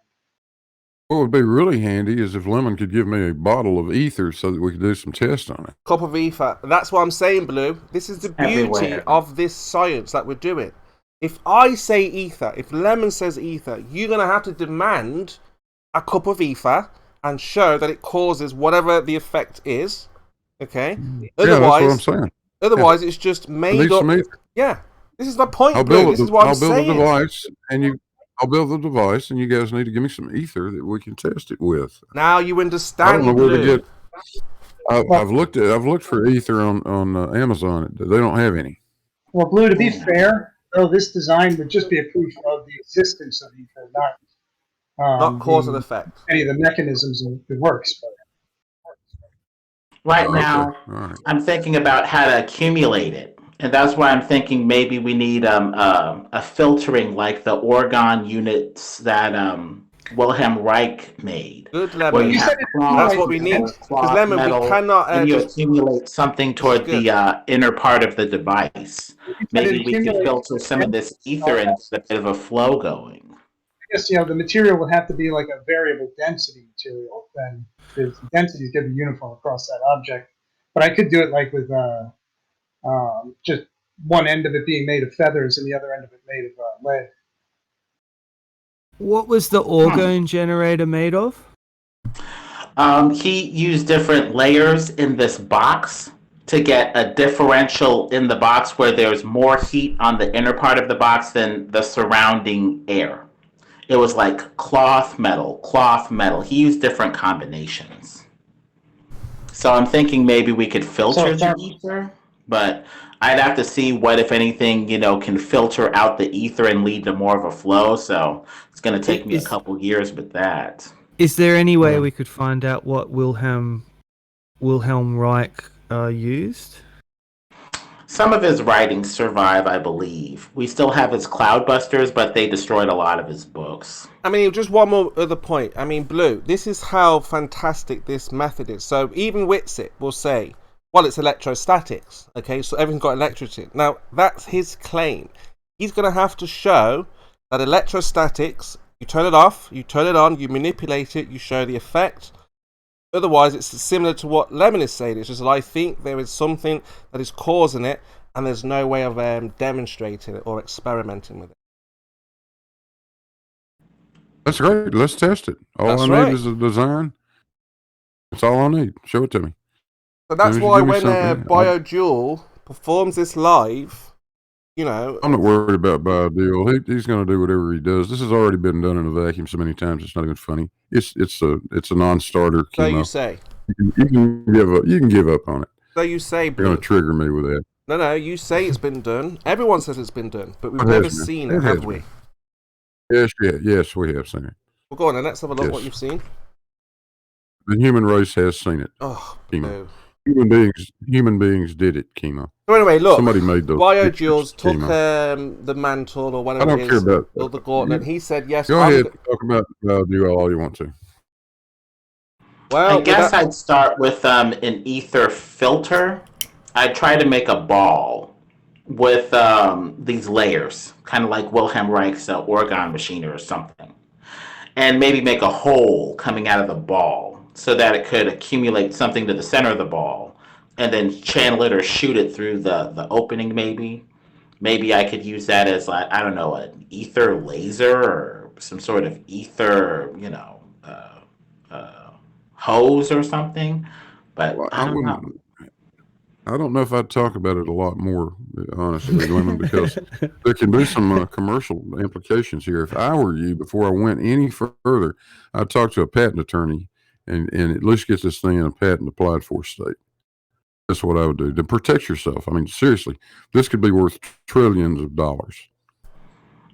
Speaker 19: What would be really handy is if Lemon could give me a bottle of ether so that we could do some tests on it.
Speaker 8: Cup of ether. That's what I'm saying, Blue. This is the beauty of this science that we're doing. If I say ether, if Lemon says ether, you're going to have to demand a cup of ether and show that it causes whatever the effect is. Okay? Otherwise,
Speaker 19: that's what I'm saying.
Speaker 8: Otherwise, it's just made up. Yeah. This is my point,
Speaker 19: I'll
Speaker 8: Blue. This is what I'm saying.
Speaker 19: I'll build the device, and you guys need to give me some ether that we can test it with.
Speaker 8: Now you understand.
Speaker 19: I don't know where to get. I've looked for ether on Amazon. They don't have any.
Speaker 18: Well, Blue, to be fair, though, this design would just be a proof of the existence of ether,
Speaker 8: not cause and effect.
Speaker 18: Any of the mechanisms it works.
Speaker 17: Right now, I'm thinking about how to accumulate it. And that's why I'm thinking maybe we need a filtering like the orgon units that Wilhelm Reich made.
Speaker 8: Good, Lemon. That's what we need. Because Lemon, we cannot.
Speaker 17: And you accumulate something toward the inner part of the device. Maybe we could filter some of this ether and get a bit of a flow going.
Speaker 18: I guess the material would have to be like a variable density material. Then the density is going to be uniform across that object. But I could do it like with. Just one end of it being made of feathers and the other end of it made of lead.
Speaker 20: What was the orgone generator made of?
Speaker 17: He used different layers in this box to get a differential in the box where there's more heat on the inner part of the box than the surrounding air. It was like cloth metal. He used different combinations. So I'm thinking maybe we could filter the ether. But I'd have to see what, if anything, can filter out the ether and lead to more of a flow. So it's going to take me a couple years with that.
Speaker 20: Is there any way we could find out what Wilhelm Reich used?
Speaker 17: Some of his writings survive, I believe. We still have his Cloudbusters, but they destroyed a lot of his books.
Speaker 8: I mean, just one more other point. I mean, Blue, this is how fantastic this method is. So even Whitsitt will say, well, it's electrostatics, okay? So everything's got electricity. Now, that's his claim. He's going to have to show that electrostatics, you turn it off, you turn it on, you manipulate it, you show the effect. Otherwise, it's similar to what Lemon is saying. It's just that I think there is something that is causing it, and there's no way of demonstrating it or experimenting with it.
Speaker 19: That's great. Let's test it. All I need is a design. That's all I need. Show it to me.
Speaker 8: So that's why when BioDual performs this live, I'm
Speaker 19: not worried about BioDual. He's going to do whatever he does. This has already been done in a vacuum so many times. It's not even funny. It's a non-starter.
Speaker 8: So you say
Speaker 19: you can give up on it.
Speaker 8: So you say
Speaker 19: you're going to trigger me with that.
Speaker 8: No. You say it's been done. Everyone says it's been done, but we've never seen it, have we?
Speaker 19: Yes, we have seen it.
Speaker 8: Well, go on, and let's have a look what you've seen.
Speaker 19: The human race has seen it.
Speaker 8: Oh,
Speaker 19: no. Human beings did it, KIMO.
Speaker 8: So anyway, look,
Speaker 19: somebody made those.
Speaker 8: Jules took the mantle or whatever it is, or the gauntlet. He said, "Yes."
Speaker 19: Go ahead, talk about you all you want to.
Speaker 8: Well,
Speaker 17: I guess I'd start with an ether filter. I'd try to make a ball with these layers, kind of like Wilhelm Reich's orgone machine or something, and maybe make a hole coming out of the ball so that it could accumulate something to the center of the ball, and then channel it or shoot it through the opening. Maybe I could use that as, like, I don't know, an ether laser or some sort of ether, hose or something. But
Speaker 19: Well,
Speaker 17: I don't know.
Speaker 19: I don't know if I'd talk about it a lot more, honestly, Lemon, because there can be some commercial implications here. If I were you, before I went any further, I'd talk to a patent attorney and at least get this thing in a patent applied for state. That's what I would do to protect yourself. I mean, seriously, this could be worth trillions of dollars.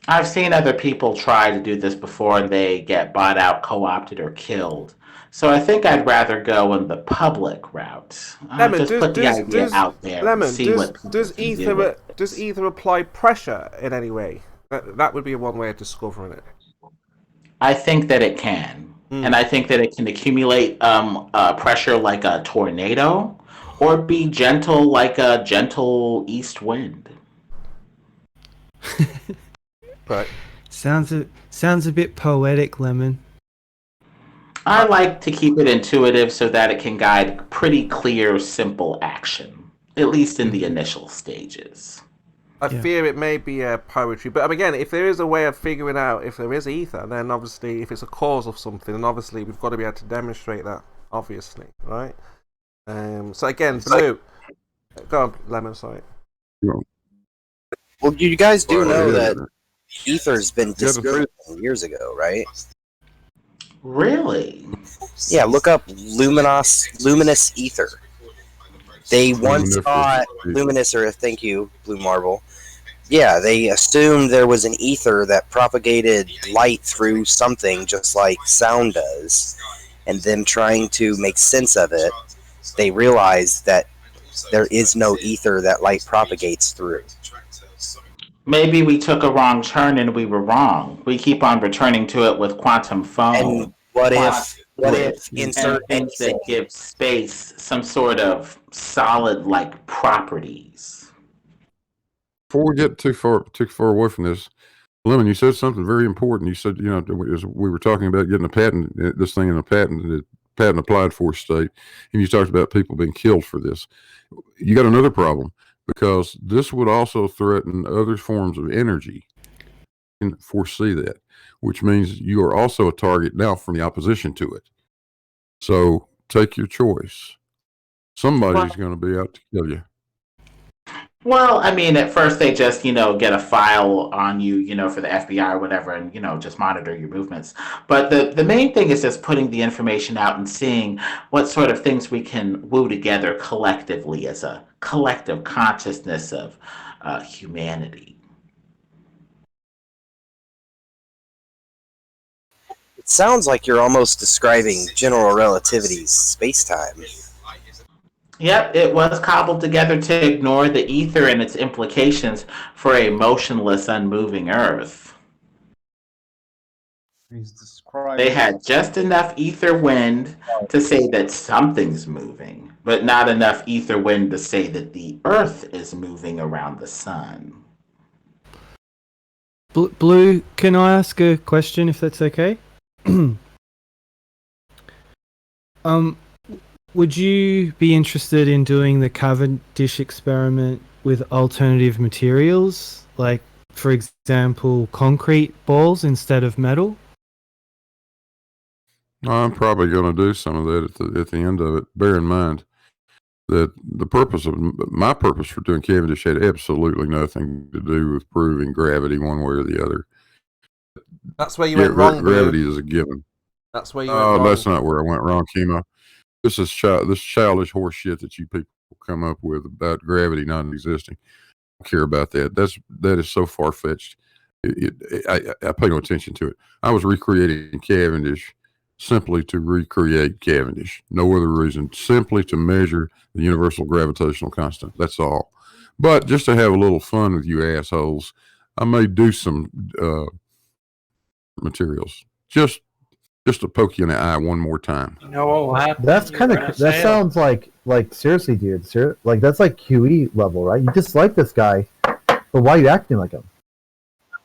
Speaker 17: I've seen other people try to do this before and they get bought out, co-opted, or killed. So I think I'd rather go in the public route.
Speaker 8: Lemon,
Speaker 17: Just put the idea out there.
Speaker 8: Lemon,
Speaker 17: and see
Speaker 8: does ether apply pressure in any way? That would be one way of discovering it.
Speaker 17: I think that it can, and I think that it can accumulate pressure like a tornado, or be gentle like a gentle east wind.
Speaker 8: Right.
Speaker 20: Sounds a bit poetic, Lemon.
Speaker 17: I like to keep it intuitive so that it can guide pretty clear, simple action, at least in the initial stages.
Speaker 8: I fear it may be poetry, but again, if there is a way of figuring out if there is ether, then obviously if it's a cause of something, then obviously we've got to be able to demonstrate that, obviously, right? So again, Blue, go on, Lemon, sorry.
Speaker 1: Well, you guys do know that ether's been disproven years ago, right?
Speaker 17: Really?
Speaker 1: Yeah, look up luminous ether. They once thought luminous, or thank you, Blue Marble. Yeah, they assumed there was an ether that propagated light through something just like sound does, and them trying to make sense of it, they realized that there is no ether that light propagates through.
Speaker 17: Maybe we took a wrong turn and we were wrong. We keep on returning to it with quantum foam.
Speaker 1: And what if insert
Speaker 17: things that give space some sort of solid-like properties?
Speaker 19: Before we get too far away from this, Lemon, you said something very important. You said, we were talking about getting a patent, this thing in a patent applied for state, and you talked about people being killed for this. You got another problem, because this would also threaten other forms of energy. You can foresee that, which means you are also a target now from the opposition to it. So take your choice. Somebody's going to be out to kill you.
Speaker 17: Well, I mean, at first they just, get a file on you, for the FBI or whatever, and, just monitor your movements. But the main thing is just putting the information out and seeing what sort of things we can woo together collectively as a collective consciousness of humanity.
Speaker 1: It sounds like you're almost describing general relativity's space-time.
Speaker 17: Yep, it was cobbled together to ignore the ether and its implications for a motionless, unmoving Earth. They had just enough ether wind to say that something's moving, but not enough ether wind to say that the Earth is moving around the sun.
Speaker 20: Blue, can I ask a question if that's okay? Would you be interested in doing the Cavendish experiment with alternative materials, like, for example, concrete balls instead of metal?
Speaker 19: I'm probably going to do some of that at the end of it. Bear in mind that my purpose for doing Cavendish had absolutely nothing to do with proving gravity one way or the other.
Speaker 8: That's where you went wrong.
Speaker 19: Gravity is a given.
Speaker 8: That's where you went wrong.
Speaker 19: Oh, that's not where I went wrong, KIMO. This is this childish horse shit that you people come up with about gravity not existing. I don't care about that. That is so far fetched. I pay no attention to it. I was recreating Cavendish simply to recreate Cavendish. No other reason, simply to measure the universal gravitational constant. That's all. But just to have a little fun with you assholes, I may do some materials just to poke you in the eye one more time.
Speaker 11: You know what will happen?
Speaker 4: That's kind of that sounds like seriously, dude. Like that's like QE level, right? You dislike this guy, but why are you acting like him?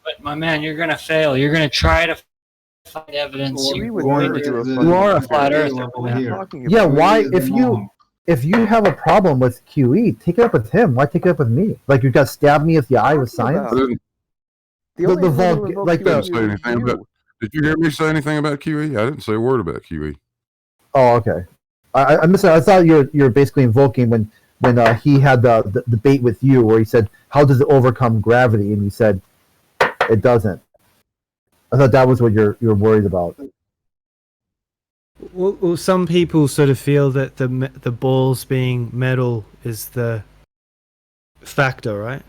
Speaker 11: But my man, you're gonna fail. You're gonna try to find evidence.
Speaker 4: You are a flat earther. Yeah, why? If you have a problem with QE, take it up with him. Why take it up with me? Like you got stabbed me with the eye with science.
Speaker 19: Did you hear me say anything about QE? I didn't say a word about QE.
Speaker 4: Oh, okay. I missed it. I thought you're basically invoking when he had the debate with you where he said, "How does it overcome gravity?" And you said, "It doesn't." I thought that was what you're worried about.
Speaker 20: Well, some people sort of feel that the balls being metal is the factor, right?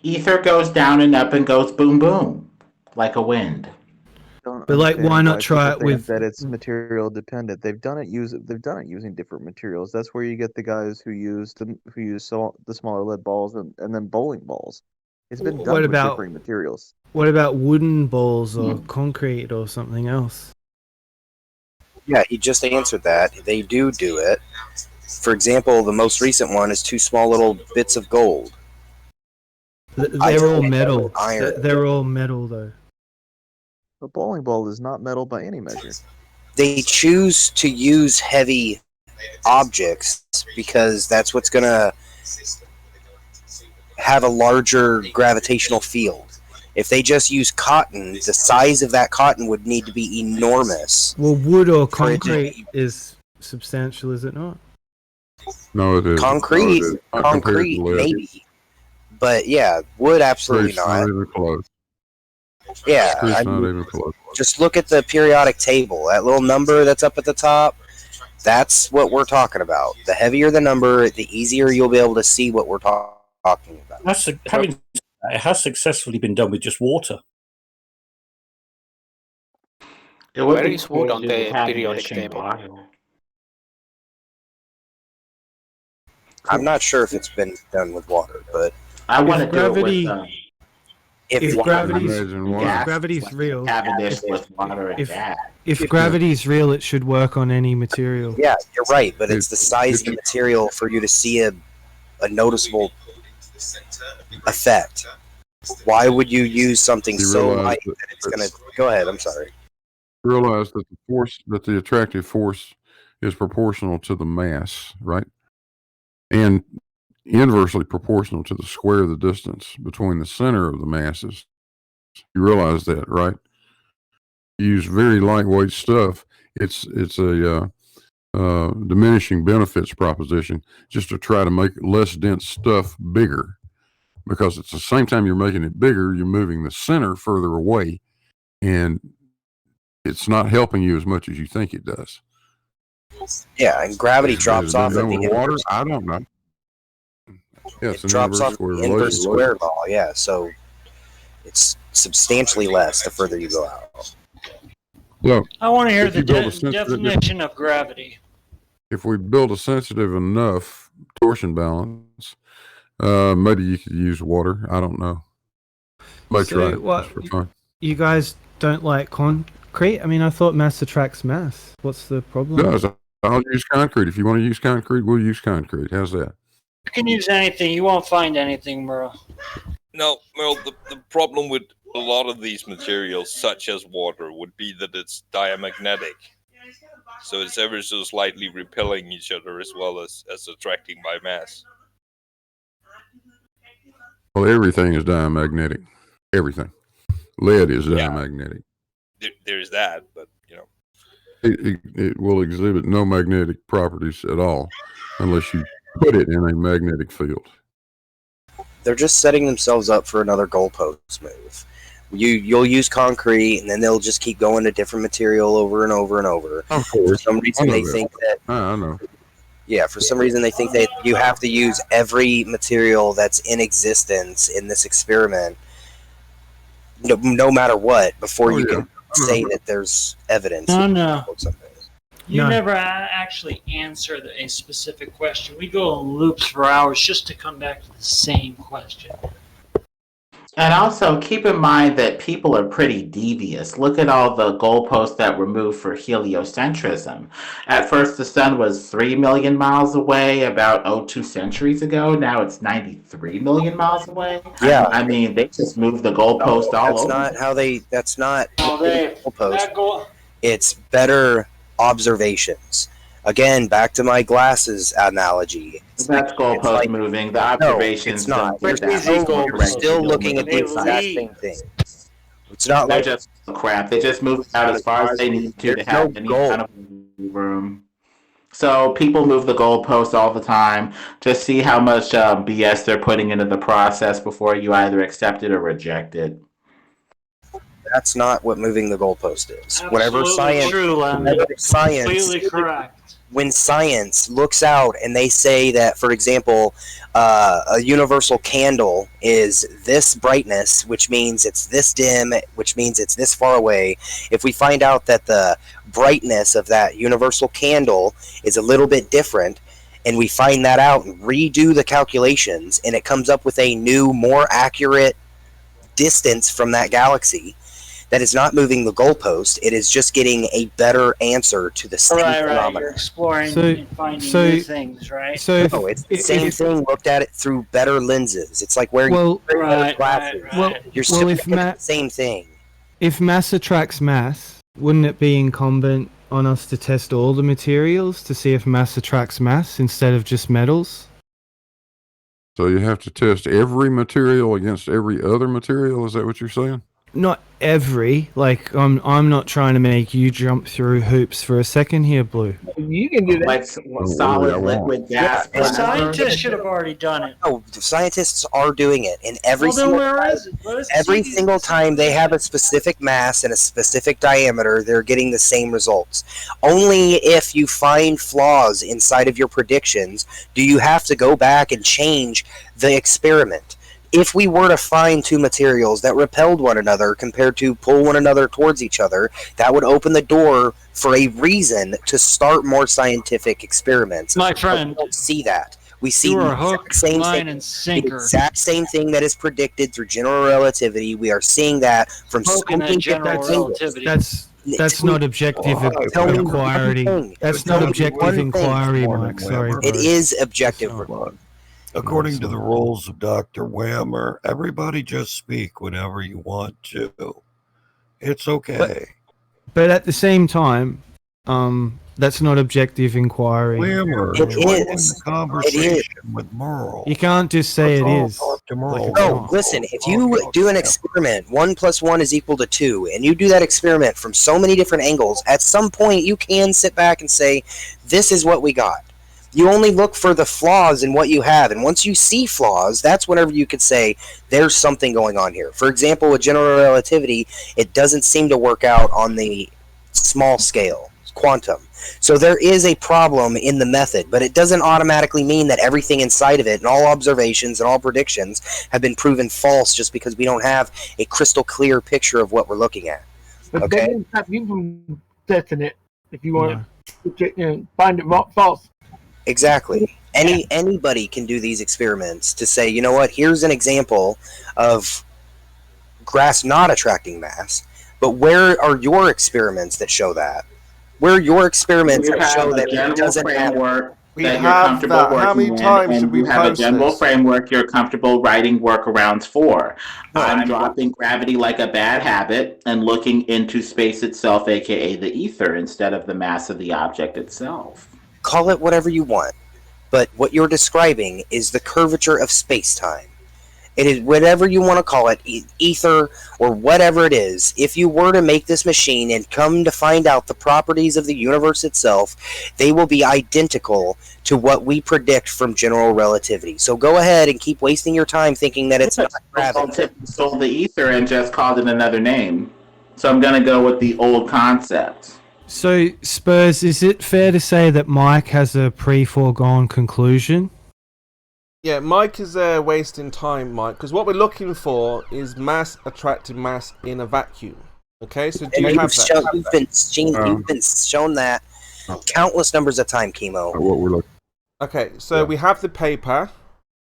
Speaker 17: Ether goes down and up and goes boom boom, like a wind.
Speaker 20: But like, why not try it with
Speaker 5: that? It's material dependent. They've done it using different materials. That's where you get the guys who use the smaller lead balls and then bowling balls. It's been done with different materials.
Speaker 20: What about wooden balls or concrete or something else?
Speaker 1: Yeah, he just answered that. They do it. For example, the most recent one is 2 small little bits of gold.
Speaker 20: They're all metal. They're all metal, though.
Speaker 5: A bowling ball is not metal by any measure.
Speaker 1: They choose to use heavy objects because that's what's going to have a larger gravitational field. If they just use cotton, the size of that cotton would need to be enormous.
Speaker 20: Well, wood or concrete is substantial, is it not?
Speaker 19: No, it is.
Speaker 1: Concrete, maybe. But yeah, wood, absolutely not.
Speaker 19: Not even close.
Speaker 1: Yeah,
Speaker 19: not even close.
Speaker 1: Just look at the periodic table. That little number that's up at the top, that's what we're talking about. The heavier the number, the easier you'll be able to see what we're talking about.
Speaker 22: It has successfully been done with just water.
Speaker 23: Where is wood on the periodic table?
Speaker 1: I'm not sure if it's been done with water, but
Speaker 17: I want to do it with
Speaker 20: if gravity's real, if gravity's real, it should work on any material.
Speaker 1: Yeah, you're right, but it's the size of the material for you to see a noticeable effect. Why would you use something so light that it's going to... Go ahead, I'm sorry.
Speaker 19: Realize that the attractive force is proportional to the mass, right? And inversely proportional to the square of the distance between the center of the masses. You realize that, right? You use very lightweight stuff. It's a diminishing benefits proposition just to try to make less dense stuff bigger. Because at the same time you're making it bigger, you're moving the center further away, and it's not helping you as much as you think it does.
Speaker 1: Yeah, and gravity drops off at the
Speaker 19: water. I don't know. Yeah,
Speaker 1: it drops off the inverse square law. Yeah, so it's substantially less the further you go out.
Speaker 19: Look,
Speaker 11: I want to hear the definition of gravity.
Speaker 19: If we build a sensitive enough torsion balance, maybe you could use water. I don't know. Might try it just for fun.
Speaker 20: You guys don't like concrete? I mean, I thought mass attracts mass. What's the problem?
Speaker 19: No, I'll use concrete. If you want to use concrete, we'll use concrete. How's that?
Speaker 11: You can use anything. You won't find anything, Merle.
Speaker 24: No, Merle, the problem with a lot of these materials, such as water, would be that it's diamagnetic. So it's ever so slightly repelling each other as well as attracting by mass.
Speaker 19: Well, everything is diamagnetic. Everything. Lead is diamagnetic.
Speaker 24: There's that, but, you know.
Speaker 19: It will exhibit no magnetic properties at all unless you put it in a magnetic field.
Speaker 1: They're just setting themselves up for another goalpost move. You'll use concrete, and then they'll just keep going to different material over and over and over.
Speaker 19: Of course.
Speaker 1: For some reason, they think that...
Speaker 19: I know.
Speaker 1: Yeah, for some reason, they think that you have to use every material that's in existence in this experiment, no matter what, before you can say that there's evidence.
Speaker 3: No.
Speaker 1: Or something.
Speaker 3: You never actually answered a specific question. We go in loops for hours just to come back to the same question.
Speaker 17: And also keep in mind that people are pretty devious. Look at all the goalposts that were moved for heliocentrism. At first, the sun was 3 million miles away about 2 centuries ago. Now it's 93 million miles away.
Speaker 1: Yeah.
Speaker 17: I mean, they just moved the goalpost all over.
Speaker 1: That's not the goalpost. It's better observations. Again, back to my glasses analogy.
Speaker 17: That's goalpost moving. The observations.
Speaker 1: No, it's not. We're still looking at the exact same thing. It's not
Speaker 17: They're
Speaker 1: like
Speaker 17: just crap. They just move out as far as they need to have any kind of room. So people move the goalposts all the time. Just see how much BS they're putting into the process before you either accept it or reject it.
Speaker 1: That's not what moving the goalpost is.
Speaker 3: Absolutely true, completely correct.
Speaker 1: When science looks out and they say that, for example, a universal candle is this brightness, which means it's this dim, which means it's this far away. If we find out that the brightness of that universal candle is a little bit different, and we find that out and redo the calculations, and it comes up with a new, more accurate distance from that galaxy, that is not moving the goalpost. It is just getting a better answer to the same phenomenon.
Speaker 3: You're exploring and finding new things, right?
Speaker 1: No, it's the same thing looked at it through better lenses. It's like wearing glasses. You're still looking at the same thing.
Speaker 20: If mass attracts mass, wouldn't it be incumbent on us to test all the materials to see if mass attracts mass instead of just metals?
Speaker 19: So you have to test every material against every other material? Is that what you're saying?
Speaker 20: Not every, like I'm not trying to make you jump through hoops for a second here, Blue.
Speaker 13: You can do that.
Speaker 17: Like solid, liquid, gas.
Speaker 3: The scientists should have already done it.
Speaker 1: No, the scientists are doing it, and every single time they have a specific mass and a specific diameter, they're getting the same results. Only if you find flaws inside of your predictions do you have to go back and change the experiment. If we were to find two materials that repelled one another compared to pull one another towards each other, that would open the door for a reason to start more scientific experiments.
Speaker 3: My friend,
Speaker 1: we don't see that. We see
Speaker 3: the
Speaker 1: exact same thing that is predicted through general relativity. We are seeing that from so many different angles.
Speaker 20: That's not objective inquiry. That's not objective inquiry, Mike. Sorry.
Speaker 1: It is objective.
Speaker 9: According to the rules of Dr. Whammer, everybody just speak whenever you want to. It's okay.
Speaker 20: But at the same time, that's not objective inquiry.
Speaker 9: Whammer,
Speaker 1: it is.
Speaker 9: Conversation with Merle.
Speaker 20: You can't just say it is.
Speaker 1: No, listen, if you do an experiment, 1 + 1 = 2, and you do that experiment from so many different angles, at some point you can sit back and say, this is what we got. You only look for the flaws in what you have, and once you see flaws, that's whenever you could say, there's something going on here. For example, with general relativity, it doesn't seem to work out on the small scale, quantum. So there is a problem in the method, but it doesn't automatically mean that everything inside of it and all observations and all predictions have been proven false just because we don't have a crystal clear picture of what we're looking at.
Speaker 13: But
Speaker 1: okay?
Speaker 13: that doesn't stop you from testing it if you want to find it false.
Speaker 1: Exactly. Anybody can do these experiments to say, you know what, here's an example of grass not attracting mass, but where are your experiments that show that? Where are your experiments that show that it doesn't
Speaker 17: framework
Speaker 8: we
Speaker 17: that
Speaker 8: have
Speaker 17: you're comfortable
Speaker 8: that.
Speaker 17: working
Speaker 8: How many times should we
Speaker 17: you have a
Speaker 8: post
Speaker 17: general
Speaker 8: this?
Speaker 17: framework you're comfortable writing workarounds for. I'm dropping gravity like a bad habit and looking into space itself, aka the ether, instead of the mass of the object itself.
Speaker 1: Call it whatever you want, but what you're describing is the curvature of space-time. It is whatever you want to call it, ether or whatever it is. If you were to make this machine and come to find out the properties of the universe itself, they will be identical to what we predict from general relativity. So go ahead and keep wasting your time thinking that it's not gravity.
Speaker 17: Stole the ether and just called it another name. So I'm going to go with the old concept.
Speaker 20: So, Spurs, is it fair to say that Mike has a pre-foregone conclusion?
Speaker 8: Yeah, Mike is wasting time, Mike, because what we're looking for is mass attracting mass in a vacuum. Okay, so do you have that?
Speaker 1: You've been shown that countless numbers of time, KIMO.
Speaker 19: What we're looking.
Speaker 8: Okay, so we have the paper.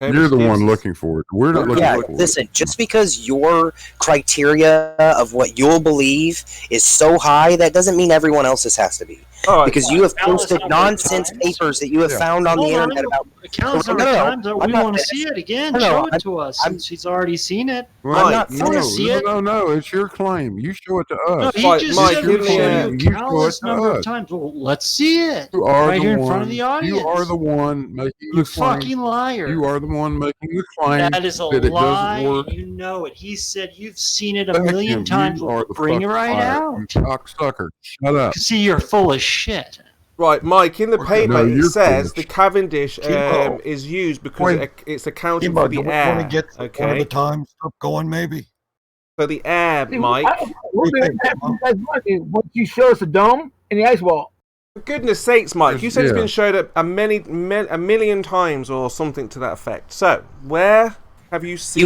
Speaker 8: Okay,
Speaker 19: You're the one looking for it. We're not looking for it.
Speaker 1: Listen, just because your criteria of what you'll believe is so high, that doesn't mean everyone else's has to be. Because you have posted nonsense papers that you have found on the internet about.
Speaker 3: Countless number of times that we want to see it again. Show it to us since he's already seen it.
Speaker 19: Right.
Speaker 3: I'm not to see it.
Speaker 19: No, it's your claim. You show it to us.
Speaker 3: No, he just said we show you countless number of times. Well, let's see it.
Speaker 19: You are
Speaker 3: right
Speaker 19: the
Speaker 3: here
Speaker 19: one,
Speaker 3: in front of the audience.
Speaker 19: You are the one making the
Speaker 3: You
Speaker 19: claim.
Speaker 3: fucking liar.
Speaker 19: You are the one making the claim.
Speaker 3: That is a
Speaker 19: that
Speaker 3: lie.
Speaker 19: It doesn't work.
Speaker 3: You know it. He said you've seen it a million times. Bring it right out.
Speaker 19: You cocksucker. Shut up.
Speaker 3: See, you're full of shit.
Speaker 8: Right, Mike, in the paper
Speaker 19: No,
Speaker 8: it
Speaker 19: you're
Speaker 8: says
Speaker 19: foolish.
Speaker 8: the Cavendish
Speaker 9: KIMO.
Speaker 8: is used because it's accounting for the
Speaker 9: do we
Speaker 8: air.
Speaker 9: want to get one at a time stuff going, maybe?
Speaker 8: So the air, Mike.
Speaker 13: What you show us the dome and the ice wall?
Speaker 8: For goodness sakes, Mike, you said it's
Speaker 19: Yeah.
Speaker 8: been showed up a million times or something to that effect. So, where have you seen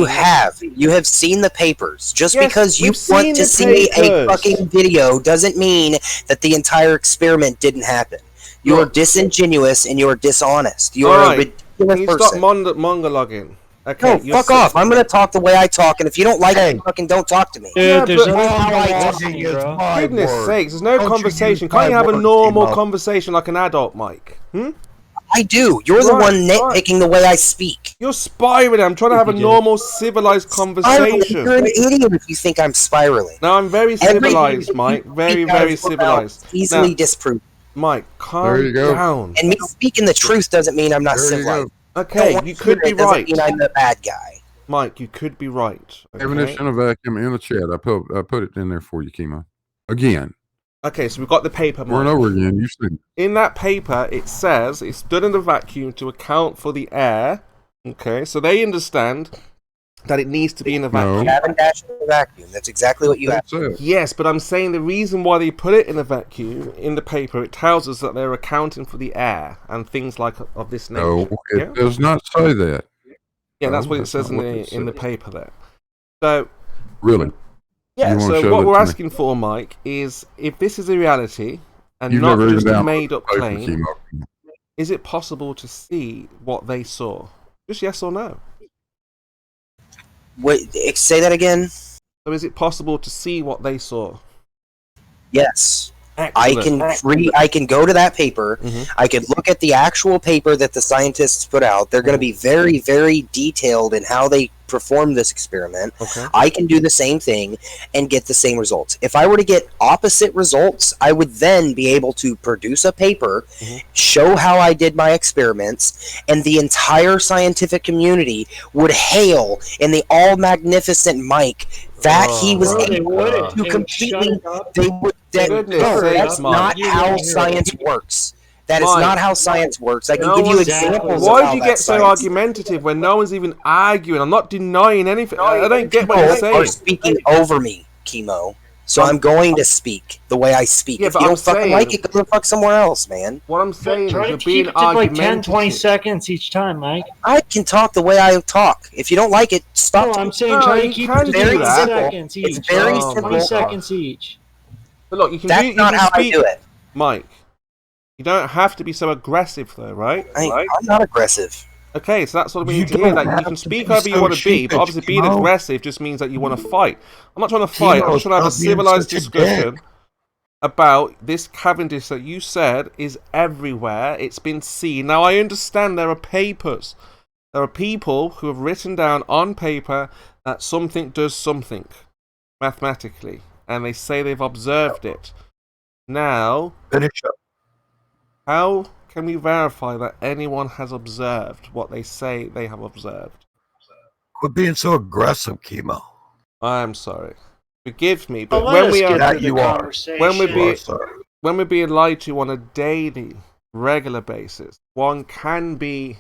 Speaker 1: You have seen the papers. Just
Speaker 8: Yes,
Speaker 1: because you
Speaker 8: we've seen
Speaker 1: want to
Speaker 8: the
Speaker 1: see a
Speaker 8: papers.
Speaker 1: fucking video doesn't mean that the entire experiment didn't happen. You are disingenuous and you are dishonest. You are a
Speaker 8: Can
Speaker 1: ridiculous
Speaker 8: you
Speaker 1: person.
Speaker 8: stop monologuing? Okay,
Speaker 1: No, fuck off. I'm going to talk the way I talk, and if you don't like it, fucking don't talk to me.
Speaker 3: Dude, there's
Speaker 8: but-
Speaker 3: no how I talk to you, bro.
Speaker 8: Goodness sakes, there's no
Speaker 9: Don't you
Speaker 8: conversation.
Speaker 9: use
Speaker 8: Can't you
Speaker 9: my
Speaker 8: have a
Speaker 9: words,
Speaker 8: normal
Speaker 9: KIMO.
Speaker 8: conversation like an adult, Mike?
Speaker 1: I do. You're the
Speaker 8: Right,
Speaker 1: one nitpicking the way I speak.
Speaker 8: You're spiraling. I'm trying to have a normal, civilized conversation.
Speaker 1: You're an idiot if you think I'm spiraling.
Speaker 8: No, I'm very
Speaker 1: Everything
Speaker 8: civilized, Mike. Very, very civilized.
Speaker 1: Easily
Speaker 8: Now,
Speaker 1: disproved.
Speaker 8: Mike,
Speaker 19: There
Speaker 8: calm
Speaker 19: you go.
Speaker 8: down.
Speaker 1: And me speaking the truth doesn't mean I'm not
Speaker 19: There you
Speaker 1: civilized.
Speaker 19: go.
Speaker 8: Okay,
Speaker 1: Don't
Speaker 8: you could be
Speaker 1: it doesn't
Speaker 8: right.
Speaker 1: mean I'm the bad guy.
Speaker 8: Mike, you could be right. Okay?
Speaker 19: Definition of vacuum in the chat. I put it in there for you, KIMO. Again.
Speaker 8: Okay, so we've got the paper,
Speaker 19: Over and
Speaker 8: Mike.
Speaker 19: over again. You've seen it.
Speaker 8: In that paper, it says it's done in the vacuum to account for the air. Okay, so they understand that it needs to be in a vacuum.
Speaker 1: Cabin dash in the vacuum. That's exactly what you have.
Speaker 19: That's it.
Speaker 8: Yes, but I'm saying the reason why they put it in a vacuum in the paper, it tells us that they're accounting for the air and things like of this nature.
Speaker 19: No, it does not say that.
Speaker 8: Yeah, that's
Speaker 19: No,
Speaker 8: what it
Speaker 19: that's
Speaker 8: says
Speaker 19: not what it
Speaker 8: in the
Speaker 19: says.
Speaker 8: paper there. So
Speaker 19: Really?
Speaker 8: yeah,
Speaker 19: You wanna
Speaker 8: so
Speaker 19: show
Speaker 8: what
Speaker 19: that
Speaker 8: we're
Speaker 19: to me?
Speaker 8: asking for, Mike, is if this is a reality and
Speaker 19: You've
Speaker 8: not
Speaker 19: never
Speaker 8: just
Speaker 19: even
Speaker 8: a
Speaker 19: downloaded
Speaker 8: made up
Speaker 19: the paper,
Speaker 8: claim,
Speaker 19: KIMO.
Speaker 8: is it possible to see what they saw? Just yes or no.
Speaker 1: Wait, say that again?
Speaker 8: So is it possible to see what they saw?
Speaker 1: Yes.
Speaker 8: Excellent.
Speaker 1: I can go to that paper.
Speaker 8: Mhm.
Speaker 1: I can look at the actual paper that the scientists put out. They're going to be very, very detailed in how they performed this experiment.
Speaker 8: Okay.
Speaker 1: I can do the same thing and get the same results. If I were to get opposite results, I would then be able to produce a paper, show how I did my experiments, and the entire scientific community would hail in the all magnificent Mike that he was able to completely. They would.
Speaker 8: Goodness
Speaker 1: No,
Speaker 8: sakes,
Speaker 1: that's
Speaker 8: Mike.
Speaker 1: not how science works. That is
Speaker 8: Mike.
Speaker 1: not how science works. I can
Speaker 8: No
Speaker 1: give you
Speaker 8: one's-
Speaker 1: examples.
Speaker 8: Why
Speaker 1: of how
Speaker 8: do you
Speaker 1: that
Speaker 8: get so
Speaker 1: science-
Speaker 8: argumentative when no one's even arguing? I'm not denying anything. I don't get what
Speaker 1: People
Speaker 8: you're
Speaker 1: are
Speaker 8: saying.
Speaker 1: speaking over me, KIMO. So I'm going to speak the way I speak.
Speaker 8: Yeah,
Speaker 1: if
Speaker 8: but
Speaker 1: you
Speaker 8: I'm
Speaker 1: don't fucking
Speaker 8: saying-
Speaker 1: like it, go fuck somewhere else, man.
Speaker 8: What I'm saying
Speaker 3: Try
Speaker 8: is
Speaker 3: to
Speaker 8: you're
Speaker 3: keep
Speaker 8: being
Speaker 3: it to like 10,
Speaker 8: argumentative.
Speaker 3: 20 seconds each time, Mike.
Speaker 1: I can talk the way I talk. If you don't like it, stop.
Speaker 3: No, I'm saying
Speaker 8: No,
Speaker 3: try to
Speaker 8: you
Speaker 3: keep
Speaker 8: can
Speaker 3: it to
Speaker 8: do
Speaker 3: 20
Speaker 8: that.
Speaker 3: seconds each.
Speaker 1: It's very
Speaker 8: Oh,
Speaker 1: simple.
Speaker 3: 20 seconds each.
Speaker 8: But look, you can
Speaker 1: That's
Speaker 8: do. You
Speaker 1: not
Speaker 8: can
Speaker 1: how
Speaker 8: speak,
Speaker 1: I do it.
Speaker 8: Mike. You don't have to be so aggressive, though, right?
Speaker 1: I'm not aggressive.
Speaker 8: Okay, so that's what we
Speaker 9: You
Speaker 8: need to hear.
Speaker 9: don't
Speaker 8: That you
Speaker 9: have
Speaker 8: can
Speaker 9: to
Speaker 8: speak
Speaker 9: be
Speaker 8: however you
Speaker 9: so
Speaker 8: want to be, but
Speaker 9: sheepish,
Speaker 8: obviously being
Speaker 9: KIMO.
Speaker 8: aggressive just means that you want to fight. I'm not trying to fight. I'm
Speaker 9: KIMO,
Speaker 8: just trying to have a
Speaker 9: stop being
Speaker 8: civilized
Speaker 9: such a
Speaker 8: discussion
Speaker 9: dick.
Speaker 8: about this Cavendish that you said is everywhere. It's been seen. Now, I understand there are papers. There are people who have written down on paper that something does something mathematically, and they say they've observed it. Now,
Speaker 9: Finish up.
Speaker 8: how can we verify that anyone has observed what they say they have observed?
Speaker 9: Quit being so aggressive, KIMO.
Speaker 8: I'm sorry. Forgive me, but
Speaker 3: Well,
Speaker 8: when
Speaker 3: let
Speaker 8: we
Speaker 3: us
Speaker 8: are
Speaker 3: get to the
Speaker 9: you are.
Speaker 3: conversation.
Speaker 8: when we're
Speaker 9: You
Speaker 8: being
Speaker 9: are, sir.
Speaker 8: when we're being lied to on a daily, regular basis, one can be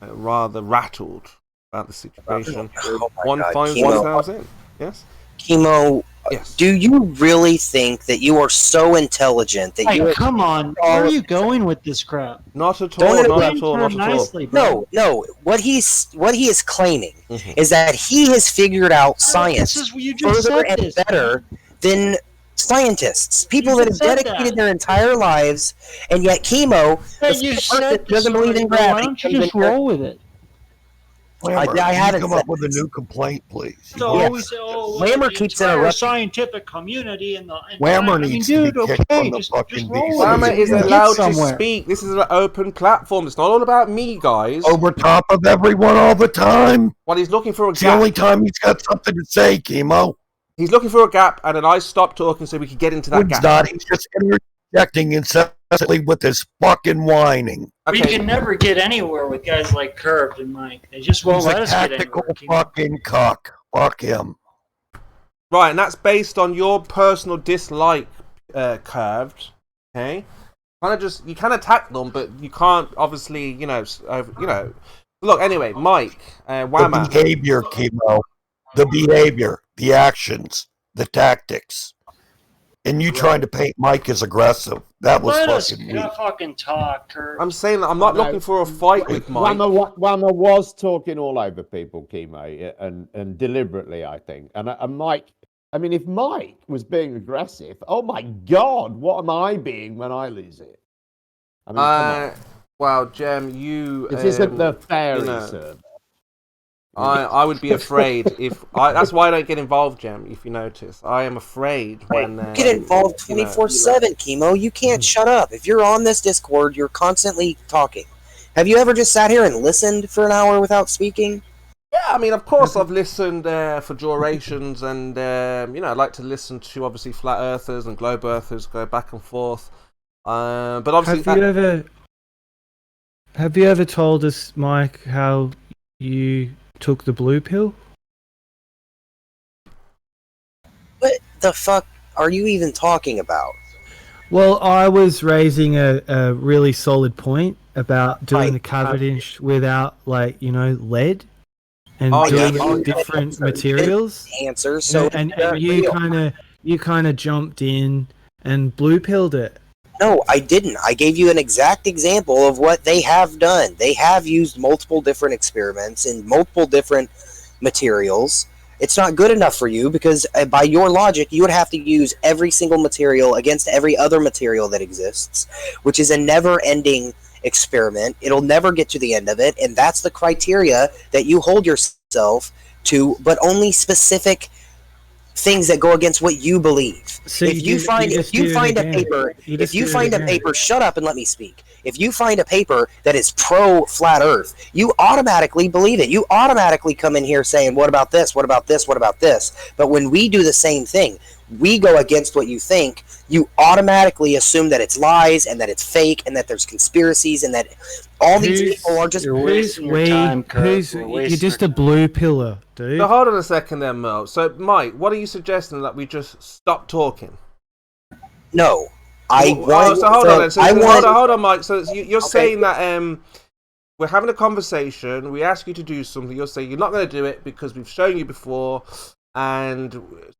Speaker 8: rather rattled about the situation.
Speaker 1: Oh my
Speaker 8: One
Speaker 1: God,
Speaker 8: finds
Speaker 1: KIMO.
Speaker 8: themselves in. Yes.
Speaker 1: KIMO,
Speaker 8: Yes.
Speaker 1: do you really think that you are so intelligent that
Speaker 3: Hey,
Speaker 1: you
Speaker 3: come on. Where are you going with this crap?
Speaker 8: Not at
Speaker 1: Don't
Speaker 8: all. Not
Speaker 1: interrupt.
Speaker 8: at all. Not at all.
Speaker 3: Nicely, bro.
Speaker 1: No. What he is claiming
Speaker 8: Mhm.
Speaker 1: is that he has figured out science
Speaker 3: This is you just
Speaker 1: further
Speaker 3: said
Speaker 1: and
Speaker 3: this.
Speaker 1: better than scientists, people that have dedicated their entire lives, and yet KIMO doesn't believe in gravity.
Speaker 3: Why don't you just roll with it?
Speaker 9: Whammer,
Speaker 1: I haven't
Speaker 9: come
Speaker 1: said
Speaker 9: up with a new complaint, please.
Speaker 3: So always say, "Oh,
Speaker 1: Whammer
Speaker 3: the
Speaker 1: keeps
Speaker 3: entire
Speaker 1: interrupting.
Speaker 3: scientific community and the
Speaker 9: Whammer needs to be kicked from the fucking VC.
Speaker 8: Whammer is allowed to speak. This is an open platform. It's not all about me, guys.
Speaker 9: Over top of everyone all the time.
Speaker 8: Well, he's looking for a
Speaker 9: It's
Speaker 8: gap.
Speaker 9: the only time he's got something to say, KIMO.
Speaker 8: He's looking for a gap, and then I stopped talking so we could get into that
Speaker 9: He's
Speaker 8: gap.
Speaker 9: not. He's just interjecting incessantly with his fucking whining.
Speaker 3: We can never get anywhere with guys like Curved and Mike. They just won't
Speaker 9: He's
Speaker 3: let
Speaker 9: a
Speaker 3: us get
Speaker 9: tactical
Speaker 3: anywhere.
Speaker 9: fucking cock. Fuck him.
Speaker 8: Right, and that's based on your personal dislike, Curved. Okay, you can attack them, but you can't obviously, Look, anyway, Mike, Whammer.
Speaker 9: The behavior, KIMO. The behavior, the actions, the tactics. And you trying to paint Mike as aggressive. That was
Speaker 3: Let us
Speaker 9: fucking weak.
Speaker 3: fucking talk, Curved.
Speaker 8: I'm saying that I'm not looking for a fight with Mike.
Speaker 6: Whammer was talking all over people, KIMO, and deliberately, I think. And Mike, I mean, if Mike was being aggressive, oh my God, what am I being when I lose it? I mean, come on.
Speaker 8: Well, Jem, you...
Speaker 6: This isn't the fairy server.
Speaker 8: I would be afraid if... that's why I don't get involved, Jem, if you notice. I am afraid when...
Speaker 1: You get involved 24/7, KIMO. You can't shut up. If you're on this Discord, you're constantly talking. Have you ever just sat here and listened for an hour without speaking?
Speaker 8: Yeah, I mean, of course, I've listened for durations, and I like to listen to obviously flat earthers and globe earthers go back and forth. But obviously,
Speaker 20: have you ever told us, Mike, how you took the blue pill?
Speaker 1: What the fuck are you even talking about?
Speaker 20: Well, I was raising a really solid point about doing the Cavendish without, lead. And doing different materials.
Speaker 1: Answers. So
Speaker 20: and you kind of jumped in and blue pilled it.
Speaker 1: No, I didn't. I gave you an exact example of what they have done. They have used multiple different experiments in multiple different materials. It's not good enough for you because by your logic, you would have to use every single material against every other material that exists, which is a never-ending experiment. It'll never get to the end of it, and that's the criteria that you hold yourself to, but only specific things that go against what you believe.
Speaker 20: So
Speaker 1: if you find a paper, shut up and let me speak. If you find a paper that is pro flat earth, you automatically believe it. You automatically come in here saying, what about this? What about this? What about this? But when we do the same thing, we go against what you think, you automatically assume that it's lies and that it's fake and that there's conspiracies and that all these people are just wasting your time.
Speaker 20: You're just a blue pillar, dude.
Speaker 8: So hold on a second there, Mo. So, Mike, what are you suggesting, that we just stop talking?
Speaker 1: No.
Speaker 8: Hold on, Mike. So you're saying that we're having a conversation, we ask you to do something, you're saying you're not going to do it because we've shown you before, and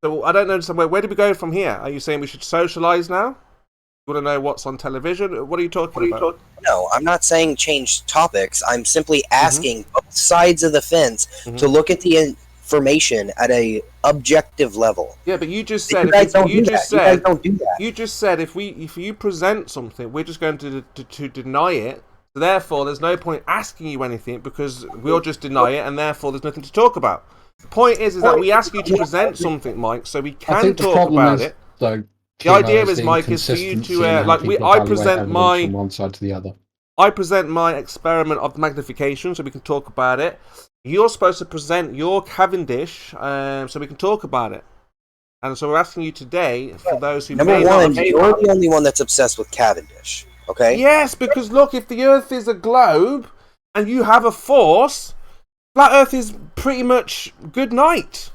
Speaker 8: so I don't know, where do we go from here? Are you saying we should socialize now? You want to know what's on television? What are you talking about?
Speaker 1: No, I'm not saying change topics. I'm simply asking both sides of the fence to look at the information at a objective level.
Speaker 8: Yeah, but you just said you just said if you present something, we're just going to deny it. So therefore, there's no point asking you anything because we'll just deny it, and therefore there's nothing to talk about. The point is that we ask you to present something, Mike, so we can talk about it.
Speaker 11: Though,
Speaker 8: the idea is, Mike, is for you to I present my
Speaker 11: from one side to the other.
Speaker 8: I present my experiment of magnification, so we can talk about it. You're supposed to present your Cavendish, so we can talk about it. And so we're asking you today, for those who
Speaker 1: Number one, you're the only one that's obsessed with Cavendish, okay?
Speaker 8: Yes, because look, if the Earth is a globe and you have a force, flat Earth is pretty much good night.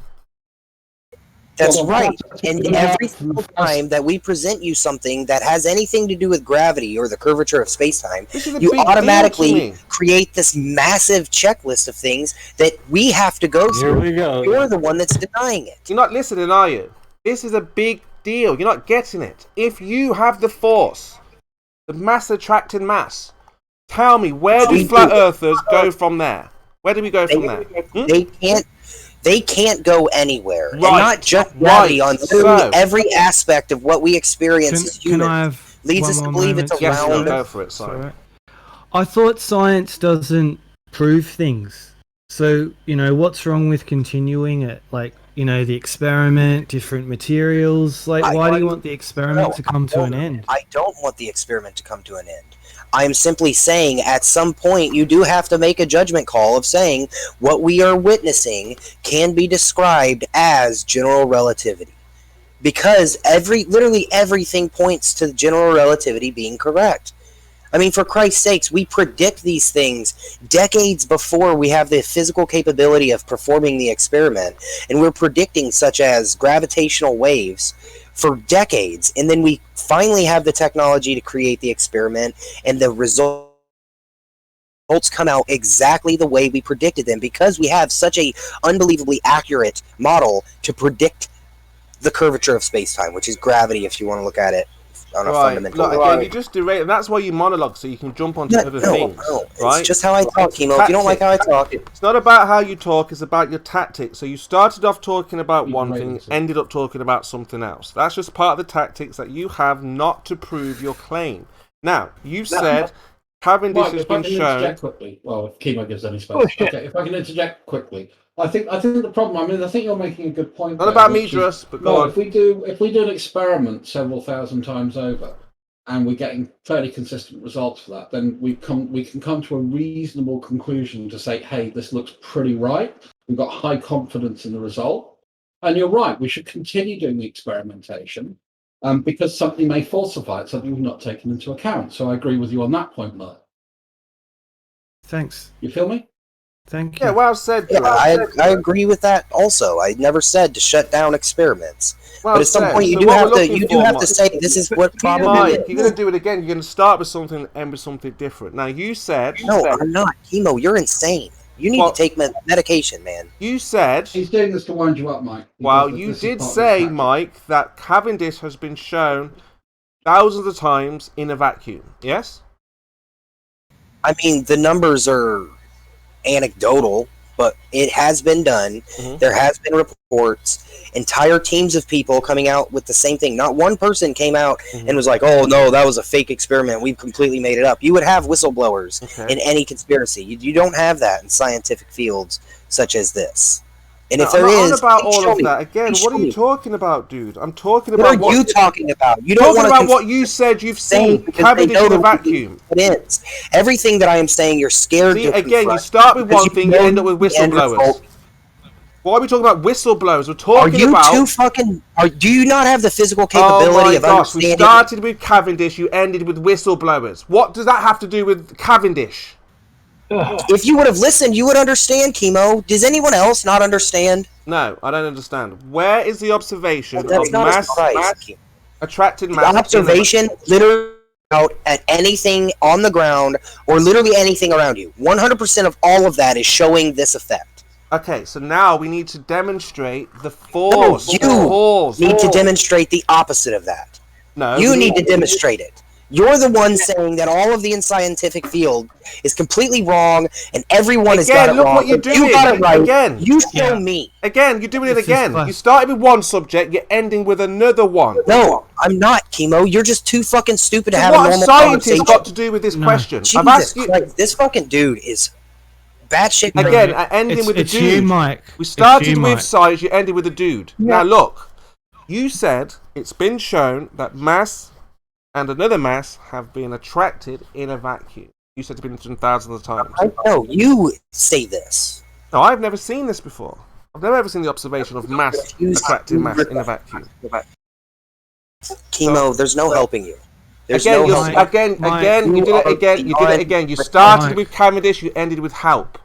Speaker 1: That's right. And every single time that we present you something that has anything to do with gravity or the curvature of space-time, you automatically create this massive checklist of things that we have to go through.
Speaker 11: Here we go.
Speaker 1: You're the one that's denying it.
Speaker 8: You're not listening, are you? This is a big deal. You're not getting it. If you have the force, the mass attracting mass, tell me, where do flat earthers go from there? Where do we go from there?
Speaker 1: They can't. They can't go anywhere, and
Speaker 8: Right.
Speaker 1: not just gravity, on literally
Speaker 8: So-
Speaker 1: every aspect of what we experience as
Speaker 20: Can
Speaker 1: humans.
Speaker 20: I have
Speaker 1: leads
Speaker 20: one
Speaker 1: us to
Speaker 20: more
Speaker 1: believe it's
Speaker 20: moment?
Speaker 8: Yes,
Speaker 1: around.
Speaker 8: go for it. Sorry.
Speaker 20: Alright. I thought science doesn't prove things. So, what's wrong with continuing it? Like, the experiment, different materials. Like, why do you want the experiment to come to an end?
Speaker 1: I don't want the experiment to come to an end. I am simply saying at some point you do have to make a judgment call of saying what we are witnessing can be described as general relativity. Because literally everything points to general relativity being correct. I mean, for Christ's sakes, we predict these things decades before we have the physical capability of performing the experiment. And we're predicting such as gravitational waves for decades. And then we finally have the technology to create the experiment, and the results come out exactly the way we predicted them, because we have such a unbelievably accurate model to predict the curvature of space-time, which is gravity if you want to look at it on a fundamental
Speaker 8: Look,
Speaker 1: level.
Speaker 8: again, you just derail, and that's why you monologue, so you can jump onto other things. Right?
Speaker 1: It's just how I talk, Kimo. If you don't like how I talk,
Speaker 8: it's not about how you talk, it's about your tactics. So you started off talking about one thing, ended up talking about something else. That's just part of the tactics that you have not to prove your claim. Now, you've said Cavendish has been shown.
Speaker 11: Quickly. Well, if Kimo gives any space. Okay, if I can interject quickly. I think the problem. I think you're making a good point.
Speaker 8: Not about me, Drus, but go on.
Speaker 11: If we do an experiment several thousand times over, and we're getting fairly consistent results for that, then we can come to a reasonable conclusion to say, hey, this looks pretty right. We've got high confidence in the result, and you're right. We should continue doing the experimentation, because something may falsify it, something we've not taken into account. So I agree with you on that point, Murray.
Speaker 20: Thanks.
Speaker 11: You feel me?
Speaker 20: Thank you.
Speaker 8: Yeah, well said.
Speaker 1: yeah, I agree with that also. I never said to shut down experiments.
Speaker 8: Well
Speaker 1: but at some
Speaker 8: said.
Speaker 1: point you
Speaker 8: So
Speaker 1: do
Speaker 8: what
Speaker 1: have
Speaker 8: we're
Speaker 1: to
Speaker 8: looking for, Mike-
Speaker 1: say this is what probably
Speaker 8: Mike,
Speaker 1: is.
Speaker 8: you're going to do it again. You're going to start with something and end with something different. Now, you said...
Speaker 1: No, I'm not. Kimo, you're insane. You need to take medication, man.
Speaker 8: You said...
Speaker 11: He's doing this to wind you up, Mike.
Speaker 8: Well, you did say, Mike, that Cavendish has been shown thousands of times in a vacuum. Yes?
Speaker 1: I mean, the numbers are anecdotal, but it has been done. There has been reports. Entire teams of people coming out with the same thing. Not one person came out and was like, oh, no, that was a fake experiment. We've completely made it up. You would have whistleblowers in any conspiracy. You don't have that in scientific fields such as this. And if there
Speaker 8: I'm
Speaker 1: is,
Speaker 8: not about
Speaker 1: please
Speaker 8: all
Speaker 1: show
Speaker 8: of
Speaker 1: me.
Speaker 8: that. Again,
Speaker 1: Please
Speaker 8: what
Speaker 1: show
Speaker 8: are you
Speaker 1: me.
Speaker 8: talking about, dude? I'm talking
Speaker 1: What
Speaker 8: about
Speaker 1: are you talking about? You
Speaker 8: talking
Speaker 1: don't want
Speaker 8: about what you said you've seen. Cavendish in a vacuum.
Speaker 1: It is. Everything that I am saying, you're scared
Speaker 8: See,
Speaker 1: to
Speaker 8: again, you
Speaker 1: confront
Speaker 8: start with
Speaker 1: because
Speaker 8: one thing, you
Speaker 1: know
Speaker 8: end up with
Speaker 1: the end
Speaker 8: whistleblowers.
Speaker 1: result.
Speaker 8: Why are we talking about whistleblowers? We're
Speaker 1: Are
Speaker 8: talking
Speaker 1: you
Speaker 8: about...
Speaker 1: too fucking... do you not have the physical
Speaker 8: Oh
Speaker 1: capability
Speaker 8: my
Speaker 1: of
Speaker 8: gosh, we
Speaker 1: understanding...
Speaker 8: started with Cavendish, you ended with whistleblowers. What does that have to do with Cavendish?
Speaker 1: If you would have listened, you would understand, Kimo. Does anyone else not understand?
Speaker 8: No, I don't understand. Where is the observation
Speaker 1: That's
Speaker 8: of
Speaker 1: not a
Speaker 8: mass
Speaker 1: surprise.
Speaker 8: attracted
Speaker 1: The
Speaker 8: mass?
Speaker 1: observation literally out at anything on the ground or literally anything around you. 100% of all of that is showing this effect.
Speaker 8: Okay, so now we need to demonstrate the force.
Speaker 1: No, you need to demonstrate the opposite of that.
Speaker 8: No,
Speaker 1: you need to demonstrate it. You're the one saying that all of the scientific field is completely wrong and everyone has got it
Speaker 8: look
Speaker 1: wrong.
Speaker 8: what you're
Speaker 1: If
Speaker 8: doing.
Speaker 1: You got it right.
Speaker 8: Again.
Speaker 1: You show me.
Speaker 8: Again, you're doing it
Speaker 1: This is
Speaker 8: again.
Speaker 1: class.
Speaker 8: You started with one subject, you're ending with another one.
Speaker 1: No, I'm not, Kimo. You're just too fucking stupid to
Speaker 8: So
Speaker 1: have a
Speaker 8: what
Speaker 1: normal
Speaker 8: have scientists
Speaker 1: conversation.
Speaker 8: got to do with this question?
Speaker 1: Jesus
Speaker 8: I've asked you
Speaker 1: Christ, this fucking dude is batshit.
Speaker 8: again. Ending with the
Speaker 20: it's
Speaker 8: dude.
Speaker 20: you, Mike.
Speaker 8: We started
Speaker 20: It's you,
Speaker 8: with
Speaker 20: Mike.
Speaker 8: science. You ended with the dude. Now look, you said it's been shown that mass and another mass have been attracted in a vacuum. You said it's been shown thousands of times.
Speaker 1: I know you say this.
Speaker 8: No, I've never seen this before. I've never ever seen the observation of mass attracting mass in a vacuum.
Speaker 1: Kimo, there's no helping you. There's
Speaker 8: Again,
Speaker 1: no helping.
Speaker 8: you did it again. You did it again. You started with Cavendish. You ended with Halp.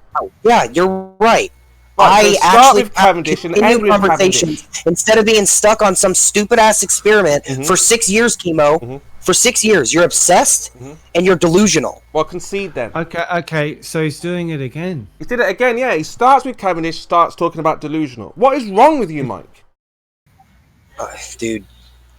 Speaker 1: Yeah, you're right.
Speaker 8: Right, so
Speaker 1: I
Speaker 8: start
Speaker 1: actually
Speaker 8: with Cavendish and
Speaker 1: continue
Speaker 8: end with
Speaker 1: conversations instead of being stuck on some stupid ass experiment for 6 years, Kimo. For 6 years, you're obsessed and you're delusional.
Speaker 8: Well, concede then.
Speaker 20: Okay, so he's doing it again.
Speaker 8: He did it again, yeah. He starts with Cavendish, starts talking about delusional. What is wrong with you, Mike?
Speaker 1: Dude,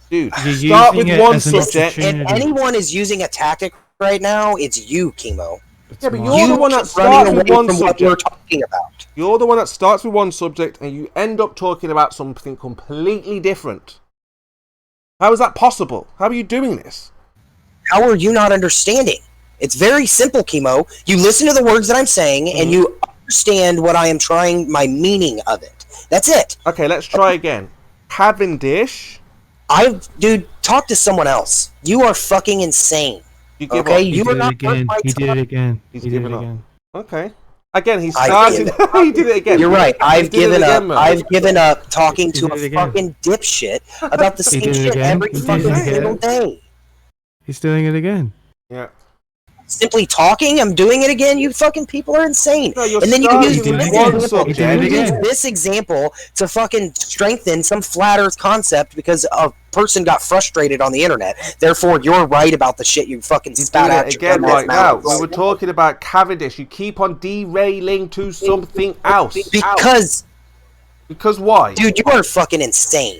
Speaker 20: You're
Speaker 8: start with
Speaker 20: using it
Speaker 8: one
Speaker 20: as an
Speaker 8: subject.
Speaker 1: if anyone is using a tactic right now, it's you, Kimo.
Speaker 8: Yeah, but you're the one that
Speaker 1: keep running
Speaker 8: starts with
Speaker 1: away
Speaker 8: one
Speaker 1: from what we're
Speaker 8: subject.
Speaker 1: talking about.
Speaker 8: You're the one that starts with one subject and you end up talking about something completely different. How is that possible? How are you doing this?
Speaker 1: How are you not understanding? It's very simple, KIMO. You listen to the words that I'm saying and you understand what I am trying, my meaning of it. That's it.
Speaker 8: Okay, let's try again. Cavendish.
Speaker 1: Dude, talk to someone else. You are fucking insane.
Speaker 8: You give
Speaker 1: okay,
Speaker 8: up.
Speaker 1: you are not worth my
Speaker 20: He did it again.
Speaker 8: He's
Speaker 20: He did it
Speaker 8: given up.
Speaker 20: again.
Speaker 8: Okay. Again, he started. He did it again.
Speaker 1: You're right. I've given up.
Speaker 8: Again,
Speaker 1: I've given up talking to a fucking dipshit about the same shit every fucking single day.
Speaker 20: He's doing it again.
Speaker 8: Yeah.
Speaker 1: Simply talking, I'm doing it again. You fucking people are insane.
Speaker 8: No,
Speaker 1: and then you can use
Speaker 8: use
Speaker 1: this example to fucking strengthen some flat Earth concept because a person got frustrated on the internet. Therefore, you're right about the shit you fucking spat out
Speaker 8: again right now. We were talking about Cavendish. You keep on derailing to something else. Because why?
Speaker 1: Dude, you are fucking insane.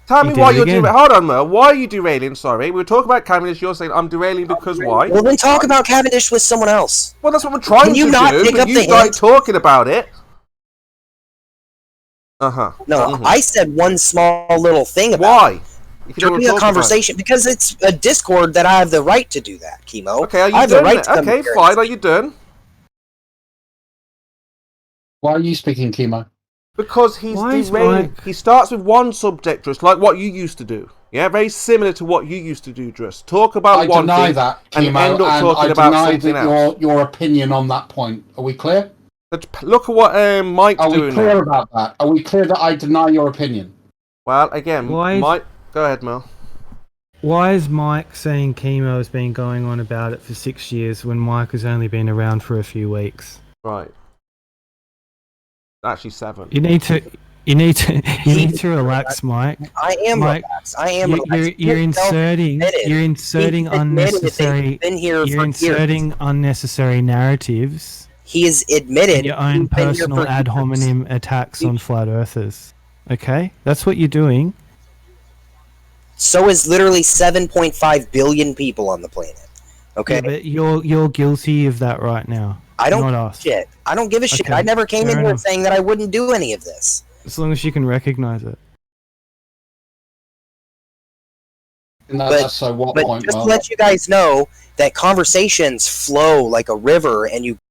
Speaker 8: Tell me why you're derailing. Hold on, Mer. Why are you derailing? Sorry. We were talking about Cavendish. You're saying I'm derailing because why?
Speaker 1: Well, then talk about Cavendish with someone else.
Speaker 8: Well, that's what we're trying to do. But you started talking about it.
Speaker 1: No, I said one small little thing about
Speaker 8: why?
Speaker 1: During a conversation, because it's a Discord that I have the right to do that, KIMO.
Speaker 8: Okay, are you
Speaker 1: I have the right to
Speaker 8: Okay, fine. Are you done?
Speaker 11: Why are you speaking, KIMO?
Speaker 8: Because he's derailing. He starts with one subject, just like what you used to do. Yeah, very similar to what you used to do, just talk about one
Speaker 11: deny
Speaker 8: thing
Speaker 11: that,
Speaker 8: and
Speaker 11: KIMO,
Speaker 8: end up talking about something else.
Speaker 11: Your opinion on that point. Are we clear?
Speaker 8: Look at what Mike's doing.
Speaker 11: Are we clear about that? Are we clear that I deny your opinion?
Speaker 8: Well, again, Mike, go ahead, Mel.
Speaker 20: Why is Mike saying KIMO has been going on about it for 6 years when Mike has only been around for a few weeks?
Speaker 8: Right. Actually 7.
Speaker 20: You need to relax, Mike.
Speaker 1: I am
Speaker 20: Mike,
Speaker 1: relaxed. I am relaxed.
Speaker 20: You're inserting unnecessary. You're inserting unnecessary narratives.
Speaker 1: He has admitted
Speaker 20: your own personal ad hominem attacks on flat earthers. Okay, that's what you're doing.
Speaker 1: So is literally 7.5 billion people on the planet. Okay,
Speaker 20: yeah, but you're guilty of that right now.
Speaker 1: I don't
Speaker 20: not
Speaker 1: give
Speaker 20: us.
Speaker 1: a shit. I don't give a shit.
Speaker 20: Okay,
Speaker 1: I never came in
Speaker 20: fair
Speaker 1: here
Speaker 20: enough.
Speaker 1: saying that I wouldn't do any of this.
Speaker 20: As long as you can recognize it.
Speaker 1: But just to let you guys know that conversations flow like a river, and you